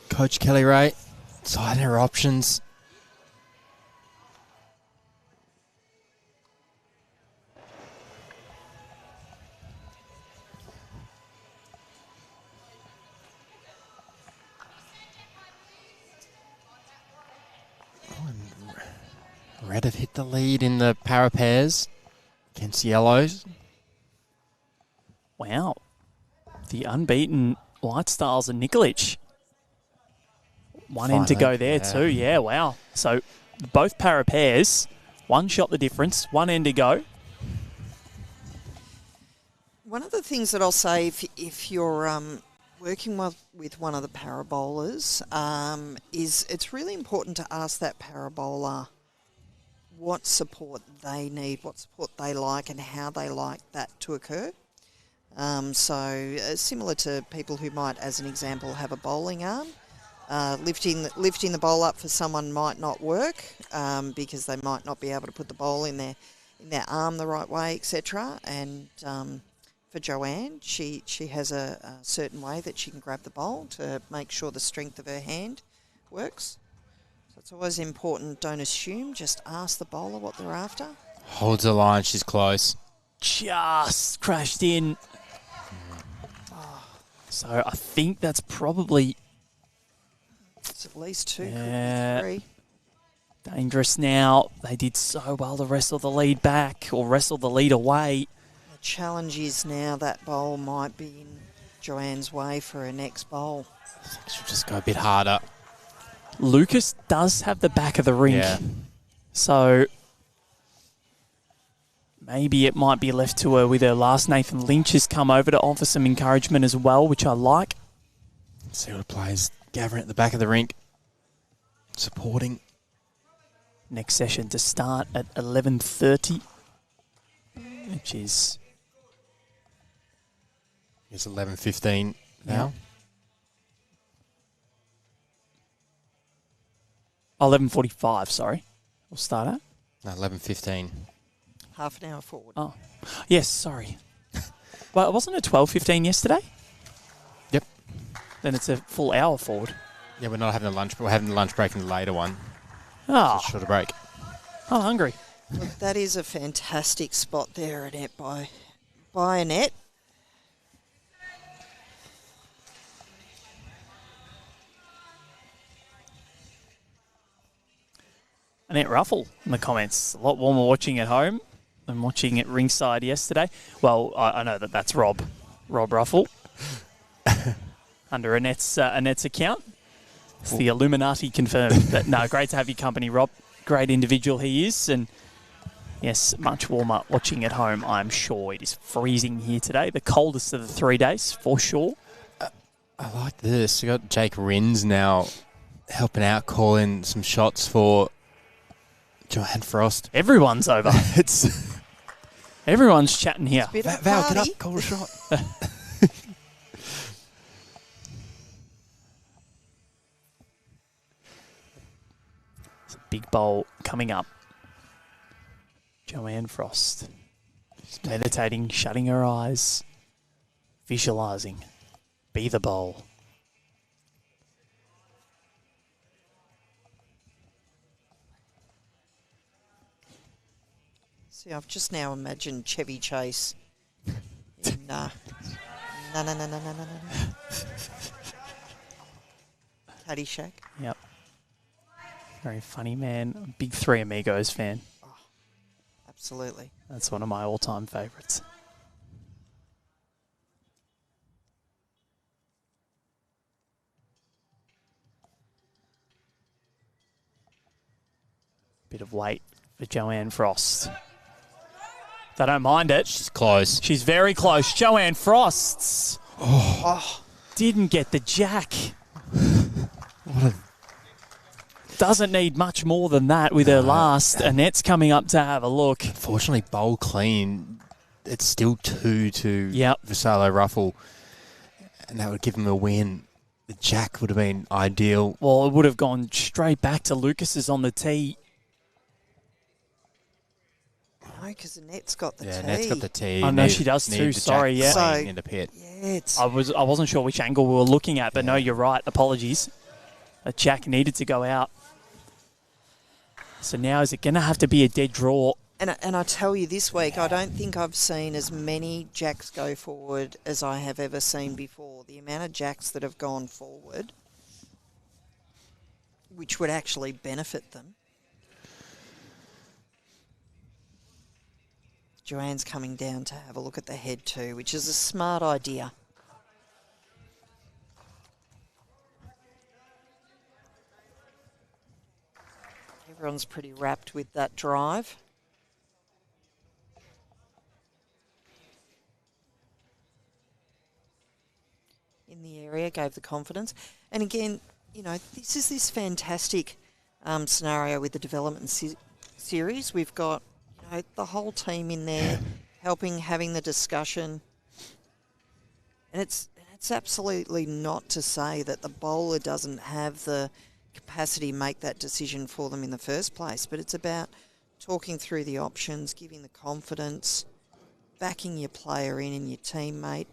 Coach Kelly Ray, deciding her options. Red have hit the lead in the para pairs against the Yellows. Wow. The unbeaten White Stars and Nikolic. One end to go there too. Yeah, wow. So both para pairs, one shot the difference, one end to go. One of the things that I'll say if you're working with one of the para bowlers is it's really important to ask that para bowler what support they need, what support they like, and how they like that to occur. Similar to people who might, as an example, have a bowling arm, lifting the bowl up for someone might not work because they might not be able to put the bowl in their arm the right way, etc. And for Joanne, she has a certain way that she can grab the bowl to make sure the strength of her hand works. It's always important, don't assume, just ask the bowler what they're after. Holds the line, she's close. Just crashed in. So I think that's probably... It's at least 2, could be 3. Dangerous now. They did so well to wrestle the lead back or wrestle the lead away. The challenge is now that bowl might be in Joanne's way for her next bowl. She'll just go a bit harder. Lucas does have the back of the rink. Yeah. So maybe it might be left to her with her last. Nathan Lynch has come over to offer some encouragement as well, which I like. See what plays gathering at the back of the rink. Supporting. Next session to start at 11:30, which is... It's 11:15 now. 11:45, sorry. We'll start at? No, 11:15. half an hour forward. Oh, yes, sorry. Well, wasn't it 12:15 yesterday? Yep. Then it's a full hour forward. Yeah, we're not having a lunch, but we're having the lunch break in the later one. Oh, So shorter break. I'm hungry. Look, that is a fantastic spot there, Annette, by Annette. Annette Ruffle in the comments. A lot warmer watching at home than watching at ringside yesterday. Well, I know that's Rob Ruffle under Annette's account. It's the Illuminati confirmed. But no, great to have your company, Rob. Great individual he is, and yes, much warmer watching at home. I'm sure it is freezing here today. The coldest of the 3 days for sure. I like this. You got Jake Rins now helping out, calling some shots for Joanne Frost. Everyone's over. Everyone's chatting here. Val, get up, call a shot. It's a big bowl coming up. Joanne Frost. She's meditating, shutting her eyes, visualising. Be the bowl. See, I've just now imagined Chevy Chase in Caddyshack. Yep. Very funny man. Big Three Amigos fan. Oh, absolutely. That's one of my all-time favourites. Bit of weight for Joanne Frost. They don't mind it. She's close. She's very close. Joanne Frost didn't get the jack. Doesn't need much more than that with her last. Annette's coming up to have a look. Unfortunately, bowl clean. It's still 2 to Vassallo Ruffle, and that would give him a win. The jack would have been ideal. Well, it would have gone straight back to Lucas's on the tee. No, because Annette's got the tee. Annette's got the tee. Oh, no, she does too. Sorry, yeah. So, in the pit. Yeah, I wasn't sure which angle we were looking at, but no, you're right. Apologies. A jack needed to go out. So now is it going to have to be a dead draw? And I tell you, this week, I don't think I've seen as many jacks go forward as I have ever seen before. The amount of jacks that have gone forward, which would actually benefit them. Joanne's coming down to have a look at the head too, which is a smart idea. Everyone's pretty wrapped with that drive. In the area, gave the confidence. And again, you know, this is this fantastic scenario with the development series. We've got the whole team in there helping, having the discussion. And it's absolutely not to say that the bowler doesn't have the capacity to make that decision for them in the first place, but it's about talking through the options, giving the confidence, backing your player in and your teammate.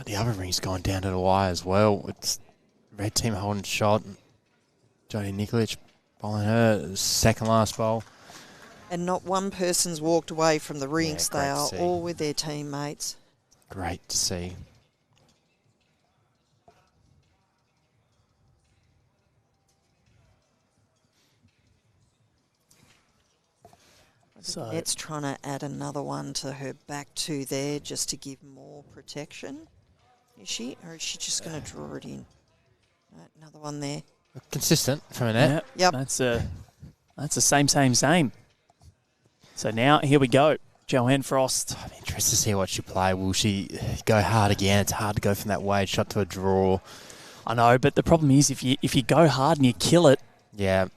The other ring's gone down to the wire as well. It's red team holding shot. Jodie Nikolic bowling her second last bowl. And not one person's walked away from the rinks. They are all with their teammates. Great to see. So Net's trying to add another one to her back two there just to give more protection. Is she? Or is she just going to draw it in? Right, another one there. Consistent from Annette. Yep. That's the same. So now, here we go. Joanne Frost. I'm interested to see what she play. Will she go hard again? It's hard to go from that wide shot to a draw. I know, but the problem is if you go hard and you kill it,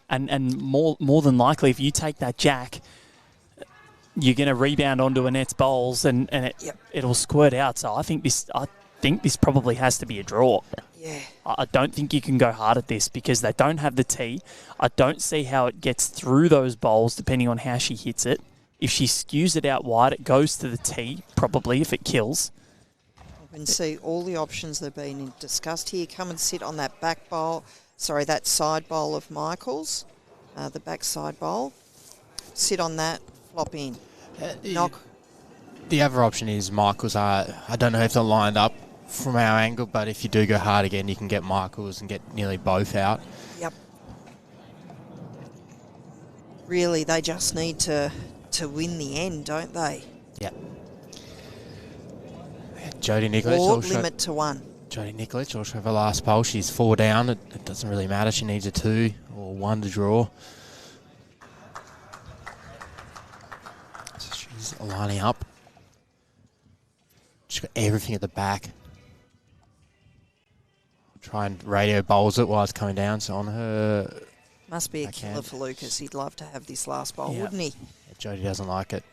and more than likely if you take that jack, you're going to rebound onto Annette's bowls and it'll squirt out. So I think this probably has to be a draw. Yeah. I don't think you can go hard at this because they don't have the tee. I don't see how it gets through those bowls depending on how she hits it. If she skews it out wide, it goes to the tee, probably, if it kills. You can see all the options that are being discussed here. Come and sit on that back bowl, that side bowl of Michael's, the back side bowl. Sit on that, flop in. Knock. The other option is Michael's. I don't know if they're lined up from our angle, but if you do go hard again, you can get Michael's and get nearly both out. Yep. Really, they just need to win the end, don't they? Yep. Jodie Nikolic. Or limit to one. Jodie Nikolic also have a last bowl. She's 4 down. It doesn't really matter. She needs a 2 or 1 to draw. So she's lining up. She's got everything at the back. Try and radio bowls it while it's coming down. So on her... Must be a killer for Lucas. He'd love to have this last bowl, wouldn't he? Jodie doesn't like it.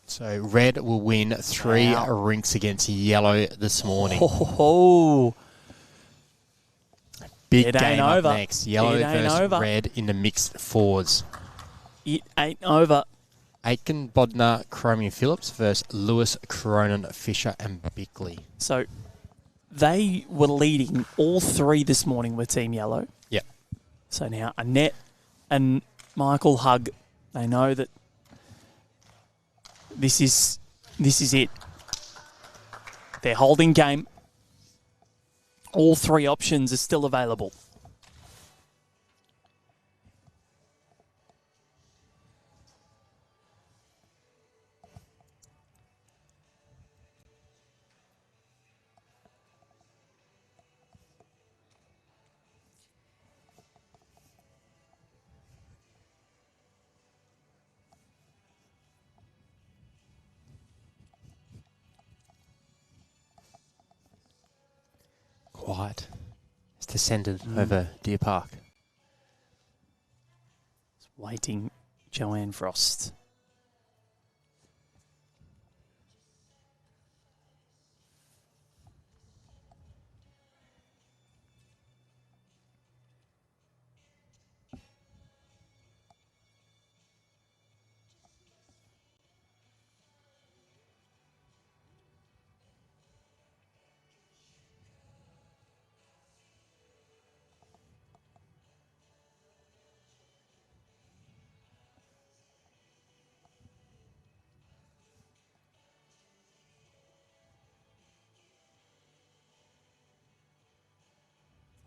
So red will win 3 rinks against yellow this morning. Big game up next. Yellow versus red in the mixed fours. It ain't over. Aitken, Bodnar, Chromium Phillips versus Lewis, Cronin, Fisher and Bickley. So they were leading all 3 this morning with Team Yellow. Yep. So now Annette and Michael hug. They know that this is it. They're holding game. All 3 options are still available. Quiet. It's descended over Deer Park. It's waiting Joanne Frost.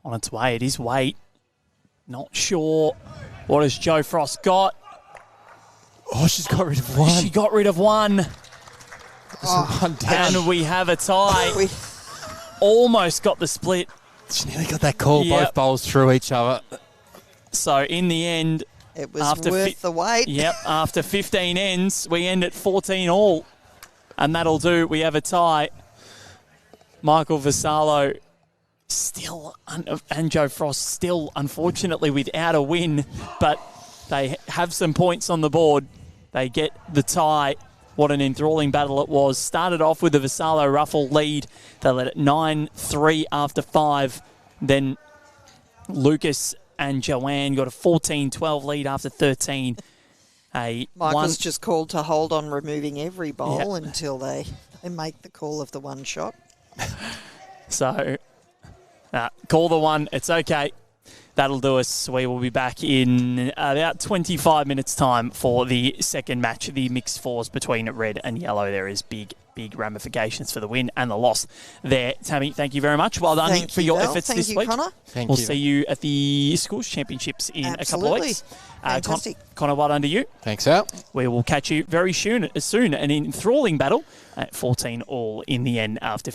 On its way, it is Wait. Not sure. What has Joe Frost got? Oh, she's got rid of 1. She got rid of 1. One down. And we have a tie. Almost got the split. She nearly got that call. Yep. Both bowls through each other. So in the end... It was worth the wait. Yep, after 15 ends, we end at 14 all. And that'll do. We have a tie. Michael Vassallo still, and Joe Frost still, unfortunately, without a win, but they have some points on the board. They get the tie. What an enthralling battle it was. Started off with the Vassallo Ruffle lead. They led it 9-3 after 5. Then Lucas and Joanne got a 14-12 lead after 13. Michael's just called to hold on removing every bowl until they make the call of the one shot. So... call the one. It's okay. That'll do us. We will be back in about 25 minutes' time for the second match, the mixed fours between red and yellow. There is big ramifications for the win and the loss there. Tammy, thank you very much. Well done for your efforts this week. Connor. We'll see you at the Schools Championships in a couple of weeks. Fantastic. Connor, well done to you. Thanks, Al. We will catch you very soon. An enthralling battle at 14 all in the end after